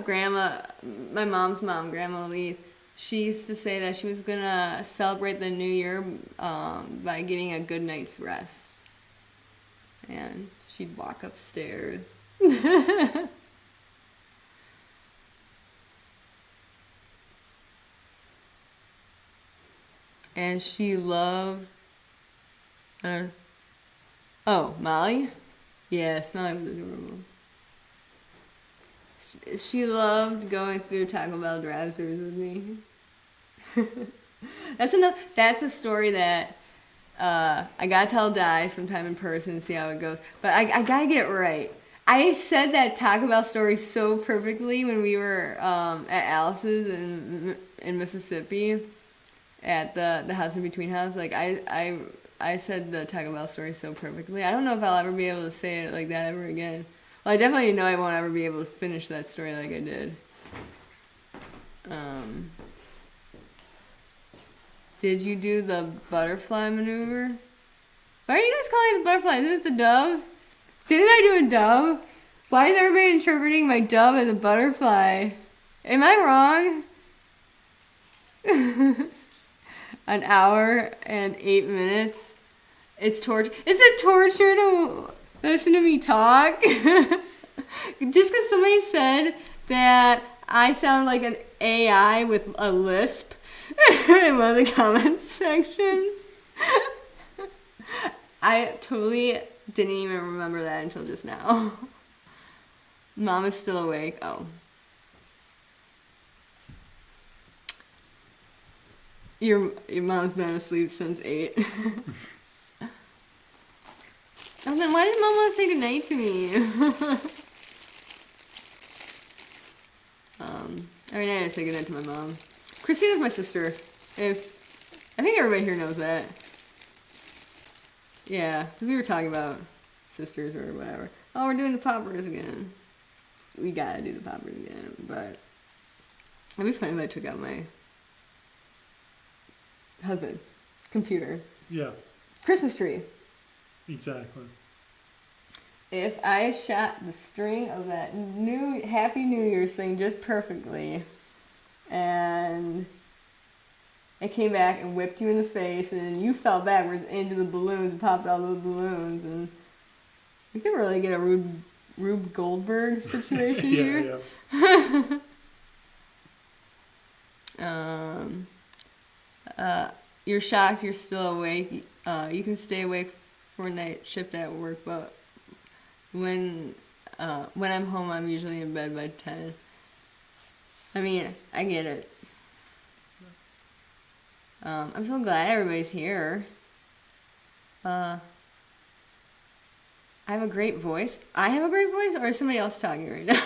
my mom's mom, Grandma Lee, she used to say that she was going to celebrate the new year by getting a good night's rest. And she'd walk upstairs. And she loved... Molly? Yes, Molly was adorable. She loved going through Taco Bell drive-thrus with me. That's a story that I gotta tell Di sometime in person and see how it goes. But I gotta get it right. I said that Taco Bell story so perfectly when we were at Alice's in Mississippi at the House in Between house. Like I said the Taco Bell story so perfectly. I don't know if I'll ever be able to say it like that ever again. Well, I definitely know I won't ever be able to finish that story like I did. Did you do the butterfly maneuver? Why are you guys calling it the butterfly? Isn't it the dove? Didn't I do a dove? Why is everybody interpreting my dove as a butterfly? Am I wrong? An hour and 8 minutes. It's torture. Is it torture to listen to me talk? Just because somebody said that I sound like an AI with a lisp in one of the comment sections. I totally didn't even remember that until just now. Mom is still awake. Oh. Your mom's been asleep since 8. I was like, why did Mom want to say goodnight to me? I mean, I didn't say goodnight to my mom. Christina's my sister. I think everybody here knows that. Yeah, because we were talking about sisters or whatever. Oh, we're doing the poppers again. We gotta do the poppers again, but it'd be funny if I took out my husband computer. Yeah. Christmas tree. Exactly. If I shot the string of that new Happy New Year's thing just perfectly, and I came back and whipped you in the face, and then you fell backwards into the balloons and popped all those balloons, and we could really get a Rube Goldberg situation here. Yeah. You're shocked you're still awake. You can stay awake for night shift at work, but when I'm home, I'm usually in bed by 10. I mean, I get it. I'm so glad everybody's here. I have a great voice. I have a great voice, or is somebody else talking right now?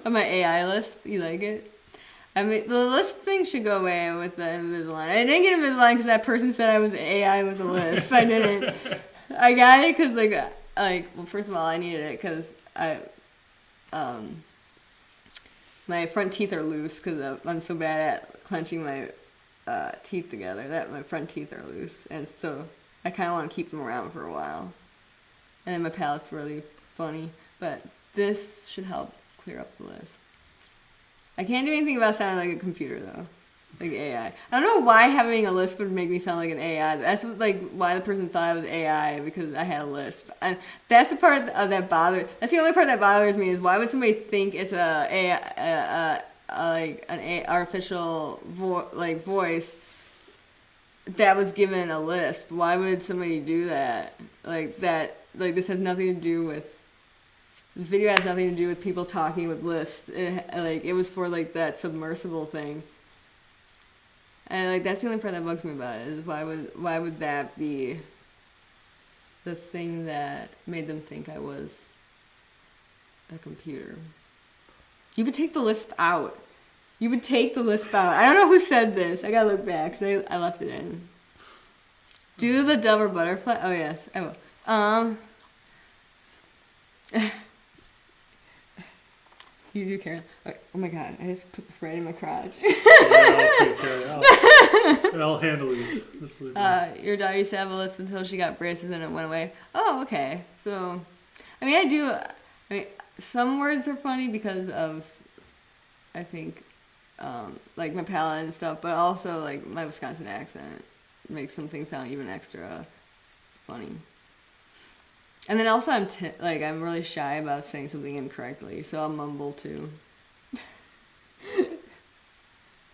On my AI list, you like it? I mean, the list thing should go away with the Invisalign. I didn't get Invisalign because that person said I was AI with a lisp. I didn't. I got it because, well, first of all, I needed it because my front teeth are loose because I'm so bad at clenching my teeth together that my front teeth are loose, and so I kind of want to keep them around for a while. And then my palate's really funny, but this should help clear up the lisp. I can't do anything about sounding like a computer though, like AI. I don't know why having a lisp would make me sound like an AI. That's why the person thought I was AI, because I had a lisp. And that's the part that bothers. That's the only part that bothers me, is why would somebody think it's an artificial voice that was given a lisp. Why would somebody do that? This has nothing to do with. This video has nothing to do with people talking with lisps. It was for that submersible thing. And that's the only part that bugs me about it, is why would that be the thing that made them think I was a computer? You would take the lisp out. I don't know who said this. I gotta look back because I left it in. Do the dove or butterfly? Oh yes, I will. You do, Karen. Oh my god, I just put this right in my crotch. Yeah, I'll take care of it. I'll handle these. Your daughter used to have a lisp until she got braces and it went away. Oh, okay. So, I mean, some words are funny because of, I think, my palate and stuff, but also, my Wisconsin accent makes something sound even extra funny. And then also I'm really shy about saying something incorrectly, so I'll mumble too.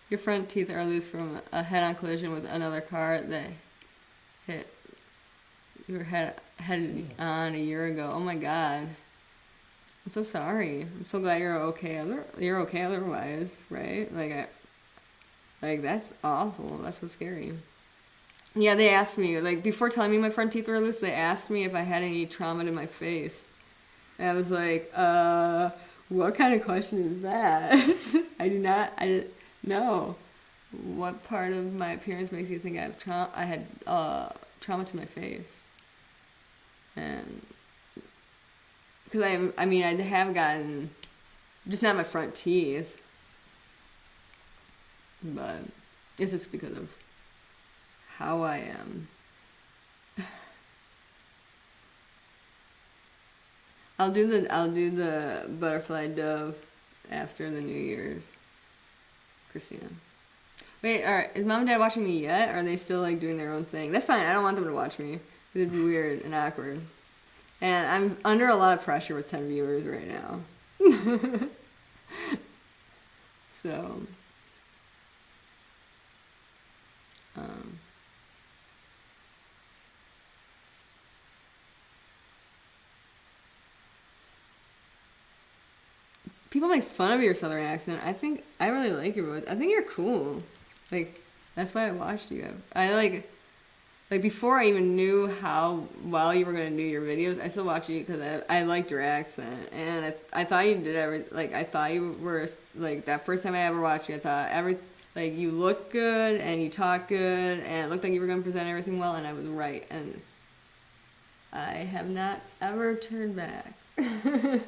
Your front teeth are loose from a head-on collision with another car that hit your head on a year ago. Oh my god. I'm so sorry. I'm so glad you're okay. You're okay otherwise, right? That's awful. That's so scary. Yeah, they asked me, before telling me my front teeth were loose, they asked me if I had any trauma to my face. And I was like, what kind of question is that? I didn't know. What part of my appearance makes you think I had trauma to my face? And, because I have gotten, just not my front teeth, but it's just because of how I am. I'll do the butterfly dove after the New Year's. Christina. Wait, alright, is mom and dad watching me yet? Or are they still like doing their own thing? That's fine, I don't want them to watch me. It'd be weird and awkward. And I'm under a lot of pressure with 10 viewers right now. So, people make fun of your southern accent. I really like your voice. I think you're cool. Like, that's why I watched you. I like before I even knew how well you were going to do your videos, I still watched you because I liked your accent. And I thought you did I thought you were, like, that first time I ever watched you, I thought you looked good and you talked good and it looked like you were going to present everything well, and I was right. And I have not ever turned back. Alright,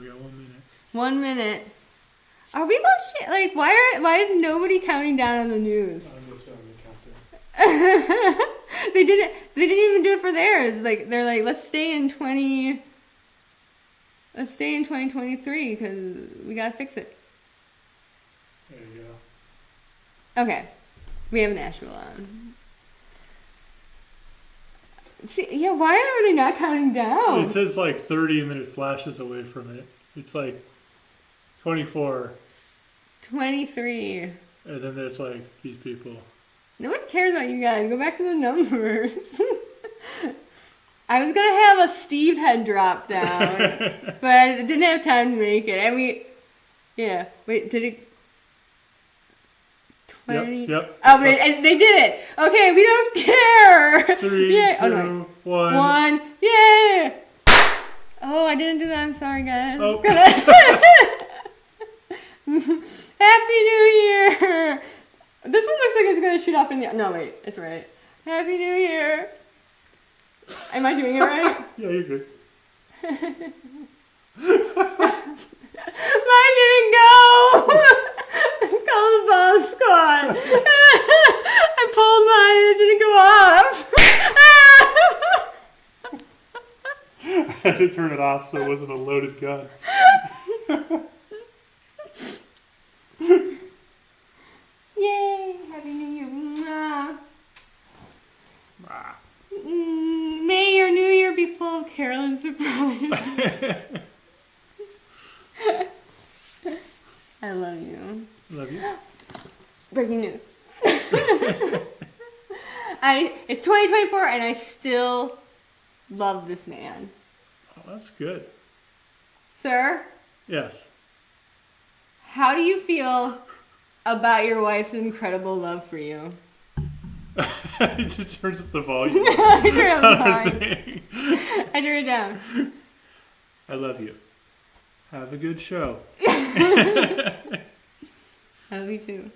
we got 1 minute. 1 minute. Are we watching? Like, why is nobody counting down on the news? I'm going to tell them to count down. They didn't even do it for theirs. Like, they're like, let's stay in 2023 because we gotta fix it. There you go. Okay, we have Nashville on. See, yeah, why are they not counting down? It says like 30 and then it flashes away from it. It's like 24. 23. And then there's like these people. No one cares about you guys. Go back to the numbers. I was going to have a Steve head drop down, but I didn't have time to make it. I mean, yeah. Wait, did it... 20? Yep. Oh, they did it. Okay, we don't care. 3, Yay. 2, Oh, no. 1. 1. Yay. Oh, I didn't do that. I'm sorry, guys. Oh. Happy New Year. This one looks like it's going to shoot off in the... No, wait. It's right. Happy New Year. Am I doing it right? Yeah, you're good. Mine didn't go. Call the bomb squad. I pulled mine and it didn't go off. I had to turn it off so it wasn't a loaded gun. Yay. Happy New Year. Mwah. May your New Year be full of Carolyn surprises. I love you. Love you. Breaking news. It's 2024 and I still love this man. Oh, that's good. Sir, Yes. how do you feel about your wife's incredible love for you? It turns up the volume. I turned up the volume. I turned it down. I love you. Have a good show. I love you too.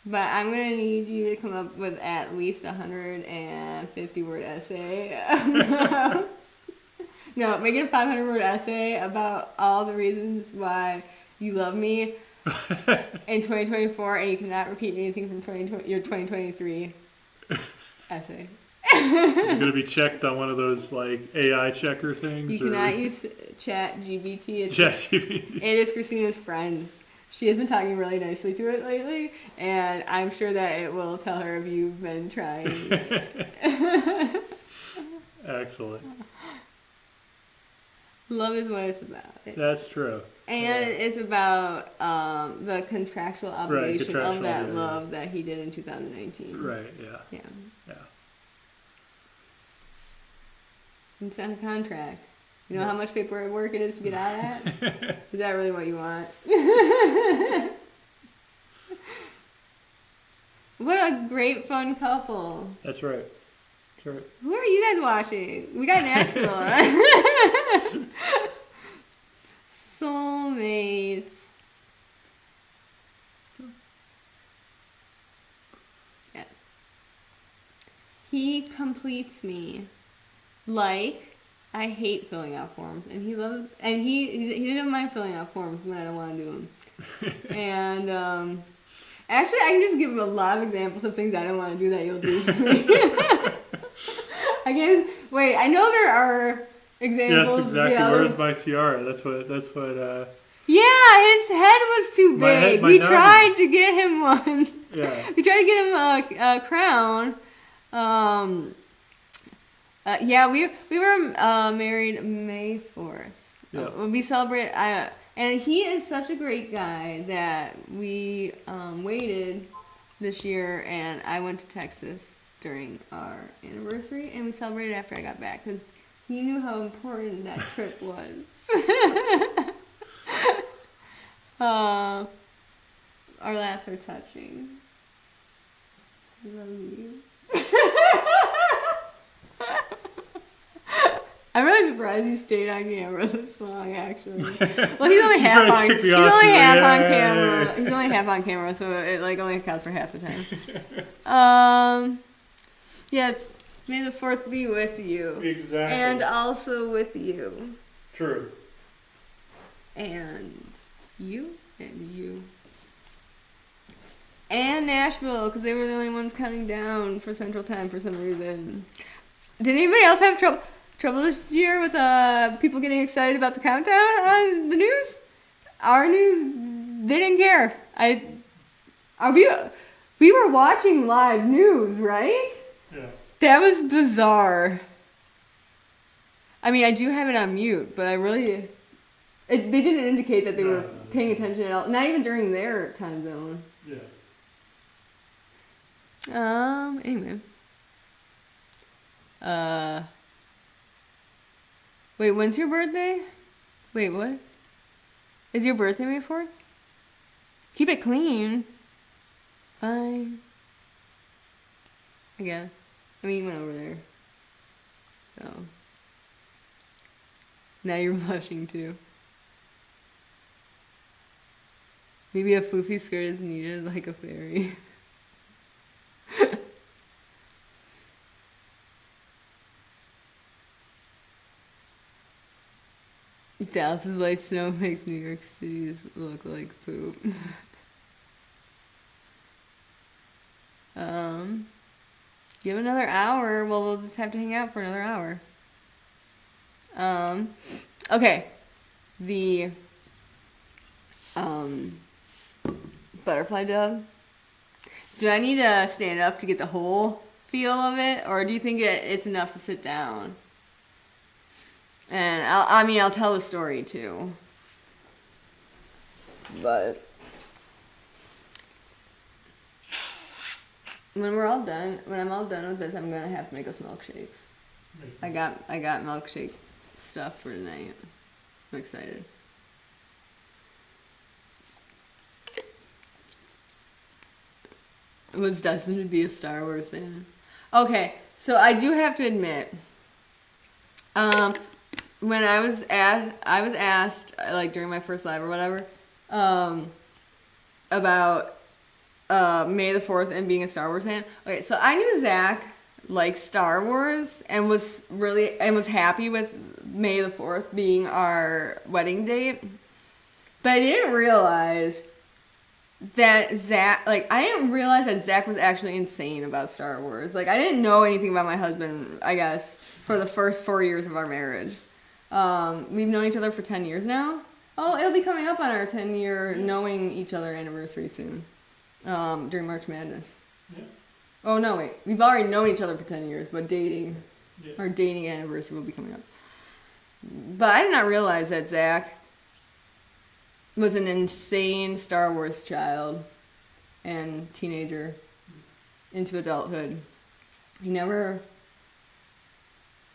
But I'm going to need you to come up with at least 150 word essay. No, make it a 500 word essay about all the reasons why you love me in 2024, and you cannot repeat anything from your 2023 essay. Is it going to be checked on one of those like AI checker things? You cannot use Chat GBT. ChatGPT. It is Christina's friend. She has been talking really nicely to it lately, and I'm sure that it will tell her if you've been trying. Excellent. Love is what it's about. That's true. And it's about the contractual obligation contractual, of that yeah, love that he did in 2019. Right, yeah. Yeah. Yeah. It's not a contract. You know how much paperwork it is to get out of that? Is that really what you want? What a great, fun couple. That's right. That's right. Who are you guys watching? We got Nashville on. Soulmates. Yes. He completes me. Like, I hate filling out forms, and he didn't mind filling out forms when I don't want to do them. And actually, I can just give him a lot of examples of things I don't want to do that you'll do for me. can't. Wait, I know there are examples. Yes, exactly. Yeah, Where's my tiara? That's what. yeah, his head was too big. We tried to get him one. Yeah. We tried to get him a crown. Yeah, we were married May 4th. Yeah. We celebrate. And he is such a great guy that we waited this year, and I went to Texas during our anniversary, and we celebrated after I got back because he knew how important that trip was. Our laughs are touching. I love you. I'm really surprised he stayed on camera this long, actually. Well, he's only half on. He's only half on camera. He's only half on camera, so it like only accounts for half the time. Yeah, it's May the 4th be with you. Exactly. And also with you. True. And you and you. And Nashville, because they were the only ones counting down for Central Time for some reason. Did anybody else have trouble this year with people getting excited about the countdown on the news? Our news, they didn't care. We were watching live news, right? Yeah. That was bizarre. I mean, I do have it on mute, but they didn't indicate that they were paying attention at all. Not even during their time zone. Yeah. Anyway. Wait, when's your birthday? Wait, what? Is your birthday May 4th? Keep it clean. Fine. I guess. I mean, you went over there. So. Now you're blushing too. Maybe a floofy skirt is needed like a fairy. Dallas's light snow makes New York City look like poop. Give another hour. Well, we'll just have to hang out for another hour. Okay. The butterfly dove. Do I need to stand up to get the whole feel of it, or do you think it's enough to sit down? And I'll tell the story too. But when I'm all done with this, I'm gonna have to make us milkshakes. I got milkshake stuff for tonight. I'm excited. I was destined to be a Star Wars fan. Okay, so I do have to admit, when I was asked like during my first live or whatever, about May the 4th and being a Star Wars fan. Okay, so I knew Zach liked Star Wars and was happy with May the 4th being our wedding date. But I didn't realize that Zach was actually insane about Star Wars. Like, I didn't know anything about my husband, I guess, for the first 4 years of our marriage. We've known each other for 10 years now. Oh, it'll be coming up on our 10-year knowing each other anniversary soon. During March Madness. Yeah. Oh, no, wait. We've already known each other for 10 years, but our dating anniversary will be coming up. But I did not realize that Zach was an insane Star Wars child and teenager into adulthood.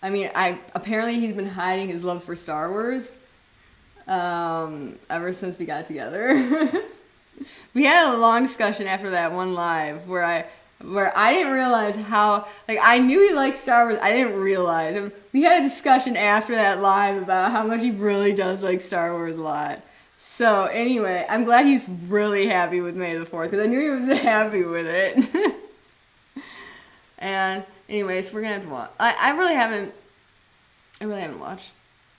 Apparently he's been hiding his love for Star Wars ever since we got together. We had a long discussion after that one live where I didn't realize how, like, I knew he liked Star Wars. I didn't realize. We had a discussion after that live about how much he really does like Star Wars a lot. So anyway, I'm glad he's really happy with May the 4th because I knew he was happy with it. And anyways, we're gonna have to watch. I really haven't watched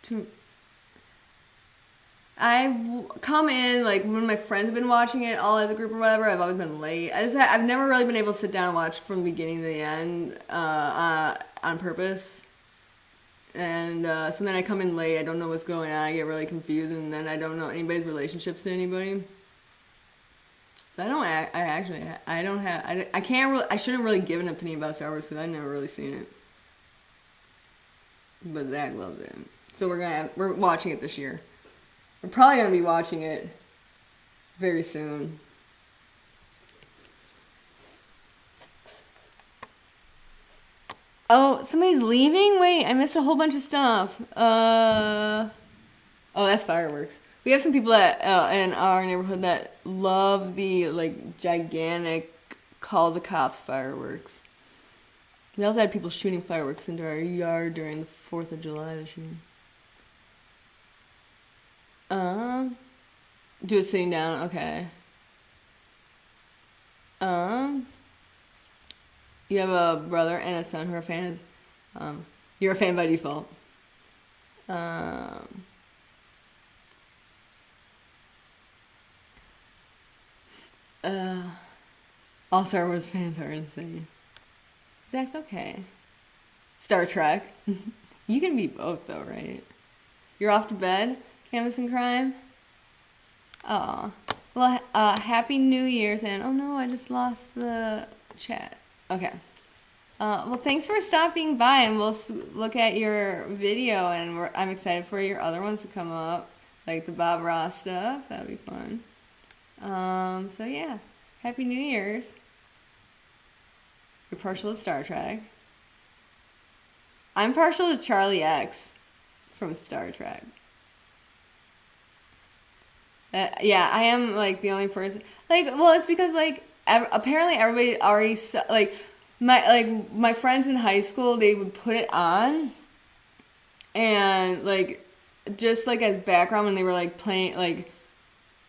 too. I've come in, like, when my friends have been watching it all as a group or whatever, I've always been late. I've never really been able to sit down and watch from the beginning to the end on purpose. And so then I come in late, I don't know what's going on, I get really confused, and then I don't know anybody's relationships to anybody. So I can't really, I shouldn't really give an opinion about Star Wars because I've never really seen it. But Zach loves it. So we're watching it this year. We're probably gonna be watching it very soon. Oh, somebody's leaving? Wait, I missed a whole bunch of stuff. Oh, that's fireworks. We have some people that in our neighborhood that love the like gigantic call the cops fireworks. We also had people shooting fireworks into our yard during the 4th of July this year. Do it sitting down, okay. You have a brother and a son who are fans. You're a fan by default. All Star Wars fans are insane. That's okay. Star Trek. You can be both though, right? You're off to bed, Canvas and Crime? Aw. Well, Happy New Year's, and oh no, I just lost the chat. Okay. Well, thanks for stopping by, and we'll look at your video, and I'm excited for your other ones to come up, like the Bob Ross stuff. That'll be fun. So yeah, Happy New Year's. You're partial to Star Trek. I'm partial to Charlie X from Star Trek. Yeah, I am like the only person. Like, well, it's because like apparently everybody already like my friends in high school, they would put it on, and like just like as background when they were like playing like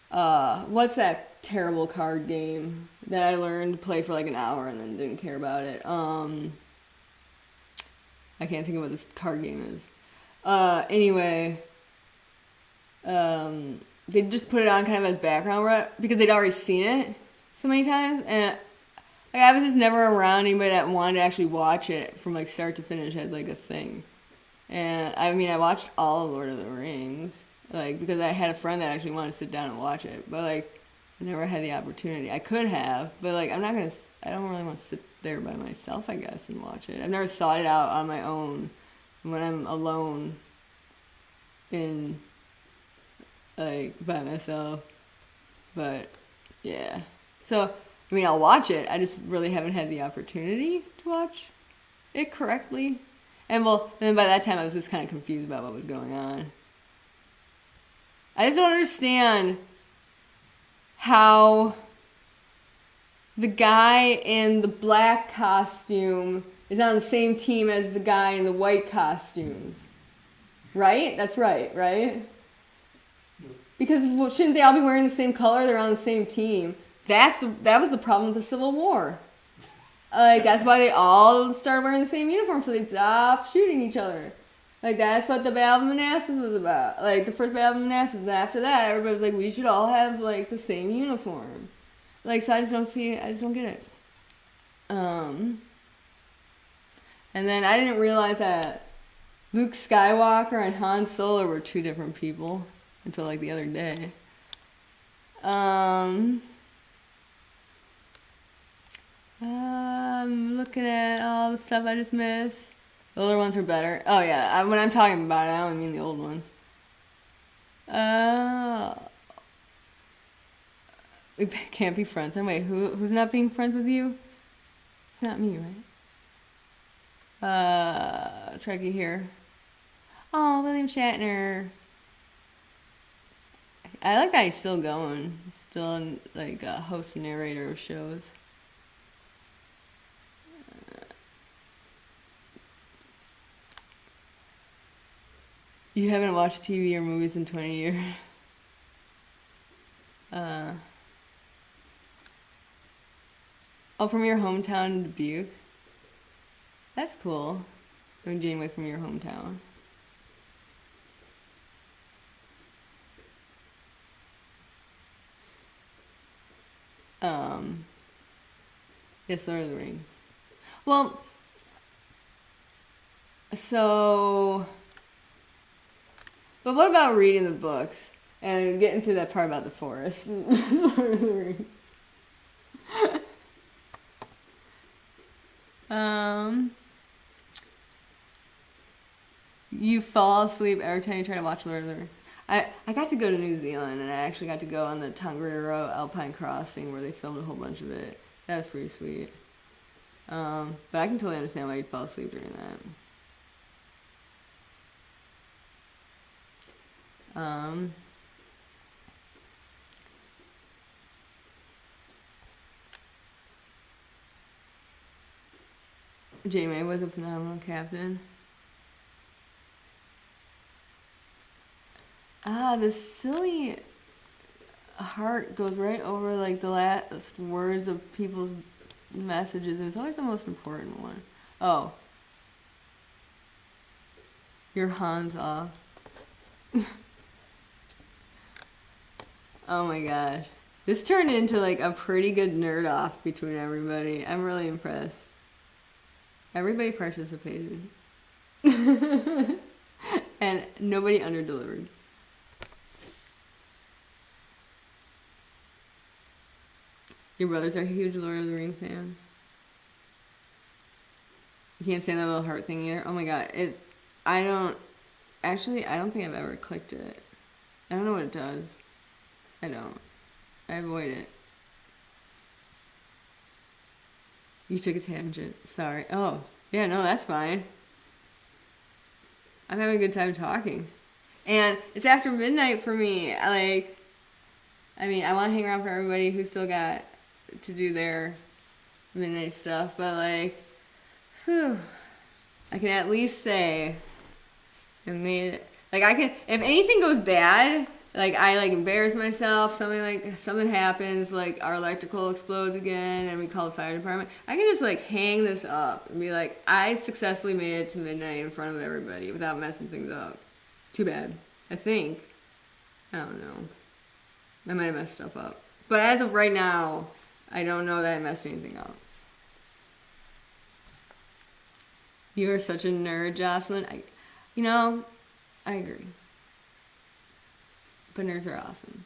what's that terrible card game that I learned to play for like an hour and then didn't care about it. I can't think of what this card game is. Anyway, they just put it on kind of as background because they'd already seen it so many times, and like I was just never around anybody that wanted to actually watch it from like start to finish as like a thing. And I mean, I watched all of Lord of the Rings, like because I had a friend that actually wanted to sit down and watch it, but like I never had the opportunity. I could have, but like I don't really want to sit there by myself, I guess, and watch it. I've never sought it out on my own when I'm alone in like by myself. But yeah, so I mean, I'll watch it. I just really haven't had the opportunity to watch it correctly. And well, then by that time I was just kind of confused about what was going on. I just don't understand how the guy in the black costume is on the same team as the guy in the white costumes. Right? That's right, right? Because well, shouldn't they all be wearing the same color? They're on the same team. That was the problem with the Civil War. Like, that's why they all started wearing the same uniform, so they'd stop shooting each other. Like, that's what the Battle of Manassas was about. Like, the first Battle of Manassas. And after that, everybody's like, we should all have, like, the same uniform. Like, so I just don't get it. And then I didn't realize that Luke Skywalker and Han Solo were two different people until, like, the other day. I'm looking at all the stuff I just missed. The older ones are better. Oh yeah, when I'm talking about it, I only mean the old ones. We can't be friends. And wait, who's not being friends with you? It's not me, right? Trekkie here. Oh, William Shatner. I like that he's still going. He's still like a host and narrator of shows. You haven't watched TV or movies in 20 years. Oh, from your hometown, Dubuque? That's cool. I'm Janeway from your hometown. Yes, Lord of the Rings. Well, so, but what about reading the books and getting through that part about the forest? Lord of the Rings. You fall asleep every time you try to watch Lord of the Rings. I got to go to New Zealand, and I actually got to go on the Tongariro Alpine Crossing where they filmed a whole bunch of it. That was pretty sweet. But I can totally understand why you'd fall asleep during that. Jamie was a phenomenal captain. The silly heart goes right over like the last words of people's messages, and it's always the most important one. Oh. Your Han's off. Oh my gosh. This turned into like a pretty good nerd off between everybody. I'm really impressed. Everybody participated. And nobody underdelivered. Your brothers are huge Lord of the Rings fans. You can't stand that little heart thing either. Oh my god. I don't think I've ever clicked it. I don't know what it does. I don't. I avoid it. You took a tangent. Sorry. Oh, yeah, no, that's fine. I'm having a good time talking. And it's after midnight for me. I want to hang around for everybody who's still got to do their midnight stuff, but like, whew, I can at least say I made it. Like, I can, if anything goes bad, like I like embarrass myself, something happens, like our electrical explodes again and we call the fire department, I can just like hang this up and be like, I successfully made it to midnight in front of everybody without messing things up. Too bad. I think. I don't know. I might have messed stuff up. But as of right now, I don't know that I messed anything up. You are such a nerd, Jocelyn. I agree. But nerds are awesome.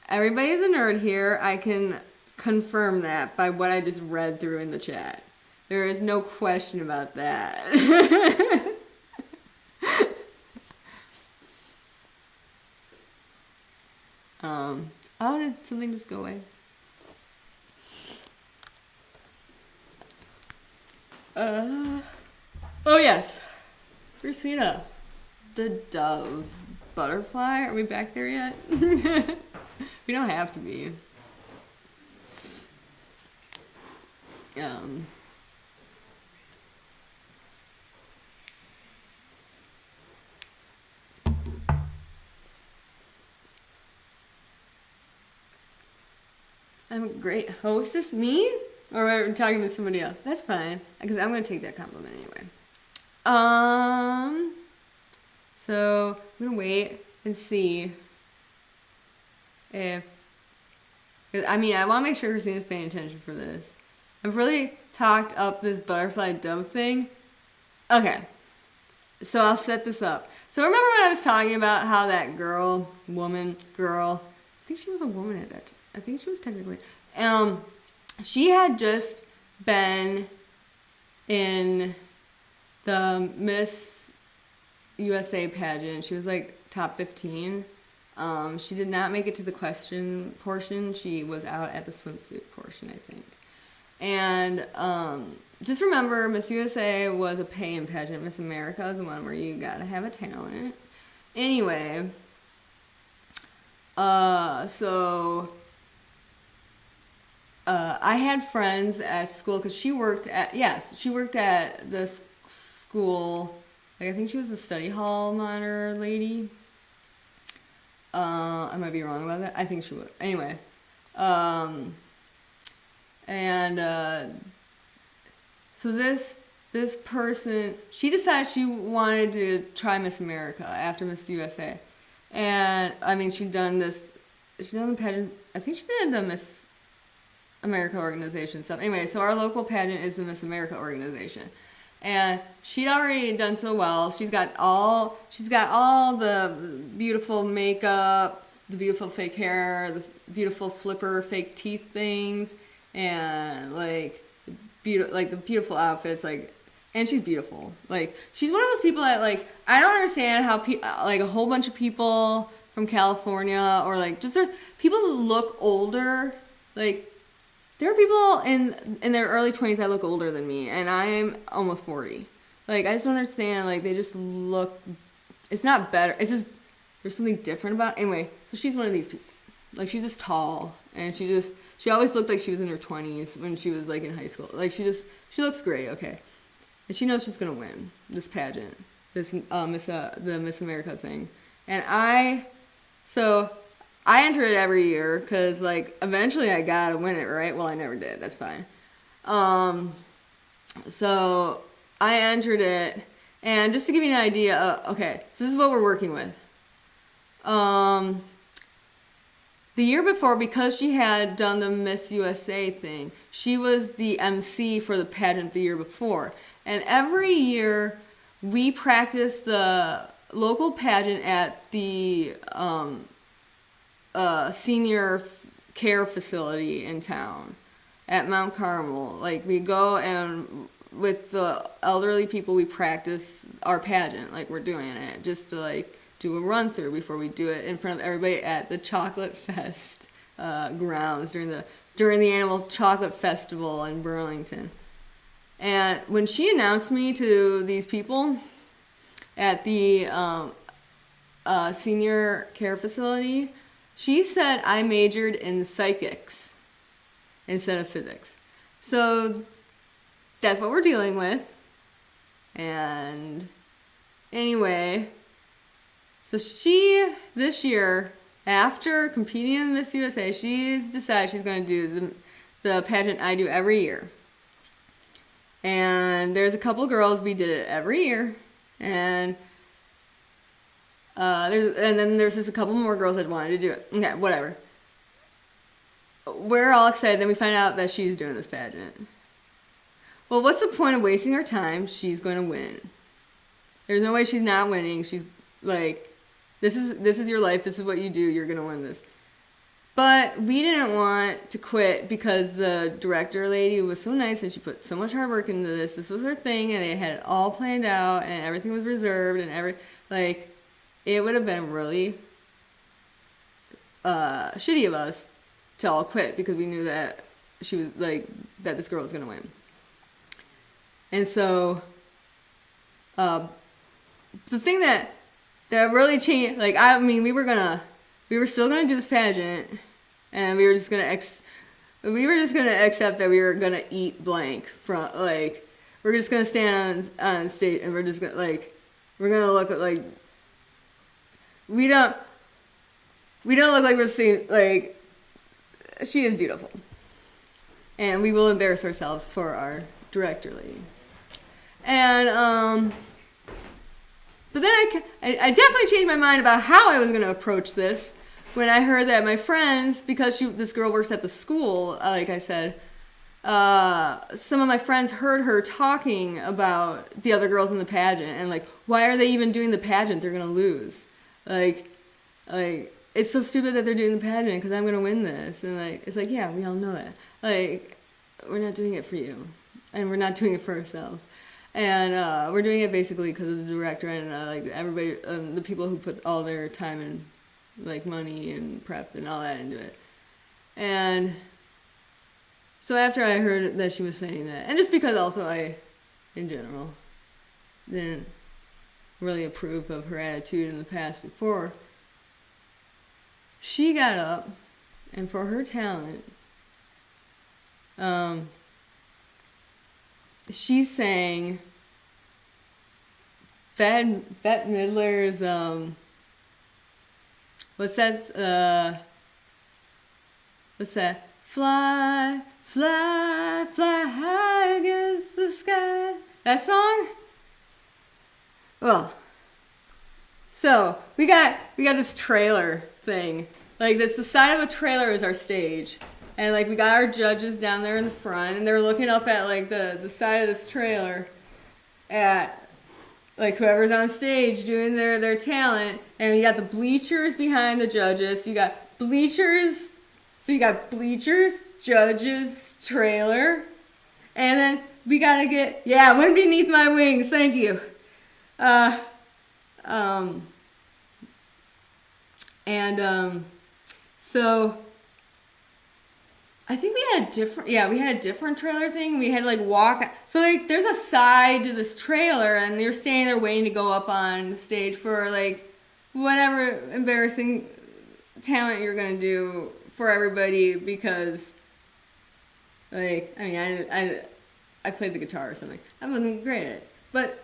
Everybody's a nerd here. I can confirm that by what I just read through in the chat. There is no question about that. Did something just go away? Oh yes. Christina. The dove butterfly. Are we back there yet? We don't have to be. I'm a great hostess. Me? Or are we talking to somebody else? That's fine. Because I'm going to take that compliment anyway. So I'm going to wait and see if... I want to make sure Christina's paying attention for this. I've really talked up this butterfly dove thing. Okay. So I'll set this up. So remember when I was talking about how that girl, I think she was a woman at that time. I think she was technically. She had just been in the Miss USA pageant. She was like top 15. She did not make it to the question portion. She was out at the swimsuit portion, I think. And just remember, Miss USA was a pay-in pageant. Miss America is the one where you gotta have a talent. Anyway, I had friends at school because she worked at the school. Like, I think she was a study hall monitor lady. I might be wrong about that. I think she was. Anyway, so this person, she decided she wanted to try Miss America after Miss USA, and she'd done this She did the pageant. I think she did the Miss America organization stuff. Anyway, so our local pageant is the Miss America organization, and she'd already done so well. She's got all the beautiful makeup, the beautiful fake hair, the beautiful flipper fake teeth things, and like the beautiful outfits, like. And she's beautiful. Like, she's one of those people that, like, I don't understand how, like, a whole bunch of people from California or, like, just people who look older. Like, there are people in their early 20s that look older than me, and I'm almost 40. Like, I just don't understand. Like, they just look, it's not better. It's just, there's something different about it. Anyway, so she's one of these people. Like, she's just tall, and she always looked like she was in her 20s when she was, like, in high school. Like, she looks great, okay. And she knows she's gonna win this pageant, the Miss America thing. And I enter it every year because, like, eventually I gotta win it, right? Well, I never did. That's fine. So I entered it, and just to give you an idea, okay, so this is what we're working with. The year before, because she had done the Miss USA thing, she was the MC for the pageant the year before. And every year, we practice the local pageant at the senior care facility in town at Mount Carmel. Like, we go and with the elderly people, we practice our pageant, like we're doing it, just to, like, do a run through before we do it in front of everybody at the Chocolate Fest grounds during the annual Chocolate Festival in Burlington. And when she announced me to these people at the senior care facility, she said I majored in psychics instead of physics. So that's what we're dealing with. And anyway, so this year, after competing in Miss USA, she's decided she's going to do the pageant I do every year. And there's a couple girls, we did it every year, and then there's just a couple more girls that wanted to do it. Okay, whatever. We're all excited, then we find out that she's doing this pageant. Well, what's the point of wasting our time? She's going to win. There's no way she's not winning. She's like, this is your life, this is what you do, you're going to win this. But we didn't want to quit because the director lady was so nice and she put so much hard work into this. This was her thing, and they had it all planned out, and everything was reserved, and it would have been really shitty of us to all quit because we knew that she was like that this girl was gonna win. And so the thing that really changed, like, I mean, we were still gonna do this pageant, and we were just gonna accept that we were gonna eat blank from, like, we're just gonna stand on stage, and we're gonna look at, like, we don't look like we're seeing, like, she is beautiful, and we will embarrass ourselves for our director lady. And but then I definitely changed my mind about how I was going to approach this when I heard that my friends, because this girl works at the school, like I said, some of my friends heard her talking about the other girls in the pageant and, like, why are they even doing the pageant? They're going to lose. Like, it's so stupid that they're doing the pageant because I'm going to win this. And, like, it's like, yeah, we all know that. Like, we're not doing it for you. And we're not doing it for ourselves. And we're doing it basically because of the director and like everybody, the people who put all their time and, like, money and prep and all that into it. And so after I heard that she was saying that, and just because also I, in general, didn't really approve of her attitude in the past before, she got up, and for her talent, she sang Bette Midler's, what's that? Fly, fly, fly high against the sky. That song? Well, so we got this trailer thing like that's the side of a trailer is our stage. And like we got our judges down there in the front, and they're looking up at like the side of this trailer at like whoever's on stage doing their talent, and you got the bleachers behind the judges. So you got bleachers, judges, trailer, and then we gotta get Wind Beneath My Wings. Thank you. So I think we had a different trailer thing. We had to like walk. So like there's a side to this trailer, and you're standing there waiting to go up on the stage for like whatever embarrassing talent you're gonna do for everybody, because like I played the guitar or something. I wasn't great at it, but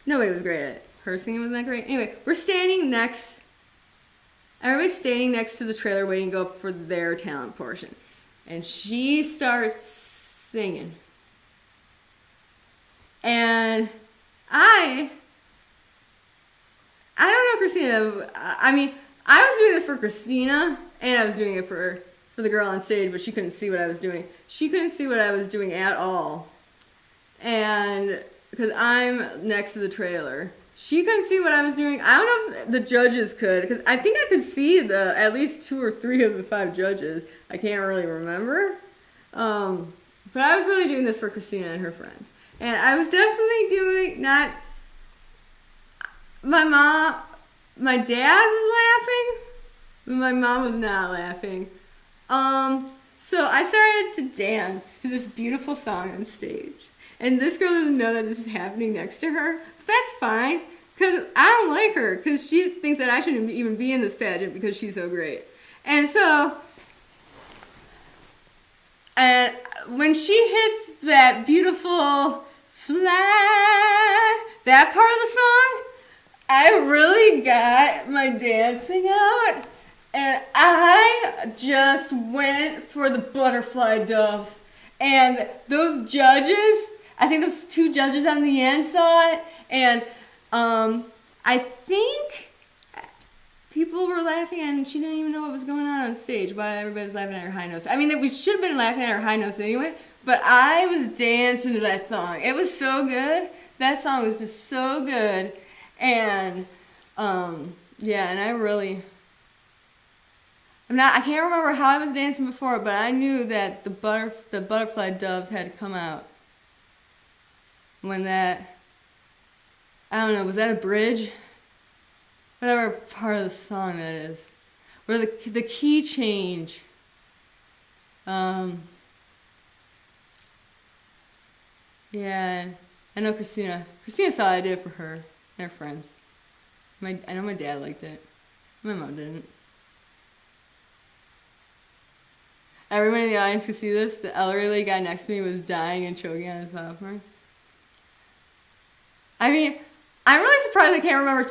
nobody was great at it. Her singing wasn't that great. Anyway, everybody's standing next to the trailer waiting to go up for their talent portion. And she starts singing. And I don't know, Christina. I mean, I was doing this for Christina, and I was doing it for the girl on stage, but she couldn't see what I was doing. She couldn't see what I was doing at all. And because I'm next to the trailer. She couldn't see what I was doing. I don't know if the judges could, because I think I could see at least 2 or 3 of the 5 judges. I can't really remember. But I was really doing this for Christina and her friends. And I was definitely doing my dad was laughing, but my mom was not laughing. So I started to dance to this beautiful song on stage. And this girl doesn't know that this is happening next to her. But that's fine, because I don't like her, because she thinks that I shouldn't even be in this pageant because she's so great. And so, and when she hits that beautiful fly, that part of the song, I really got my dancing out, and I just went for the butterfly doves. And those judges, I think those 2 judges on the end saw it, and I think people were laughing, and she didn't even know what was going on stage, while everybody was laughing at her high notes. I mean, we should have been laughing at her high notes anyway, but I was dancing to that song. It was so good. That song was just so good. And, and I can't remember how I was dancing before, but I knew that the butterfly doves had to come out when that, I don't know, was that a bridge? Whatever part of the song that is. Where the key change. Yeah, I know Christina. Christina saw I did it for her and her friends. I know my dad liked it. My mom didn't. Everyone in the audience could see this. The elderly guy next to me was dying and choking on his popcorn. I mean, I'm really surprised I can't remember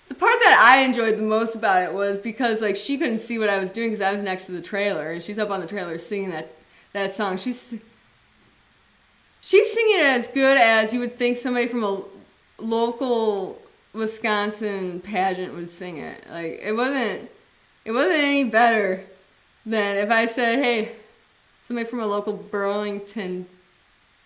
the part that I enjoyed the most about it was because like she couldn't see what I was doing because I was next to the trailer, and she's up on the trailer singing that song. She's singing it as good as you would think somebody from a local Wisconsin pageant would sing it. Like it wasn't any better than if I said, hey, somebody from a local Burlington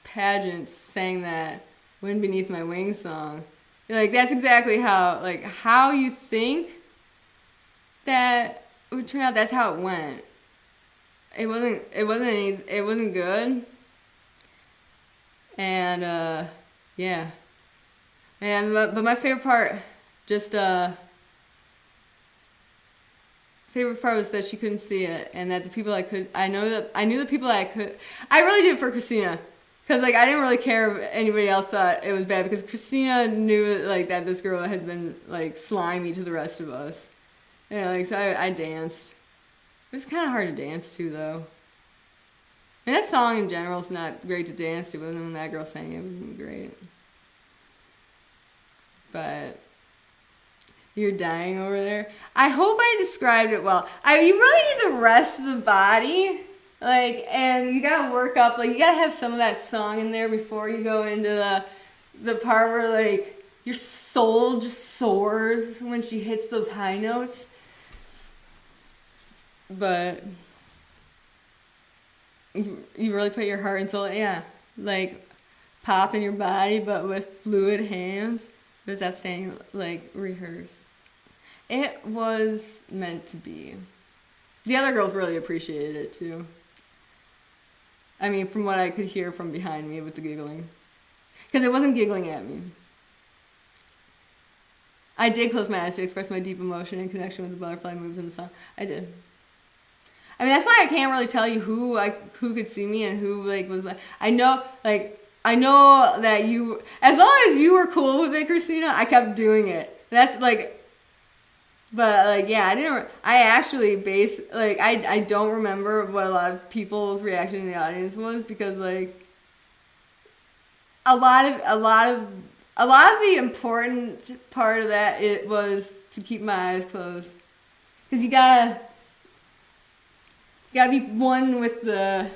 pageant sang that Wind Beneath My Wings song. Like that's exactly how you think that it would turn out. That's how it went. It wasn't good. And yeah. But my favorite part was that she couldn't see it, and that the people I knew the people I really did it for Christina. Because, like, I didn't really care if anybody else thought it was bad, because Christina knew, like, that this girl had been, like, slimy to the rest of us. Yeah, like, so I danced. It was kind of hard to dance to, though. And that song in general is not great to dance to, but when that girl sang it, it was great. But you're dying over there. I hope I described it well. You really need the rest of the body. Like, and you gotta work up, like, you gotta have some of that song in there before you go into the part where, like, your soul just soars when she hits those high notes. but you really put your heart and soul, yeah, like pop in your body, but with fluid hands. It was outstanding, like rehearsed. It was meant to be. The other girls really appreciated it too. I mean, from what I could hear from behind me with the giggling. Because it wasn't giggling at me. I did close my eyes to express my deep emotion and connection with the butterfly moves in the song. I did. I mean, that's why I can't really tell you who could see me and who like was like. I know that you, as long as you were cool with it, Christina, I kept doing it. That's like. But, like, yeah, I actually I don't remember what a lot of people's reaction in the audience was because, like, a lot of the important part of that, it was to keep my eyes closed. Because you gotta be one with the,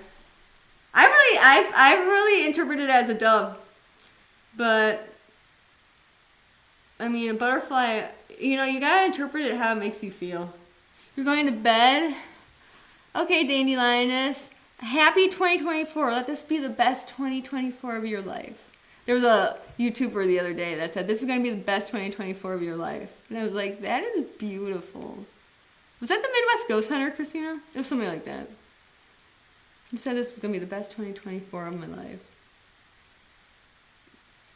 I really interpreted it as a dove. But, I mean, a butterfly, you know, you gotta interpret it how it makes you feel. You're going to bed. Okay, Dandelionness. Happy 2024. Let this be the best 2024 of your life. There was a YouTuber the other day that said, this is going to be the best 2024 of your life. And I was like, that is beautiful. Was that the Midwest Ghost Hunter, Christina? It was something like that. He said this is going to be the best 2024 of my life.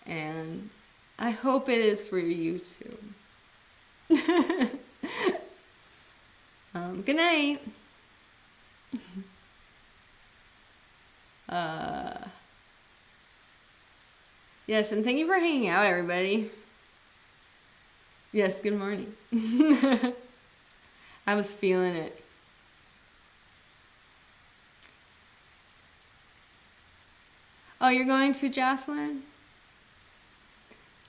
And I hope it is for you too. Good night. Yes, and thank you for hanging out, everybody. Yes, good morning. I was feeling it. Oh, you're going to Jocelyn?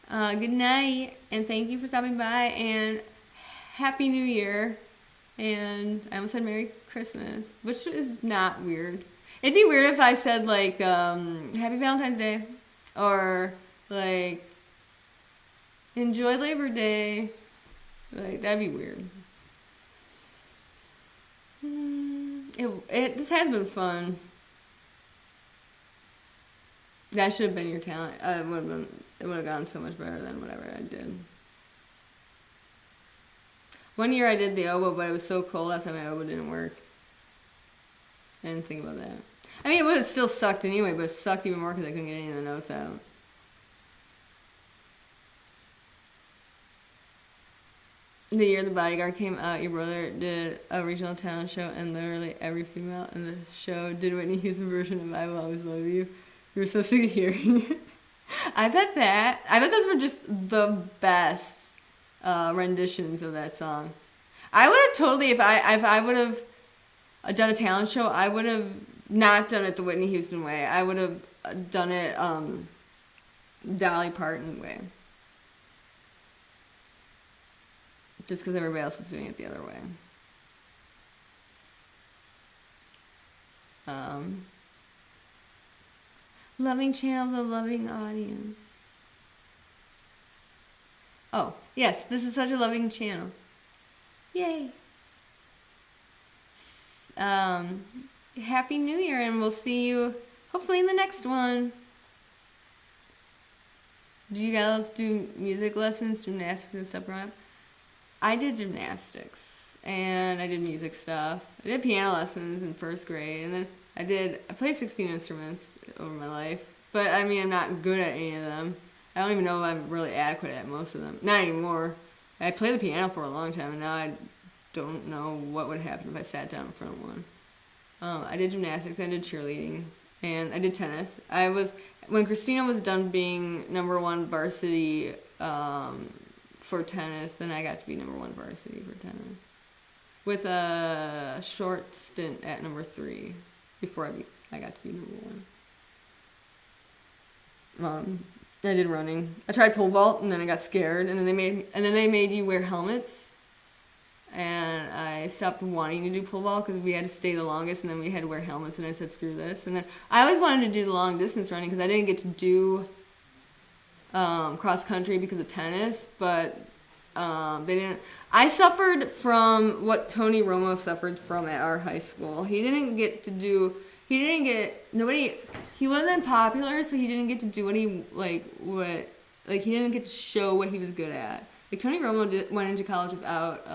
Good night, and thank you for stopping by, and Happy New Year, and I almost said Merry Christmas, which is not weird. It'd be weird if I said, like, Happy Valentine's Day, or, like, Enjoy Labor Day. Like, that'd be weird. This has been fun. That should have been your talent. It would have gone so much better than whatever I did. One year I did the oboe, but it was so cold last time my oboe didn't work. I didn't think about that. I mean, it would have still sucked anyway, but it sucked even more because I couldn't get any of the notes out. The year The Bodyguard came out, your brother did a regional talent show, and literally every female in the show did Whitney Houston version of I Will Always Love You. You were so sick of hearing it. I bet those were just the best renditions of that song. I would have totally, if I would have done a talent show, I would have not done it the Whitney Houston way. I would have done it Dolly Parton way. Just because everybody else was doing it the other way. Loving channel, the loving audience. Oh, yes, this is such a loving channel. Yay. Happy New Year, and we'll see you hopefully in the next one. Do you guys do music lessons, gymnastics and stuff growing up? I did gymnastics, and I did music stuff. I did piano lessons in first grade, and then I played 16 instruments over my life, but I mean, I'm not good at any of them. I don't even know if I'm really adequate at most of them. Not anymore. I played the piano for a long time, and now I don't know what would happen if I sat down in front of one. I did gymnastics, I did cheerleading, and I did tennis. When Christina was done being number one varsity for tennis, then I got to be number one varsity for tennis. With a short stint at number 3 before I got to be number 1. I did running. I tried pole vault, and then I got scared, and then they made you wear helmets. And I stopped wanting to do pole vault because we had to stay the longest, and then we had to wear helmets, and I said, screw this. And then I always wanted to do the long distance running because I didn't get to do cross country because of tennis, but They didn't. I suffered from what Tony Romo suffered from at our high school. He didn't get to do. He didn't get nobody. He wasn't popular, so he didn't get to do what he he didn't get to show what he was good at. Like Tony Romo went into college without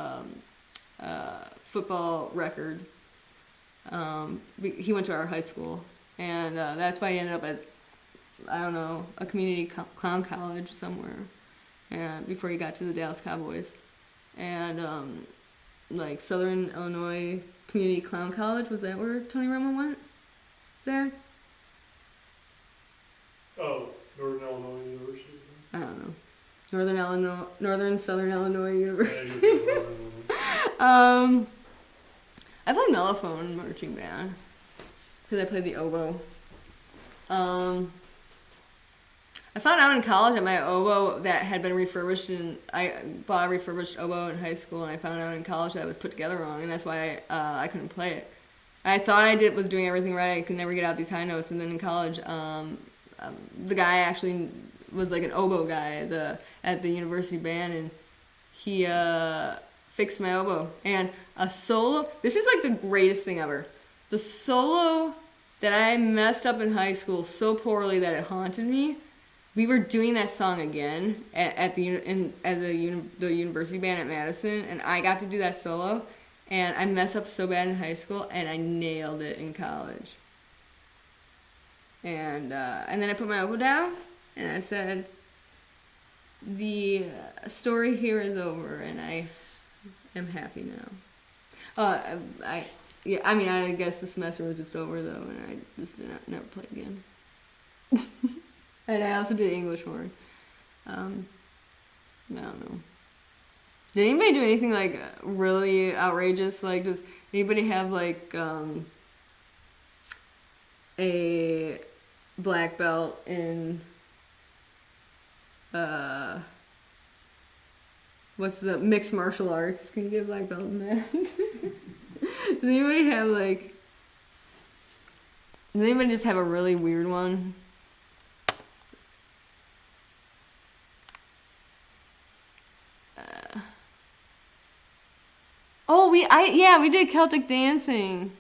football record. He went to our high school, and that's why he ended up at, I don't know, a community clown college somewhere, and before he got to the Dallas Cowboys, and like Southern Illinois Community Clown College, was that where Tony Romo went? There? Oh, Northern Illinois University. I don't know. Southern Illinois University. I played mellophone marching band because I played the oboe. I found out in college that my oboe that had been refurbished, and I bought a refurbished oboe in high school, and I found out in college that it was put together wrong, and that's why I couldn't play it. I thought I was doing everything right. I could never get out these high notes, and then in college, the guy actually was like an oboe guy at the university band, and he fixed my oboe. And a solo, this is like the greatest thing ever. The solo that I messed up in high school so poorly that it haunted me. We were doing that song again at the university band at Madison, and I got to do that solo, and I messed up so bad in high school, and I nailed it in college. And then I put my elbow down, and I said, the story here is over, and I am happy now. I guess the semester was just over, though, and I just never play again. And I also did English horn. I don't know. Did anybody do anything, like, really outrageous? Like, does anybody have, like, a black belt in, what's the mixed martial arts? Can you get a black belt in that? Does anybody have, like, does anybody just have a really weird one? We did Celtic dancing.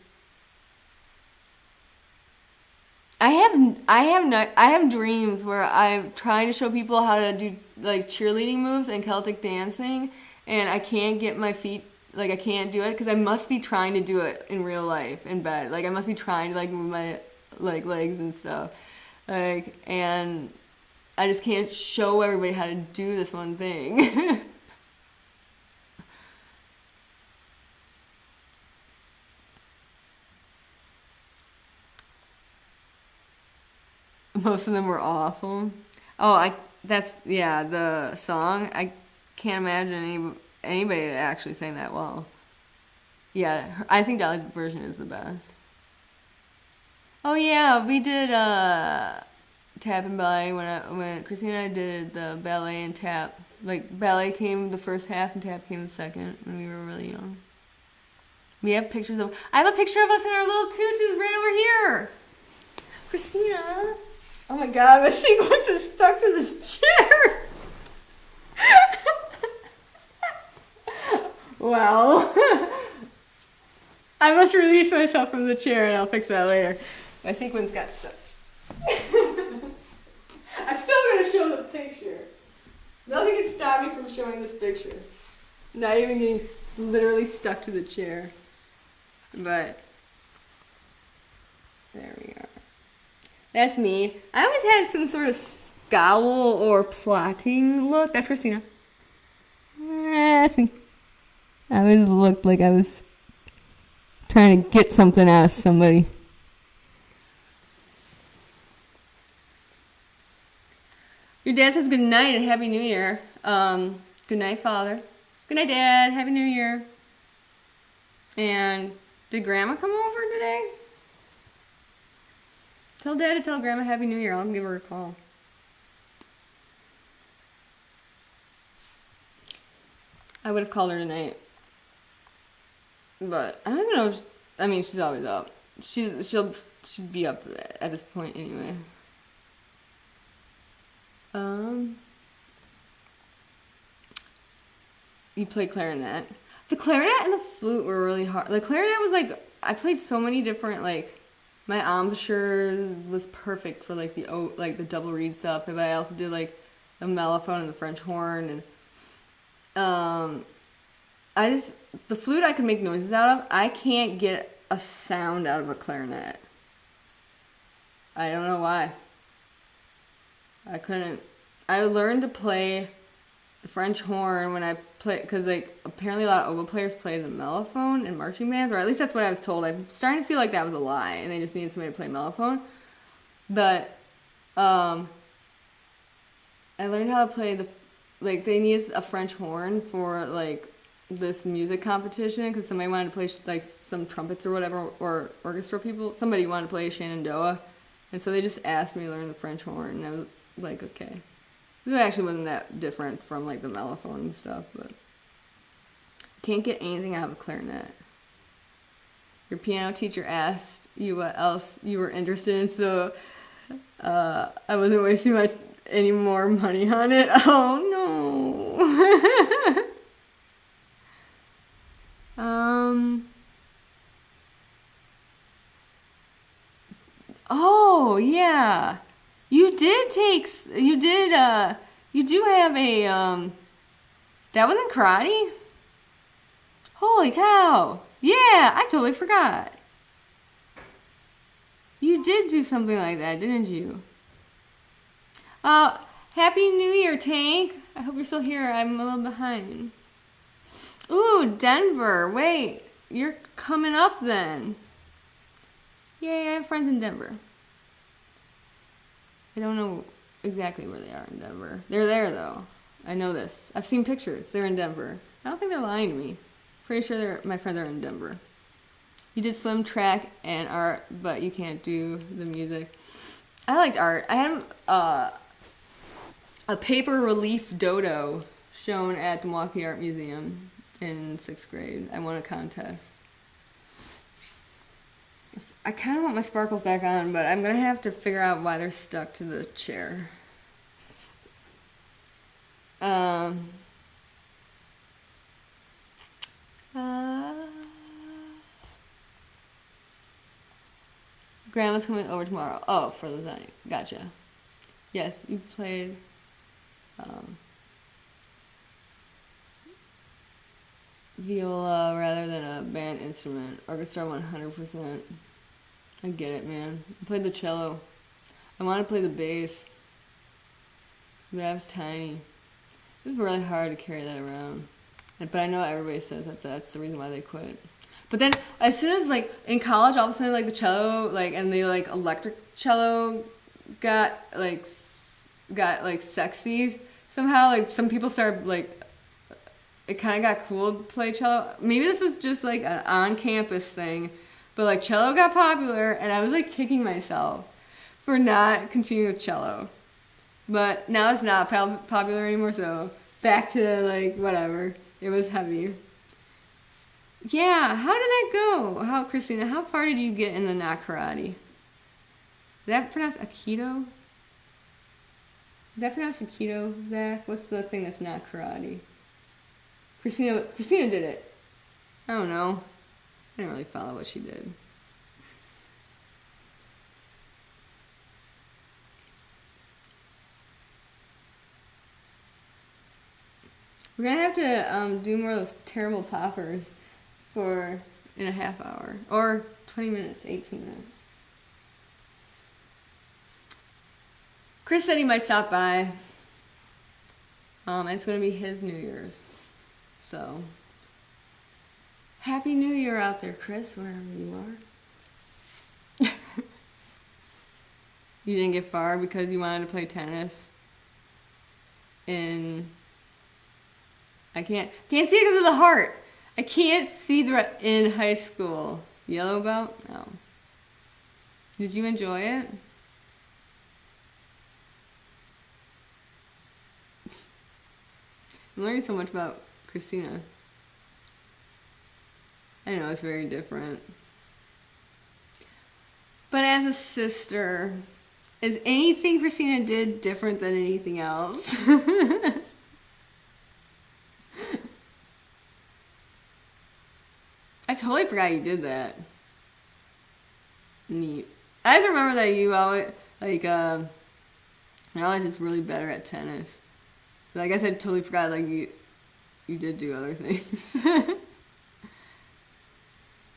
I have dreams where I'm trying to show people how to do like cheerleading moves and Celtic dancing, and I can't get my feet, like I can't do it because I must be trying to do it in real life in bed. Like I must be trying to like move my like legs and stuff, like, and I just can't show everybody how to do this one thing. Most of them were awful. The song. I can't imagine anybody actually sang that well. Yeah, I think Dolly's version is the best. Oh yeah, we did tap and ballet when Christina and I did the ballet and tap. Like ballet came the first half and tap came the second when we were really young. I have a picture of us in our little tutus right over here. Christina. Oh my god, my sequence is stuck to this chair. Wow. I must release myself from the chair and I'll fix that later. My sequence got stuck. I'm still going to show the picture. Nothing can stop me from showing this picture. Not even getting literally stuck to the chair. But there we are. That's me. I always had some sort of scowl or plotting look. That's Christina. That's me. I always looked like I was trying to get something out of somebody. Your dad says good night and Happy New Year. Good night, Father. Good night, Dad. Happy New Year. And did Grandma come over today? Tell Dad to tell Grandma Happy New Year. I'll give her a call. I would have called her tonight. But I don't know. I mean, she's always up. She'd be up at this point anyway. you play clarinet. The clarinet and the flute were really hard. The clarinet was like, I played so many different, like, my embouchure was perfect for like the double reed stuff, but I also did like the mellophone and the French horn, and the flute I can make noises out of. I can't get a sound out of a clarinet. I don't know why. I couldn't. I learned to play the French horn when I play, because like apparently a lot of oboe players play the mellophone in marching bands, or at least that's what I was told. I'm starting to feel like that was a lie, and they just needed somebody to play mellophone. But I learned how to play they needed a French horn for like this music competition, because somebody wanted to play like some trumpets or whatever, or orchestra people. Somebody wanted to play Shenandoah, and so they just asked me to learn the French horn, and I was like, okay. It actually wasn't that different from like the mellophone and stuff, but can't get anything out of a clarinet. Your piano teacher asked you what else you were interested in, so I wasn't wasting any more money on it. Oh no. Oh yeah. You do have a, that wasn't karate? Holy cow. Yeah, I totally forgot. You did do something like that, didn't you? Happy New Year, Tank. I hope you're still here. I'm a little behind. Ooh, Denver. Wait, you're coming up then. Yay, I have friends in Denver. I don't know exactly where they are in Denver. They're there, though. I know this. I've seen pictures. They're in Denver. I don't think they're lying to me. Pretty sure my friends are in Denver. You did swim, track, and art, but you can't do the music. I liked art. I had a paper relief dodo shown at the Milwaukee Art Museum in 6th grade. I won a contest. I kind of want my sparkles back on, but I'm going to have to figure out why they're stuck to the chair. Grandma's coming over tomorrow. Oh, for the night. Gotcha. Yes, you played viola rather than a band instrument. Orchestra 100%. I get it, man. I played the cello. I want to play the bass, but I was tiny. It was really hard to carry that around. But I know everybody says that's the reason why they quit. But then, as soon as, like, in college, all of a sudden, like, the cello, like, and the, like, electric cello got sexy somehow. Like, some people started, like, it kind of got cool to play cello. Maybe this was just, like, an on-campus thing. But, like, cello got popular, and I was, like, kicking myself for not continuing with cello. But now it's not popular anymore, so back to, like, whatever. It was heavy. Yeah, how did that go? Christina, how far did you get in the not karate? Is that pronounced Aikido? Is that pronounced Aikido, Zach? What's the thing that's not karate? Christina did it. I don't know. I didn't really follow what she did. We're going to have to do more of those terrible poppers in a half hour. Or 20 minutes, 18 minutes. Chris said he might stop by. It's going to be his New Year's. So, Happy New Year out there, Chris, wherever you are. You didn't get far because you wanted to play tennis. I can't see it because of the heart. I can't see in high school. Yellow belt? No. Did you enjoy it? I'm learning so much about Christina. I know it's very different. But as a sister, is anything Christina did different than anything else? totally forgot you did that. Neat. I just remember that you always, like, you're always just really better at tennis. But I guess I totally forgot, like, you did do other things. A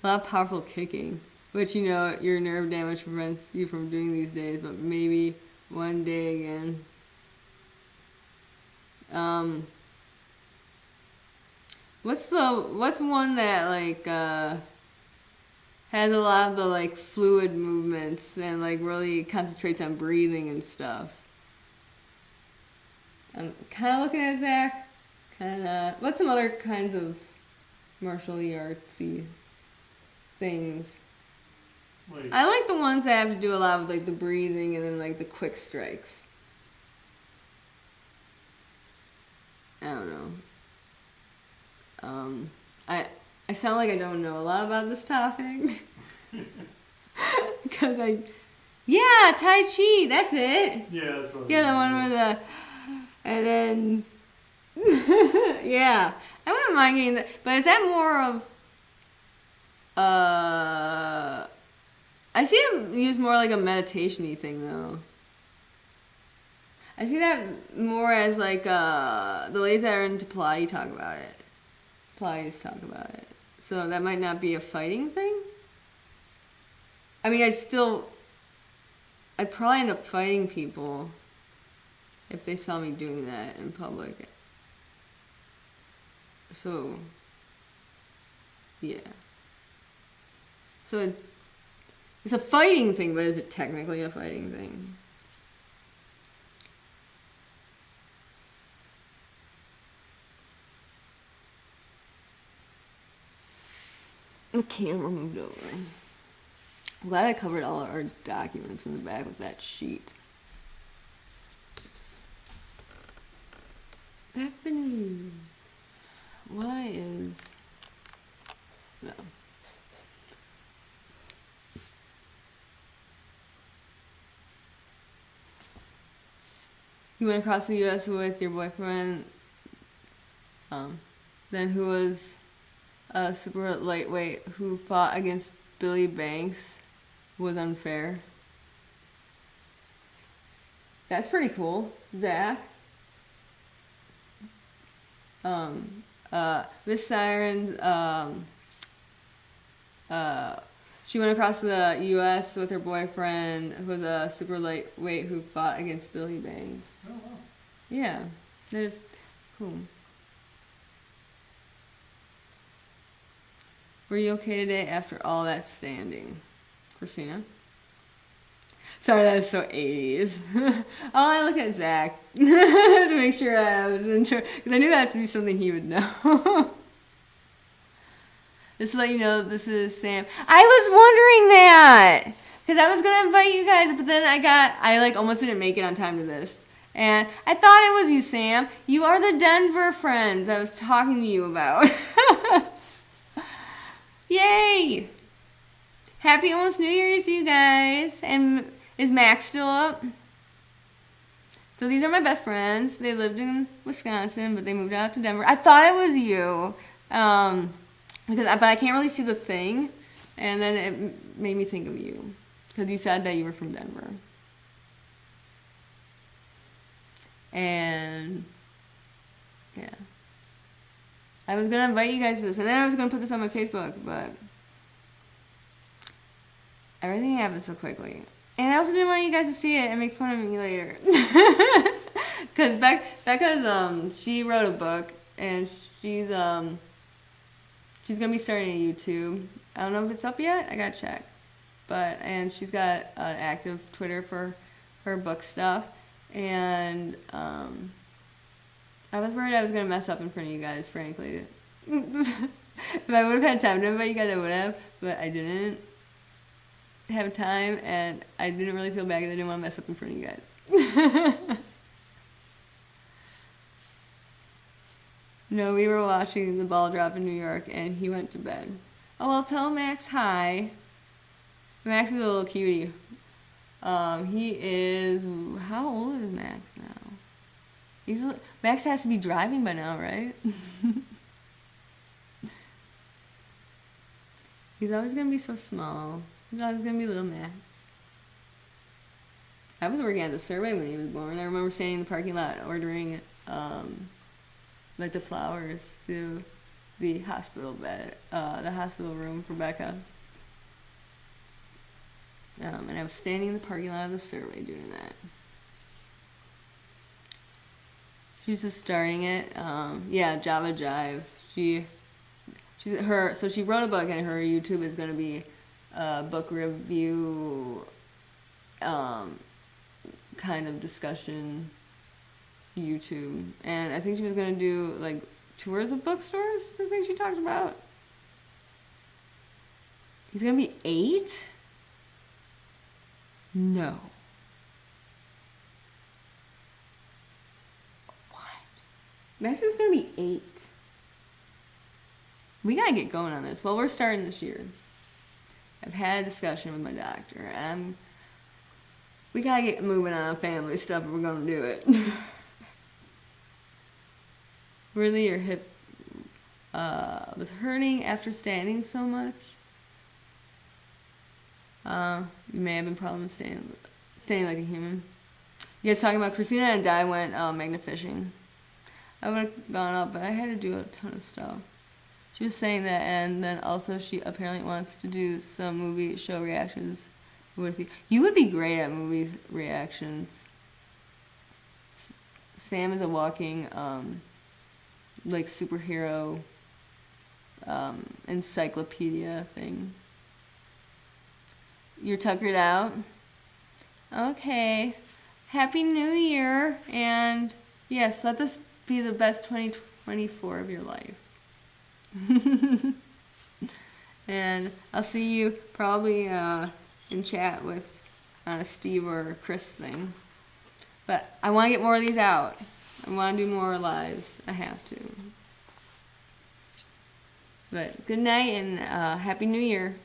lot of powerful kicking, which, you know, your nerve damage prevents you from doing these days, but maybe one day again. What's one that, like, has a lot of the, like, fluid movements and, like, really concentrates on breathing and stuff? I'm kind of looking at Zach. Kind of. What's some other kinds of martial artsy things? Wait. I like the ones that have to do a lot with, like, the breathing and then, like, the quick strikes. I don't know. I sound like I don't know a lot about this topic. Because yeah, Tai Chi, that's it. Yeah, that's what. Yeah, the one where and then, yeah. I wouldn't mind getting that, but is that more of, I see it used more like a meditation-y thing, though. I see that more as, like, the ladies that are into Pilates talk about it. Pilates talk about it. So that might not be a fighting thing? I mean, I'd probably end up fighting people if they saw me doing that in public. So, yeah. So it's a fighting thing, but is it technically a fighting thing? The camera moved over. I'm glad I covered all our documents in the back with that sheet. Happening. Why is... No. You went across the U.S. with your boyfriend, then who was a super lightweight who fought against Billy Banks was unfair. That's pretty cool, Zach. Miss Siren, she went across the U.S. with her boyfriend, who was a super lightweight who fought against Billy Banks. Oh, wow. Yeah, that is cool. Were you okay today after all that standing? Christina? Sorry, that is so 80s. Oh, I looked at Zach to make sure I was into, because I knew that had to be something he would know. Just to let you know, this is Sam. I was wondering that, because I was going to invite you guys, but then I like almost didn't make it on time to this. And I thought it was you, Sam. You are the Denver friends I was talking to you about. Yay! Happy almost New Year's, you guys. And is Max still up? So these are my best friends. They lived in Wisconsin, but they moved out to Denver. I thought it was you, but I can't really see the thing. And then it made me think of you, because you said that you were from Denver. And yeah, I was gonna invite you guys to this, and then I was gonna put this on my Facebook, but everything happened so quickly. And I also didn't want you guys to see it and make fun of me later. Because Becca's, she wrote a book, and she's gonna be starting a YouTube. I don't know if it's up yet. I gotta check. And she's got an active Twitter for her book stuff. And I was worried I was gonna mess up in front of you guys, frankly. If I would have had time to invite you guys, I would have, but I didn't have time, and I didn't really feel bad because I didn't want to mess up in front of you guys. No, we were watching the ball drop in New York, and he went to bed. Oh, well, tell Max hi. Max is a little cutie. He is... How old is Max now? Max has to be driving by now, right? He's always gonna be so small. He's always gonna be little Mac. I was working at the Survey when he was born. I remember standing in the parking lot ordering, like the flowers to the hospital bed, the hospital room for Becca. And I was standing in the parking lot of the Survey doing that. She's just starting it. Yeah, Java Jive. So she wrote a book, and her YouTube is going to be a book review, kind of discussion YouTube. And I think she was going to do like tours of bookstores. I think she talked about. He's going to be 8? No. What? Max is going to be 8. We got to get going on this. Well, we're starting this year. I've had a discussion with my doctor, and we got to get moving on family stuff if we're going to do it. Really, your hip was hurting after standing so much? You may have been problems standing like a human. You guys talking about Christina and Di went magna-fishing. I would have gone up, but I had to do a ton of stuff. She was saying that, and then also she apparently wants to do some movie show reactions with you. You would be great at movie reactions. Sam is a walking, like, superhero encyclopedia thing. You're tuckered out? Okay. Happy New Year. And yes, let this be the best 2024 of your life. And I'll see you probably in chat with on a Steve or Chris thing. But I want to get more of these out. I want to do more lives. I have to. But good night and Happy New Year.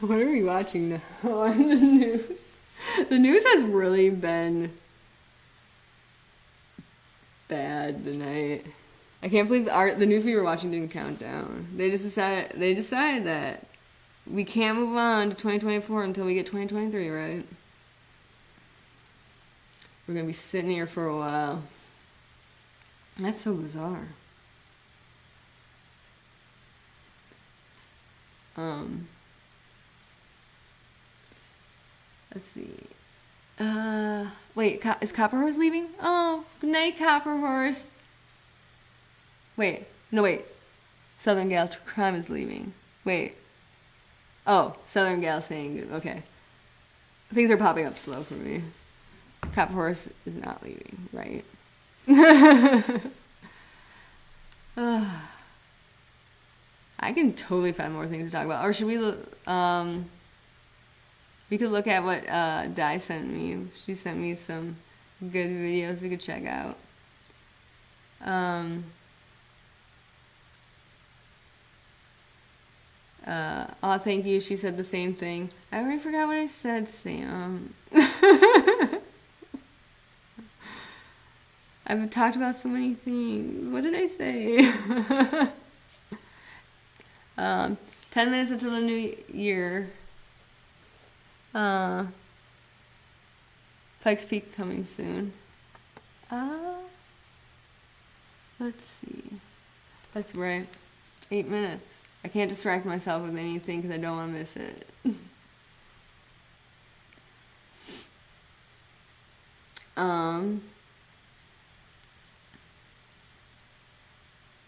What are we watching now on the news? The news has really been bad tonight. I can't believe the news we were watching didn't count down. They decided that we can't move on to 2024 until we get 2023, right? We're going to be sitting here for a while. That's so bizarre. Let's see. Wait, is Copper Horse leaving? Oh, good night, Copper Horse. Wait. Southern Gal Crime is leaving. Wait. Oh, Southern Gal saying good. Okay. Things are popping up slow for me. Copper Horse is not leaving, right? I can totally find more things to talk about. Or should we could look at what Di sent me. She sent me some good videos we could check out. Oh, thank you. She said the same thing. I already forgot what I said, Sam. I've talked about so many things. What did I say? 10 minutes until the new year. Pikes Peak coming soon. Let's see. That's right. 8 minutes. I can't distract myself with anything because I don't want to miss it.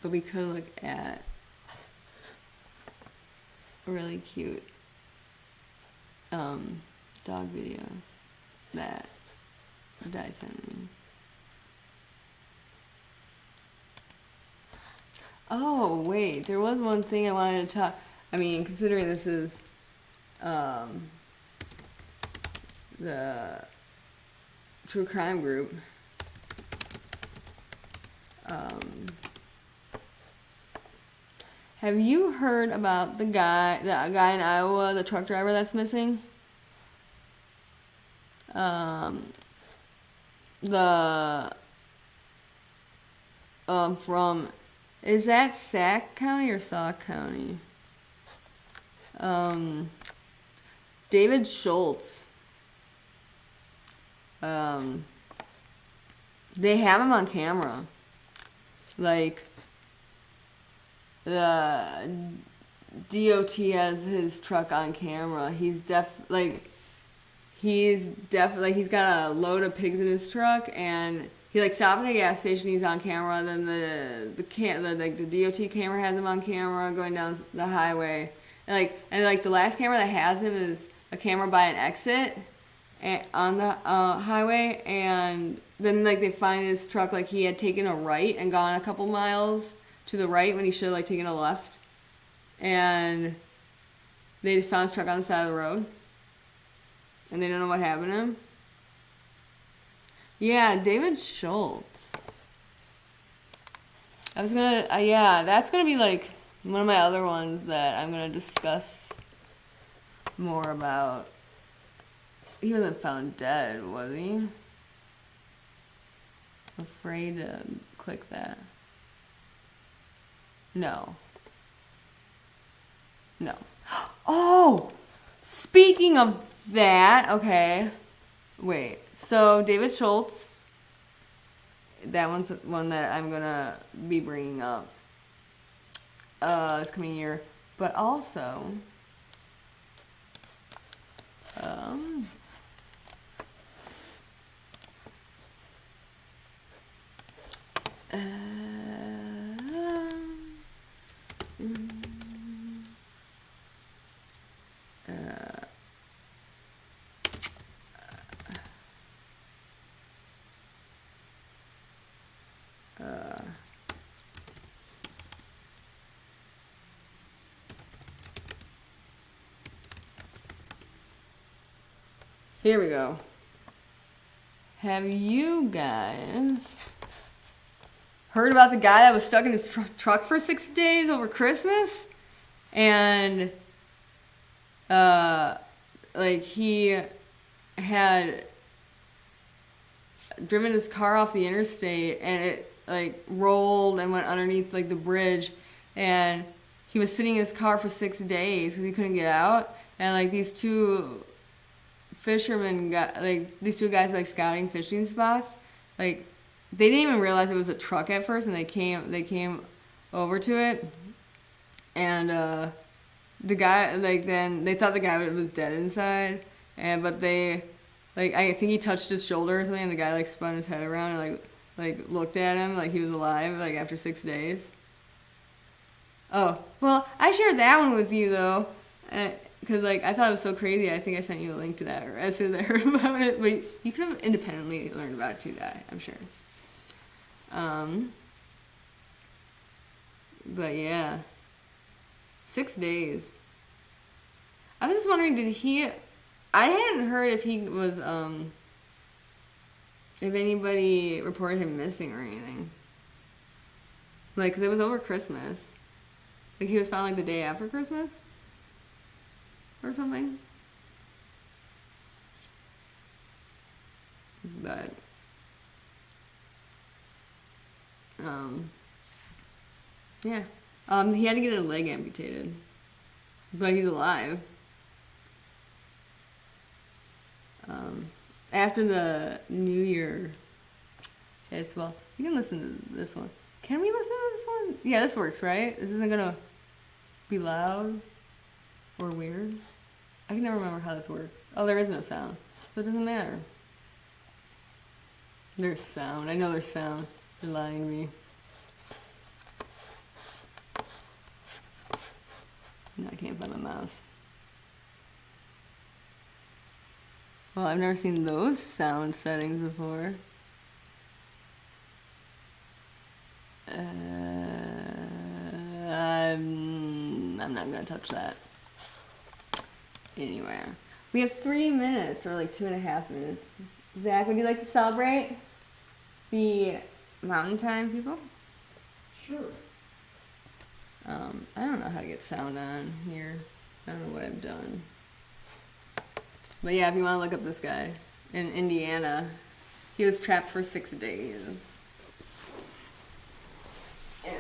But we could look at really cute dog videos that Di sent me. Oh, wait, there was one thing I wanted to talk. I mean, considering this is the true crime group, have you heard about the guy in Iowa, the truck driver that's missing? The from, is that Sac County or Sauk County? David Schultz. They have him on camera. Like, the DOT has his truck on camera. He's definitely he's got a load of pigs in his truck, and he like stopped at a gas station. He's on camera. Then the DOT camera has him on camera going down the highway. And the last camera that has him is a camera by an exit on the highway, and then like they find his truck, like he had taken a right and gone a couple miles to the right when he should have like taken a left, and they just found his truck on the side of the road, and they don't know what happened to him. Yeah, David Schultz. I was gonna, that's gonna be like one of my other ones that I'm gonna discuss more about. He wasn't found dead, was he? I'm afraid to click that. No. No. Oh! Speaking of that, okay. Wait. So, David Schultz. That one's one that I'm gonna be bringing up this coming year. But also, here we go. Have you guys heard about the guy that was stuck in his truck for 6 days over Christmas? And, he had driven his car off the interstate, and it, rolled and went underneath, the bridge, and he was sitting in his car for 6 days because he couldn't get out, and, these two fishermen these two guys scouting fishing spots, they didn't even realize it was a truck at first, and they came over to it, and the guy then they thought the guy was dead inside, but they I think he touched his shoulder or something, and the guy spun his head around and looked at him like he was alive after 6 days. Oh well, I shared that one with you though. Because, I thought it was so crazy, I think I sent you a link to that as soon as I heard about it. But you could have independently learned about it too, I'm sure. But, yeah. 6 days. I was just wondering, I hadn't heard if he was, if anybody reported him missing or anything. Because it was over Christmas. He was found, the day after Christmas? Or something. But yeah. He had to get a leg amputated. But he's alive. After the New Year hits, well, you can listen to this one. Can we listen to this one? Yeah, this works, right? This isn't gonna be loud or weird. I can never remember how this works. Oh, there is no sound, so it doesn't matter. There's sound. I know there's sound. You're lying to me. No, I can't find my mouse. Well, I've never seen those sound settings before. I'm not gonna touch that. Anyway, we have 3 minutes, or 2.5 minutes. Zach, would you like to celebrate the Mountain Time people? Sure. I don't know how to get sound on here. I don't know what I've done. But yeah, if you want to look up this guy, in Indiana. He was trapped for 6 days. And,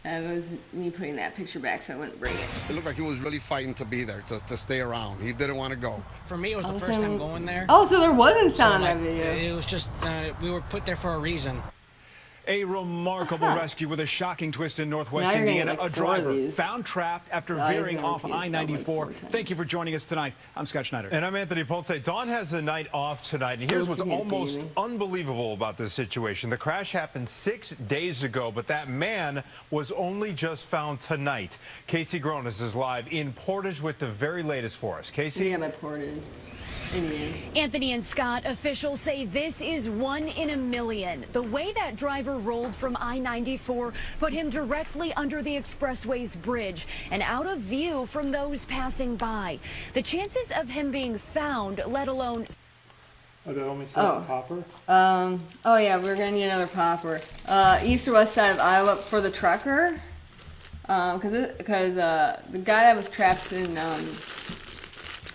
that was me putting that picture back so I wouldn't break it. It looked like he was really fighting to be there, to stay around. He didn't want to go. For me, it was the first time going there. Oh, so there wasn't sound So, on that video. It was just, we were put there for a reason. A remarkable rescue with a shocking twist in Northwest Now you're Indiana. getting, like, a 4 of driver these. found trapped after No, he's veering gonna off repeat himself like I-94. 4 times. Thank you for joining us tonight. I'm Scott Schneider. And I'm Anthony Ponce. Dawn has the night off tonight. And here's Oops, what's you can't see almost me. unbelievable about this situation. The crash happened 6 days ago, but that man was only just found tonight. Casey Gronis is live in Portage with the very latest for us. Casey? Yeah, my ported. Indiana. Anthony and Scott, officials say this is 1 in a million. The way that driver rolled from I-94 put him directly under the expressway's bridge and out of view from those passing by. The chances of him being found, let alone... Oh, that only says a popper? Oh yeah, we're gonna need another popper. East or west side of Iowa for the trucker. Because the guy that was trapped in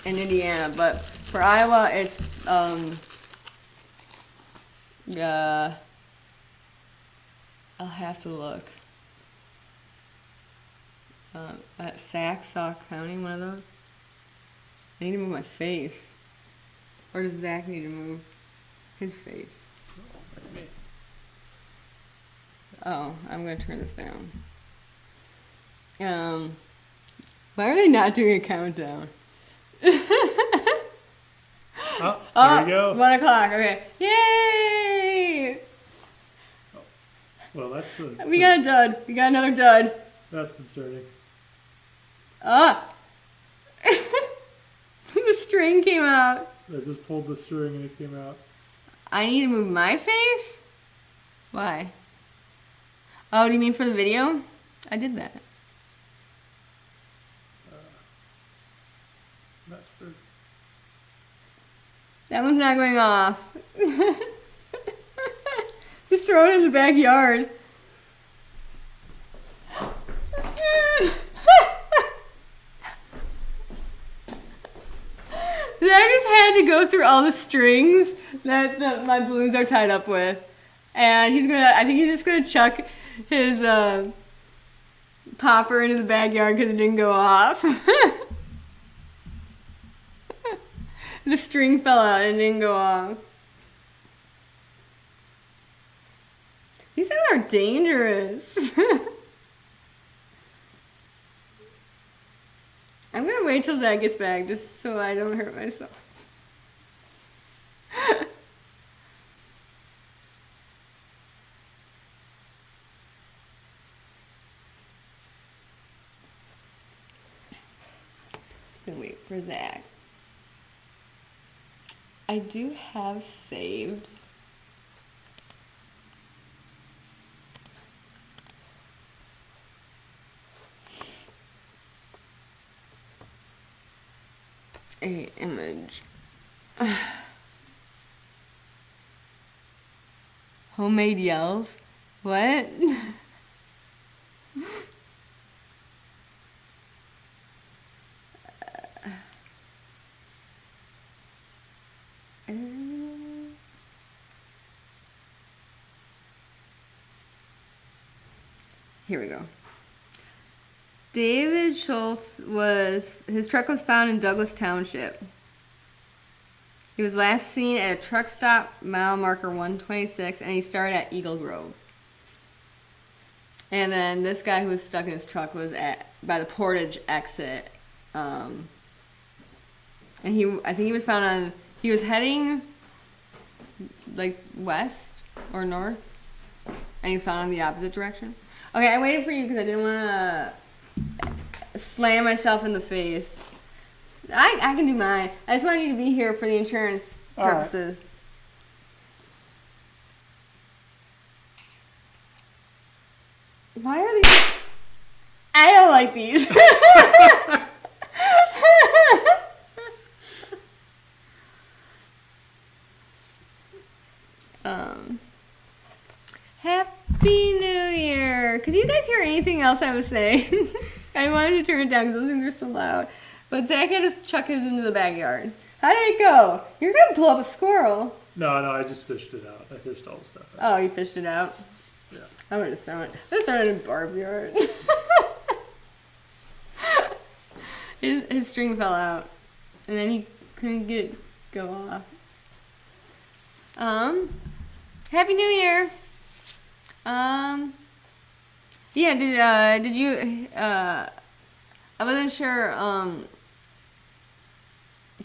Indiana, but for Iowa, it's, I'll have to look. At Sauk County, one of those. I need to move my face. Or does Zach need to move his face? Oh, I'm gonna turn this down. Why are they not doing a countdown? Oh, there we go. 1 o'clock. Okay. Yay! Well, that's We got a dud. We got another dud. that's concerning. Ah! The string came out. I just pulled the string and it came out. I need to move my face? Why? Oh, do you mean for the video? I did that. That's pretty. That one's not going off. Just throw it in the backyard. I just had to go through all the strings that my balloons are tied up with. And I think he's just gonna chuck his popper into the backyard because it didn't go off. The string fell out and didn't go off. These things are dangerous. I'm gonna wait till Zach gets back just so I don't hurt myself. So wait for Zach. I do have saved. A image. Homemade yells? What? Here we go. David Schultz his truck was found in Douglas Township. He was last seen at a truck stop, mile marker 126, and he started at Eagle Grove. And then this guy who was stuck in his truck was by the Portage exit. And I think he was found he was heading like west or north, and he was found in the opposite direction. Okay, I waited for you because I didn't want to slam myself in the face. I can do mine. I just want you to be here for the insurance purposes. Right. Why are these? I don't like these. Happy New Year. Could you guys hear anything else I was saying? I wanted to turn it down because those things are so loud. But Zach had to chuck his into the backyard. How did it go? You're going to blow up a squirrel. No, I just fished it out. I fished all the stuff out. Oh, you fished it out? Yeah. I would have thrown it. I would have thrown it in Barb's yard. his string fell out. And then he couldn't get it go off. Happy New Year. Yeah, did you, I wasn't sure,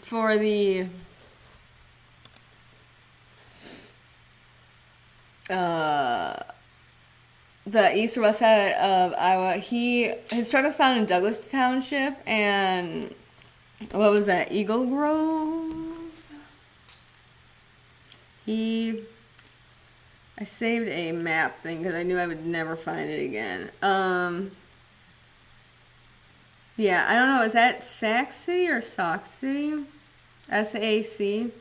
for the east or west side of Iowa, his truck was found in Douglas Township, and what was that, Eagle Grove? I saved a map thing because I knew I would never find it again. Yeah, I don't know, is that Sac City or Sauk City? SAC in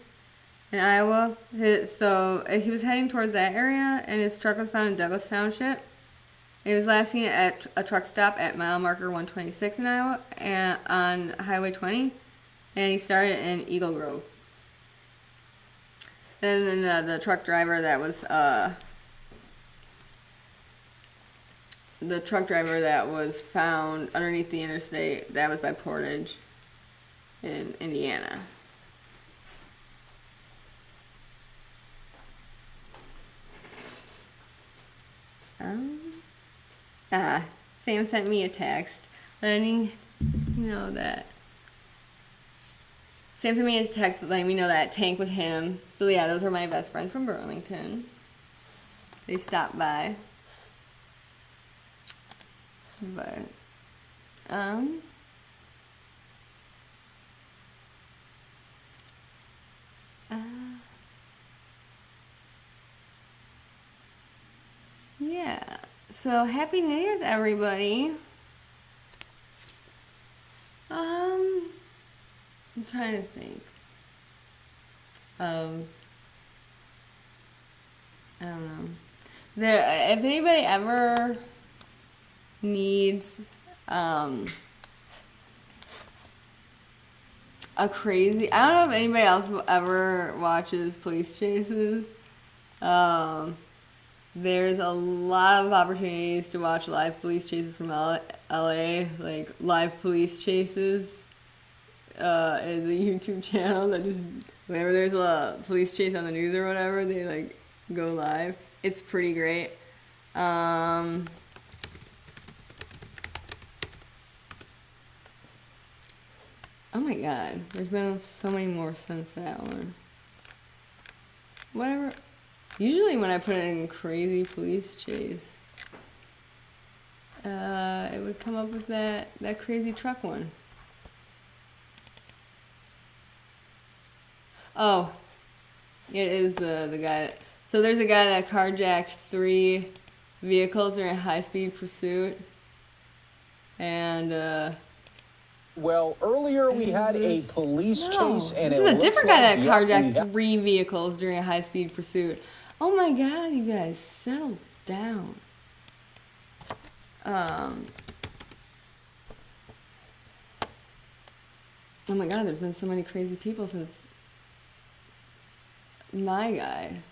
Iowa. So he was heading towards that area, and his truck was found in Douglas Township. He was last seen at a truck stop at mile marker 126 in Iowa, and on Highway 20, and he started in Eagle Grove. And then the truck driver that was found underneath the interstate, that was by Portage in Indiana. Sam sent me a text letting me know that. Sam sent me a text letting me know that Tank was him. So yeah, those are my best friends from Burlington. They stopped by. But, yeah. So Happy New Year's, everybody. I'm trying to think of, I don't know. If anybody ever needs a crazy, I don't know if anybody else ever watches police chases. There's a lot of opportunities to watch live police chases from LA, like live police chases is a YouTube channel that just, whenever there's a police chase on the news or whatever, they like go live. It's pretty great. Oh my god, there's been so many more since that one. Whatever. Usually when I put in crazy police chase, it would come up with that crazy truck one. Oh, it is the guy. So there's a guy that carjacked 3 vehicles during a high-speed pursuit. And, well, earlier we had a police chase, and this is a different guy that carjacked 3 vehicles during a high-speed pursuit. Oh my god, you guys, settle down. Oh my god, there's been so many crazy people since my guy.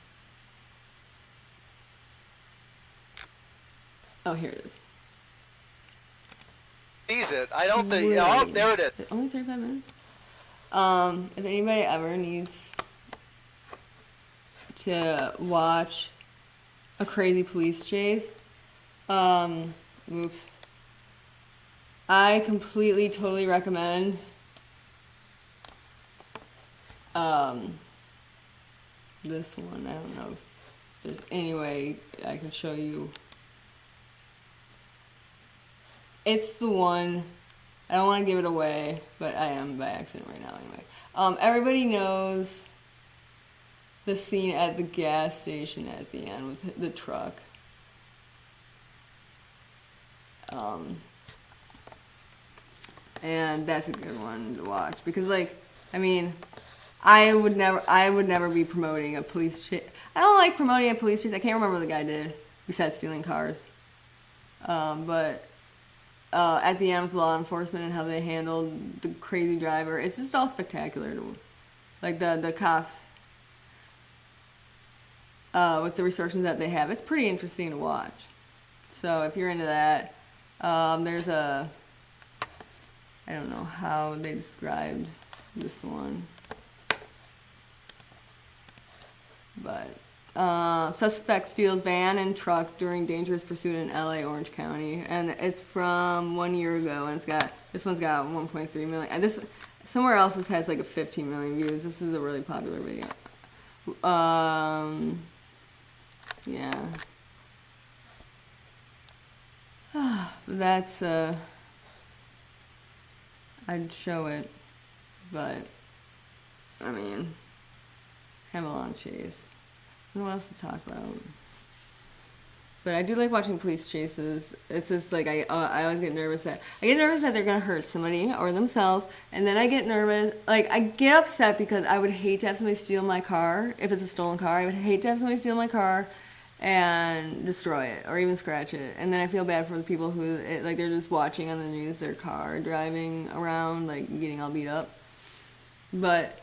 Oh, here it is. Sees it. I don't think. Oh, there it is. Only 35 minutes. If anybody ever needs to watch a crazy police chase, oops. I completely, totally recommend this one. I don't know if there's any way I can show you. It's the one, I don't want to give it away, but I am by accident right now anyway. Everybody knows the scene at the gas station at the end with the truck. And that's a good one to watch because, like, I mean, I would never be promoting a police chase. I don't like promoting a police chase. I can't remember what the guy did besides stealing cars. But at the end with law enforcement and how they handled the crazy driver. It's just all spectacular. Like the cops with the restrictions that they have. It's pretty interesting to watch. So if you're into that, there's a, I don't know how they described this one, but suspect steals van and truck during dangerous pursuit in LA, Orange County, and it's from 1 year ago, and this one's got 1.3 million. And this somewhere else this has like a 15 million views. This is a really popular video. Yeah. That's I'd show it, but I mean, kind of a long chase. I don't know what else to talk about. But I do like watching police chases. It's just like I always get nervous that they're gonna hurt somebody or themselves, and then I get nervous. Like I get upset because I would hate to have somebody steal my car if it's a stolen car. I would hate to have somebody steal my car and destroy it or even scratch it, and then I feel bad for the people who like they're just watching on the news their car driving around like getting all beat up. But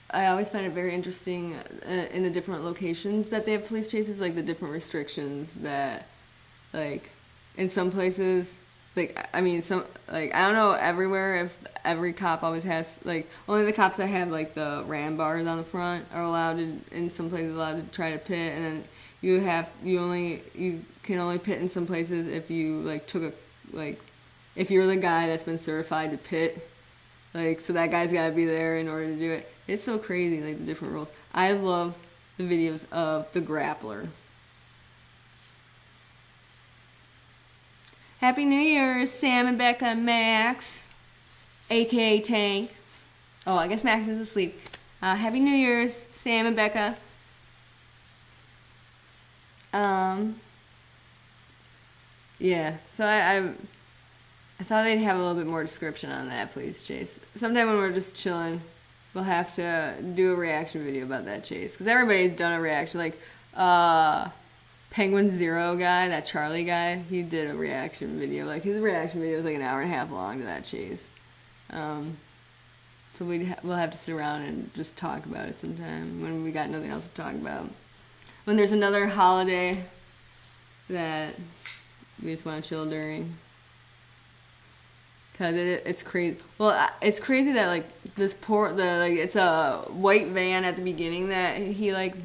I always find it very interesting in the different locations that they have police chases, like the different restrictions that, like, in some places, like, I mean, some, like, I don't know everywhere if every cop always has, like, only the cops that have, like, the ram bars on the front are allowed to, in some places, allowed to try to pit, and then you can only pit in some places if you, like, if you're the guy that's been certified to pit, like, so that guy's got to be there in order to do it. It's so crazy, like, the different rules. I love the videos of the grappler. Happy New Year's, Sam and Becca and Max, a.k.a. Tank. Oh, I guess Max is asleep. Happy New Year's, Sam and Becca. Yeah, so I thought they'd have a little bit more description on that police chase. Sometime when we're just chilling, we'll have to do a reaction video about that chase. Because everybody's done a reaction. Like, Penguin Zero guy, that Charlie guy, he did a reaction video. Like, his reaction video was like an hour and a half long to that chase. So we'll have to sit around and just talk about it sometime when we got nothing else to talk about. When there's another holiday that we just want to chill during. Because it's crazy. Well, it's crazy that, like, it's a white van at the beginning that he, like,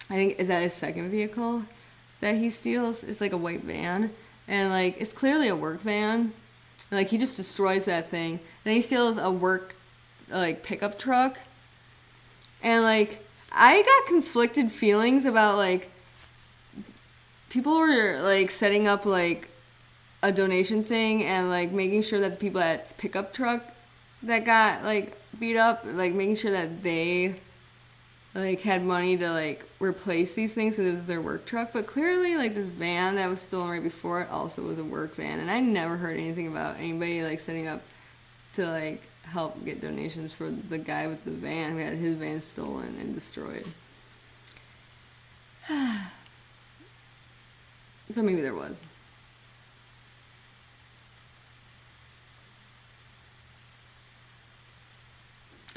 I think, is that his second vehicle that he steals? It's, like, a white van. And, like, it's clearly a work van. And, like, he just destroys that thing. Then he steals a work, like, pickup truck. And, like, I got conflicted feelings about, like, people were, like, setting up, like, a donation thing and, like, making sure that the people at pickup truck that got, like, beat up, like, making sure that they, like, had money to, like, replace these things because it was their work truck. But clearly, like, this van that was stolen right before it also was a work van. And I never heard anything about anybody, like, setting up to, like, help get donations for the guy with the van who had his van stolen and destroyed. But maybe there was.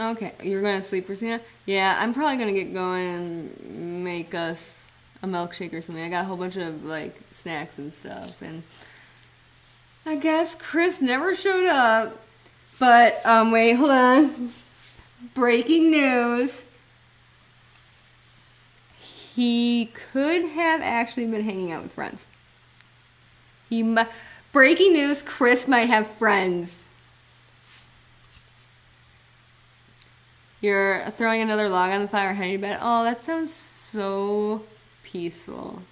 Okay, you're going to sleep, Christina? Yeah, I'm probably going to get going and make us a milkshake or something. I got a whole bunch of, like, snacks and stuff. And I guess Chris never showed up. But, wait, hold on. Breaking news. He could have actually been hanging out with friends. Breaking news, Chris might have friends. You're throwing another log on the fire heading to bed. Oh, that sounds so peaceful.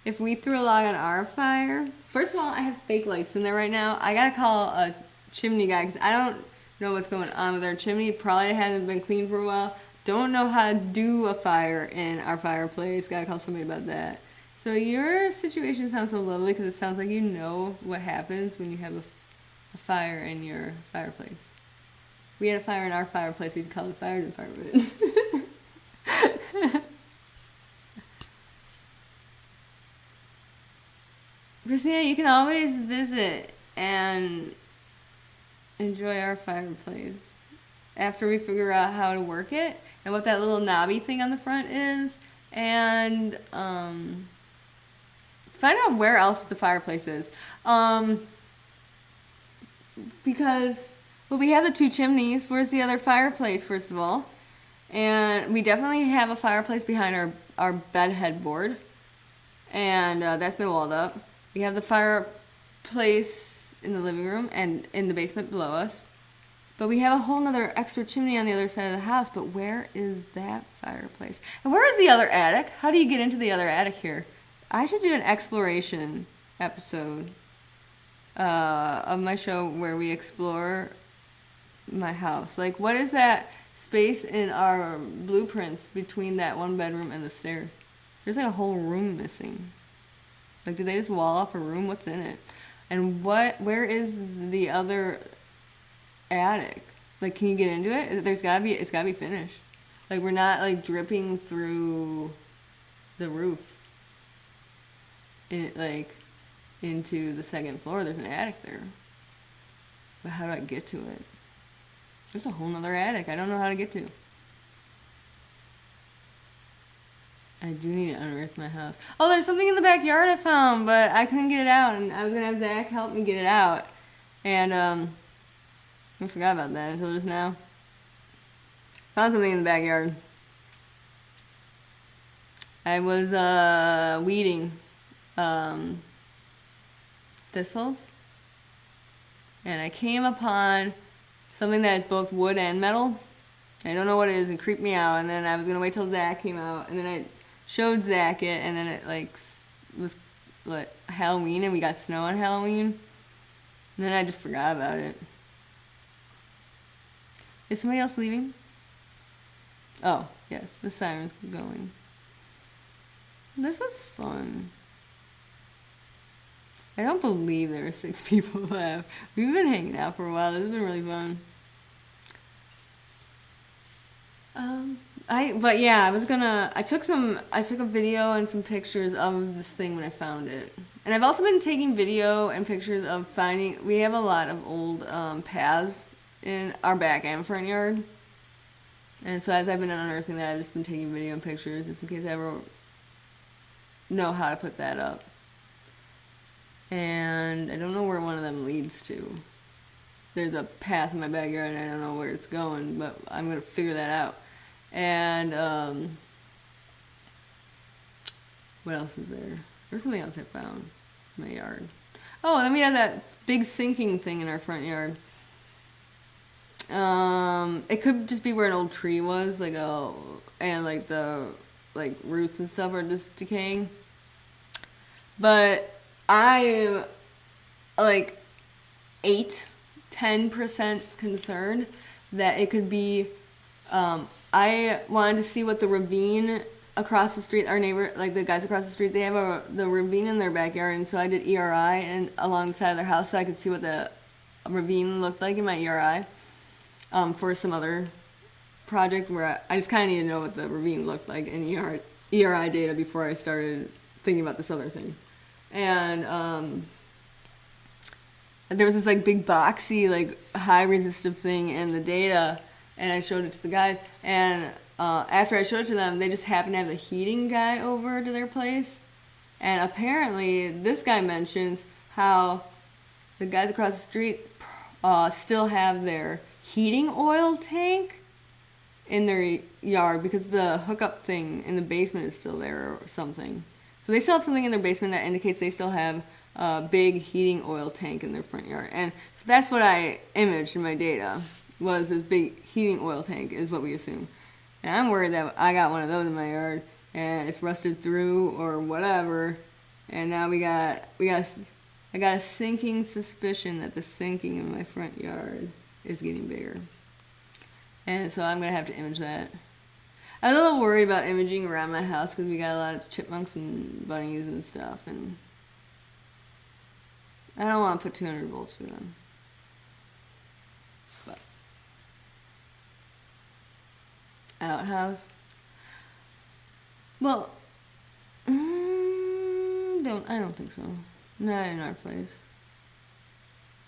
If we threw a log on our fire... First of all, I have fake lights in there right now. I gotta call a chimney guy because I don't know what's going on with our chimney. Probably hasn't been cleaned for a while. Don't know how to do a fire in our fireplace. Gotta call somebody about that. So your situation sounds so lovely because it sounds like you know what happens when you have a fire in your fireplace. We had a fire in our fireplace. We'd call it fire department. Christina, you can always visit and enjoy our fireplace after we figure out how to work it and what that little knobby thing on the front is, and find out where else the fireplace is. Because, well, we have the 2 chimneys. Where's the other fireplace, first of all? And we definitely have a fireplace behind our bed headboard, and that's been walled up. We have the fireplace in the living room and in the basement below us. But we have a whole other extra chimney on the other side of the house. But where is that fireplace? And where is the other attic? How do you get into the other attic here? I should do an exploration episode of my show where we explore my house. Like, what is that space in our blueprints between that 1 bedroom and the stairs? There's like a whole room missing. Like, did they just wall off a room? What's in it? And where is the other attic? Like, can you get into it? It's gotta be finished. Like, we're not like dripping through the roof into the 2nd floor. There's an attic there, but how do I get to it? There's a whole nother attic I don't know how to get to. I do need to unearth my house. Oh, there's something in the backyard I found, but I couldn't get it out, and I was gonna have Zach help me get it out, and I forgot about that until just now. Found something in the backyard. I was weeding thistles, and I came upon something that is both wood and metal. I don't know what it is. It creeped me out, and then I was gonna wait till Zach came out, and then I showed Zach it, and then it was Halloween, and we got snow on Halloween, and then I just forgot about it. Is somebody else leaving? Oh, yes, the siren's going. This was fun. I don't believe there were 6 people left. We've been hanging out for a while. This has been really fun. I took a video and some pictures of this thing when I found it. And I've also been taking video and pictures of we have a lot of old paths in our back and front yard. And so as I've been unearthing that, I've just been taking video and pictures just in case I ever know how to put that up. And I don't know where one of them leads to. There's a path in my backyard and I don't know where it's going, but I'm going to figure that out. And what else is there? There's something else I found in my yard. Oh, and then we have that big sinking thing in our front yard. It could just be where an old tree was, and the roots and stuff are just decaying. But I am 10% concerned that it could be. I wanted to see what the ravine across the street, our neighbor, the guys across the street, they have the ravine in their backyard, and so I did ERI and along the side of their house so I could see what the ravine looked like in my ERI. For some other project where I just kind of need to know what the ravine looked like in ERI data before I started thinking about this other thing. And there was this big boxy, high resistive thing in the data, and I showed it to the guys. And after I showed it to them, they just happened to have the heating guy over to their place. And apparently, this guy mentions how the guys across the street still have their heating oil tank in their yard because the hookup thing in the basement is still there or something. So they still have something in their basement that indicates they still have a big heating oil tank in their front yard. And so that's what I imaged in my data, was this big heating oil tank is what we assume. And I'm worried that I got one of those in my yard and it's rusted through or whatever. And now I got a sinking suspicion that the sinking in my front yard is getting bigger. And so I'm going to have to image that. I'm a little worried about imaging around my house because we got a lot of chipmunks and bunnies and stuff, and I don't want to put 200 volts through them. But outhouse. Well, I don't think so. Not in our place.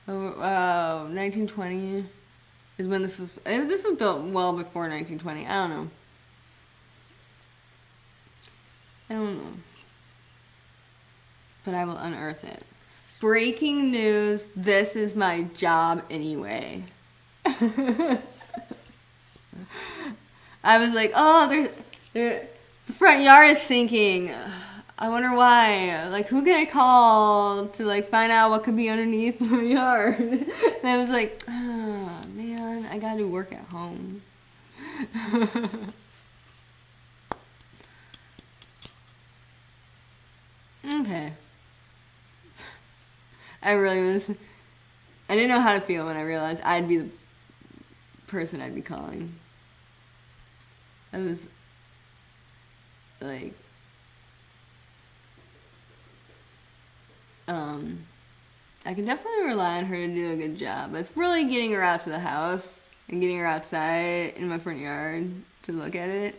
1920 is when this was. This was built well before 1920. I don't know. But I will unearth it. Breaking news. This is my job anyway. I was like, oh, the front yard is sinking. I wonder why. Like, who can I call to, like, find out what could be underneath my yard? And I was like, oh, man, I gotta do work at home. Okay. I didn't know how to feel when I realized I'd be the person I'd be calling. I was like, I can definitely rely on her to do a good job. But it's really getting her out to the house and getting her outside in my front yard to look at it.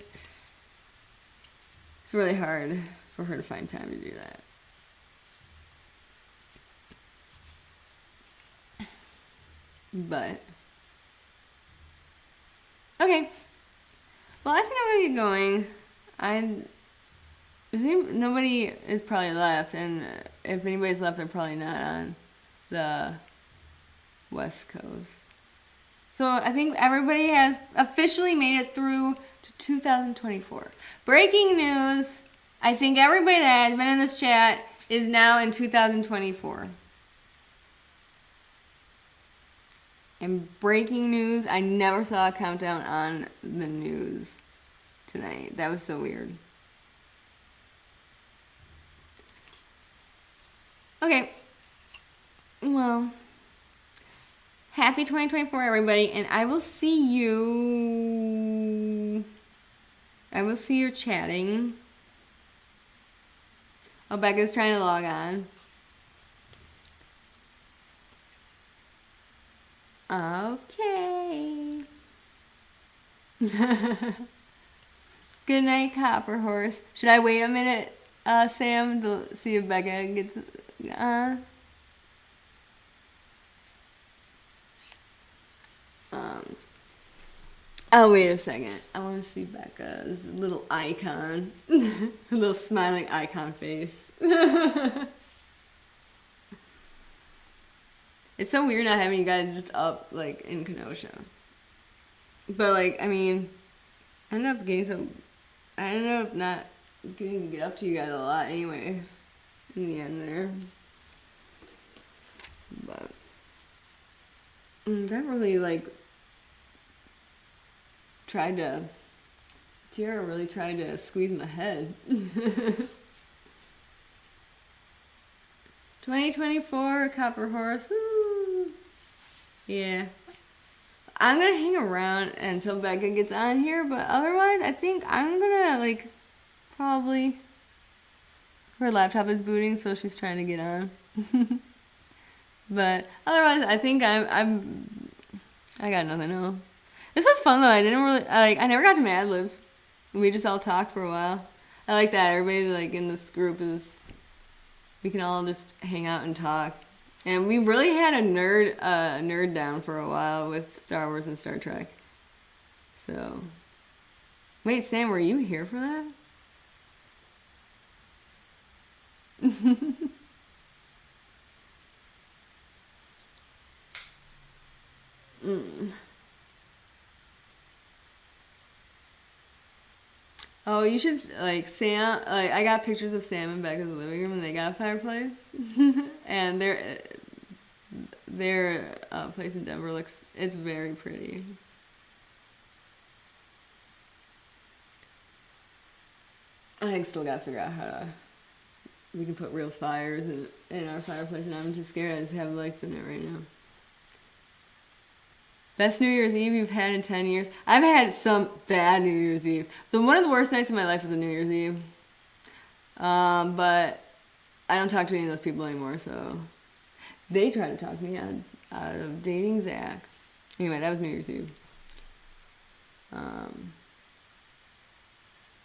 It's really hard for her to find time to do that. But okay. Well, I think I'm gonna get going. Nobody is probably left, and if anybody's left, they're probably not on the West Coast. So I think everybody has officially made it through to 2024. Breaking news. I think everybody that has been in this chat is now in 2024. And breaking news, I never saw a countdown on the news tonight. That was so weird. Okay. Well, happy 2024, everybody. And I will see you chatting. Oh, Becca's trying to log on. Okay. Good night, Copper Horse. Should I wait a minute, Sam, to see if Becca gets on? Oh, wait a second. I want to see Becca's little icon. Her little smiling icon face. It's so weird not having you guys just up, like, in Kenosha. But, like, I mean, I ended up not getting to get up to you guys a lot anyway. In the end there. But that really, like, Sierra really tried to squeeze my head. 2024, Copper Horse, woo! Yeah. I'm gonna hang around until Becca gets on here, but otherwise, I think I'm gonna, like, probably... Her laptop is booting, so she's trying to get on. But otherwise, I think I got nothing else. This was fun, though. I never got to Mad Libs. We just all talked for a while. I like that. Everybody, like, in this group we can all just hang out and talk. And we really had a nerd down for a while with Star Wars and Star Trek. So, wait, Sam, were you here for that? Oh, you should, like, Sam, like, I got pictures of Sam and Becca's living room, and they got a fireplace. And their place in Denver it's very pretty. I still gotta figure out we can put real fires in our fireplace, and I'm just scared I just have lights in it right now. Best New Year's Eve you've had in 10 years? I've had some bad New Year's Eve. One of the worst nights of my life was a New Year's Eve. But I don't talk to any of those people anymore, so they tried to talk me out of dating Zach. Anyway, that was New Year's Eve.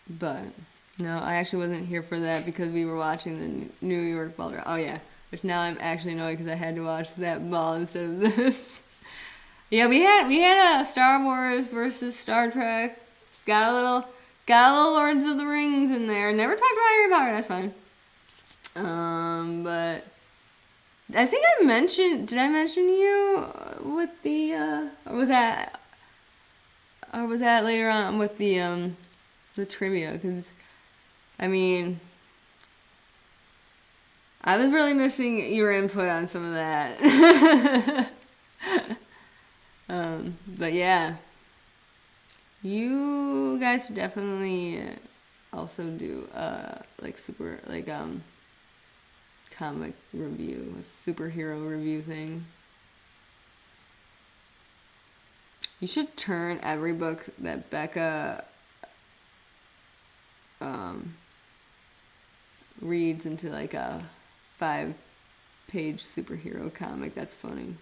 But no, I actually wasn't here for that because we were watching the New York Ball Drop. Oh yeah, which now I'm actually annoyed because I had to watch that ball instead of this. Yeah, we had a Star Wars versus Star Trek. Got a little Lords of the Rings in there. Never talked about Harry Potter. That's fine. But I think I mentioned. Did I mention you with the? Or was that later on with the trivia? Because I mean, I was really missing your input on some of that. But yeah, you guys should definitely also do comic review, a superhero review thing. You should turn every book that Becca reads into like a 5-page superhero comic. That's funny.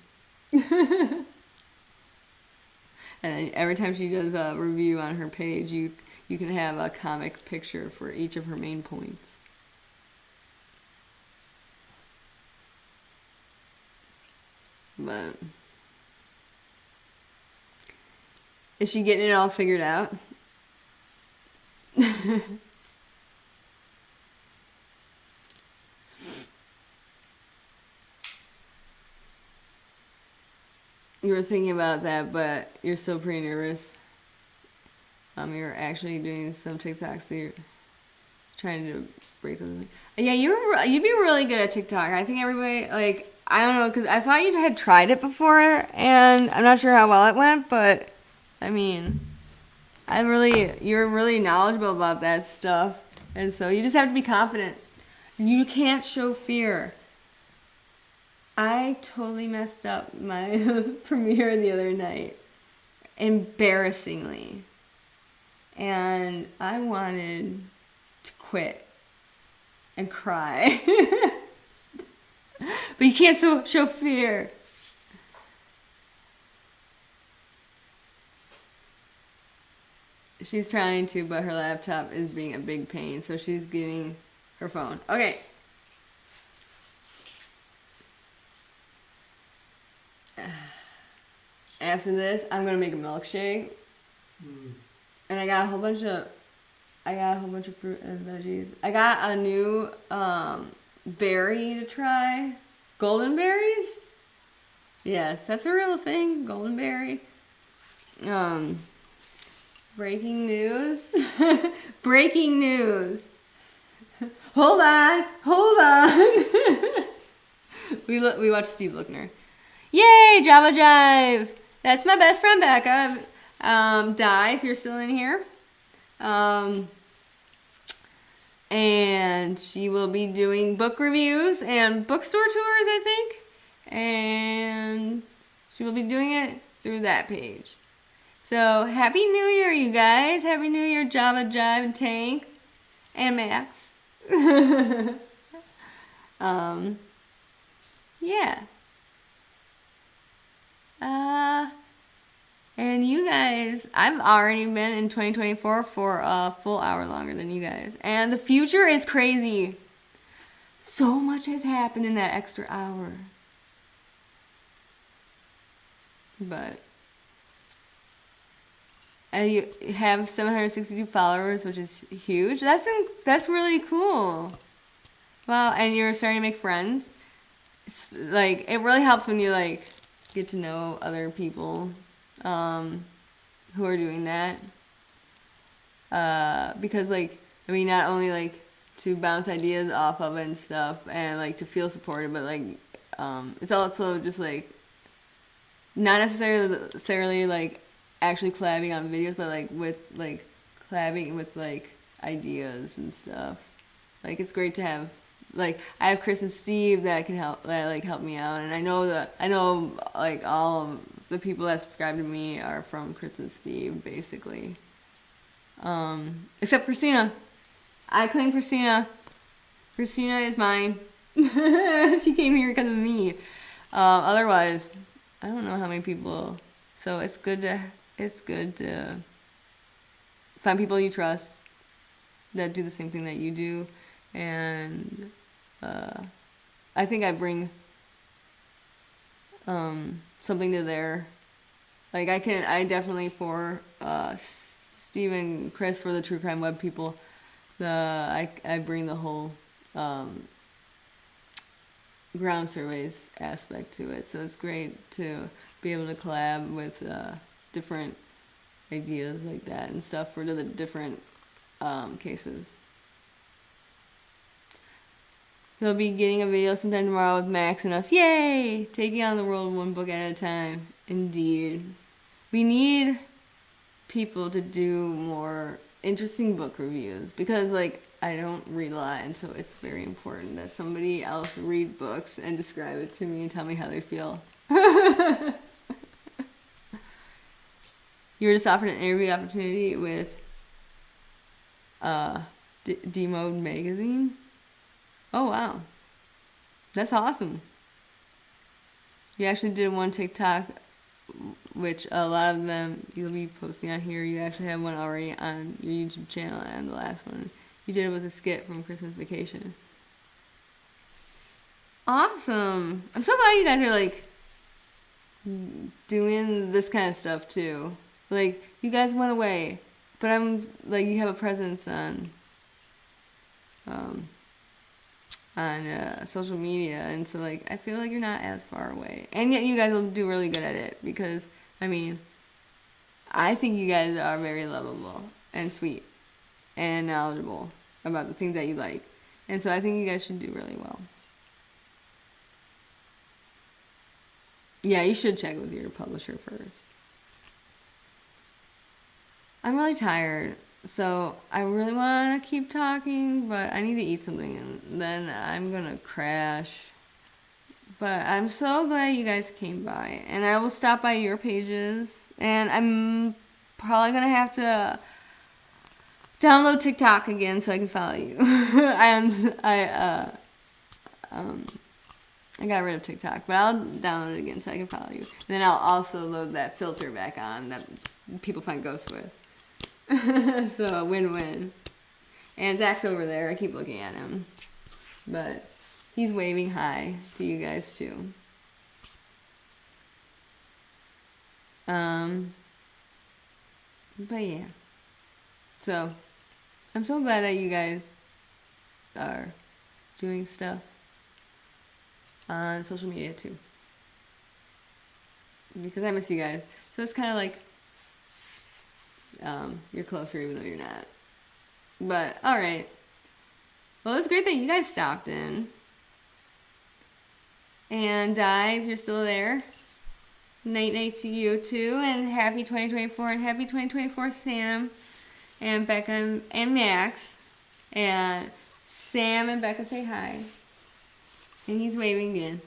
And every time she does a review on her page, you can have a comic picture for each of her main points. But is she getting it all figured out? You were thinking about that, but you're still pretty nervous. You're actually doing some TikToks, so you're trying to break something. Yeah, you'd be really good at TikTok. I think everybody, like, I don't know, because I thought you had tried it before, and I'm not sure how well it went, but, I mean, you're really knowledgeable about that stuff, and so you just have to be confident. You can't show fear. I totally messed up my premiere the other night, embarrassingly, and I wanted to quit and cry. But you can't show fear. She's trying to, but her laptop is being a big pain, so she's getting her phone. Okay. After this, I'm gonna make a milkshake, and I got a whole bunch of fruit and veggies. I got a new berry to try, golden berries. Yes, that's a real thing, golden berry. Breaking news. Breaking news. Hold on. We watched Steve Lookner. Yay, Java Jive! That's my best friend Becca. Di, if you're still in here. And she will be doing book reviews and bookstore tours, I think. And she will be doing it through that page. So, Happy New Year, you guys. Happy New Year, Java Jive and Tank. And Max. Yeah. And you guys, I've already been in 2024 for a full hour longer than you guys. And the future is crazy. So much has happened in that extra hour. But and you have 762 followers, which is huge. That's really cool. Wow, and you're starting to make friends. Like, it really helps when you, like, get to know other people who are doing that. Because, like, I mean, not only, like, to bounce ideas off of it and stuff, and, like, to feel supported, but, like, it's also just, like, not necessarily, like, actually collabing on videos, but, like, with, like, collabing with, like, ideas and stuff. Like, it's great to have, like, I have Chris and Steve that help me out, and I know like all of the people that subscribe to me are from Chris and Steve, basically. Except Christina. I claim Christina. Christina is mine. She came here because of me. Otherwise, I don't know how many people. So it's good to find people you trust that do the same thing that you do, and I think I bring something to their, like I definitely for Steve and Chris for the True Crime Web people, I bring the whole ground surveys aspect to it. So it's great to be able to collab with different ideas like that and stuff for the different cases. He'll be getting a video sometime tomorrow with Max and us. Yay! Taking on the world one book at a time. Indeed. We need people to do more interesting book reviews because, like, I don't read a lot, and so it's very important that somebody else read books and describe it to me and tell me how they feel. You were just offered an interview opportunity with D-Mode magazine. Oh, wow. That's awesome. You actually did one TikTok, which a lot of them you'll be posting on here. You actually have one already on your YouTube channel, and the last one you did it with a skit from Christmas Vacation. Awesome. I'm so glad you guys are, like, doing this kind of stuff, too. Like, you guys went away, but I'm, like, you have a presence on social media, and so, like, I feel like you're not as far away, and yet you guys will do really good at it, because, I mean, I think you guys are very lovable and sweet and knowledgeable about the things that you like, and so I think you guys should do really well. Yeah, you should check with your publisher first. I'm really tired. So I really want to keep talking, but I need to eat something and then I'm going to crash. But I'm so glad you guys came by. And I will stop by your pages. And I'm probably going to have to download TikTok again so I can follow you. I got rid of TikTok, but I'll download it again so I can follow you. And then I'll also load that filter back on that people find ghosts with. So win-win. And Zach's over there. I keep looking at him. But he's waving hi to you guys too. But yeah. So I'm so glad that you guys are doing stuff on social media too. Because I miss you guys. So it's kind of like you're closer even though you're not. But, alright. Well, it's great that you guys stopped in. And if you're still there, night to you too, and happy 2024, and happy 2024 Sam, and Becca, and Max, and Sam and Becca say hi. And he's waving again.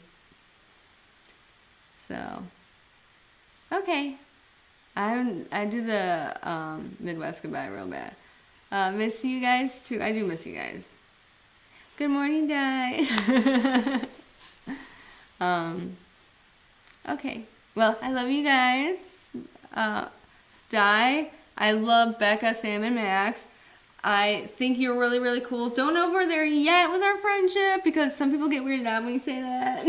So, okay. I do the Midwest goodbye real bad. Miss you guys too. I do miss you guys. Good morning, Di. Okay. Well, I love you guys. Di, I love Becca, Sam, and Max. I think you're really, really cool. Don't know if we're there yet with our friendship because some people get weirded out when you say that.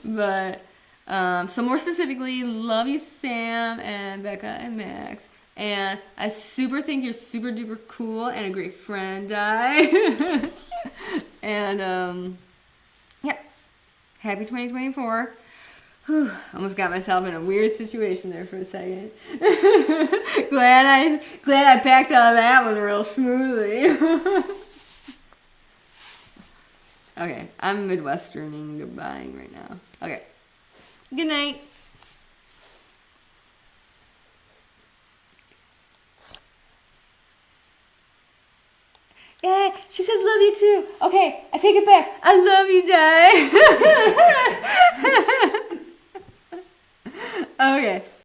But so more specifically, love you, Sam and Becca and Max. And I super think you're super duper cool and a great friend, Di. And yeah, happy 2024. Whew, almost got myself in a weird situation there for a second. glad I backed out of that one real smoothly. Okay, I'm Midwesterning goodbying right now. Okay. Good night. Yeah, she says love you too. Okay, I take it back. I love you, Di. Okay.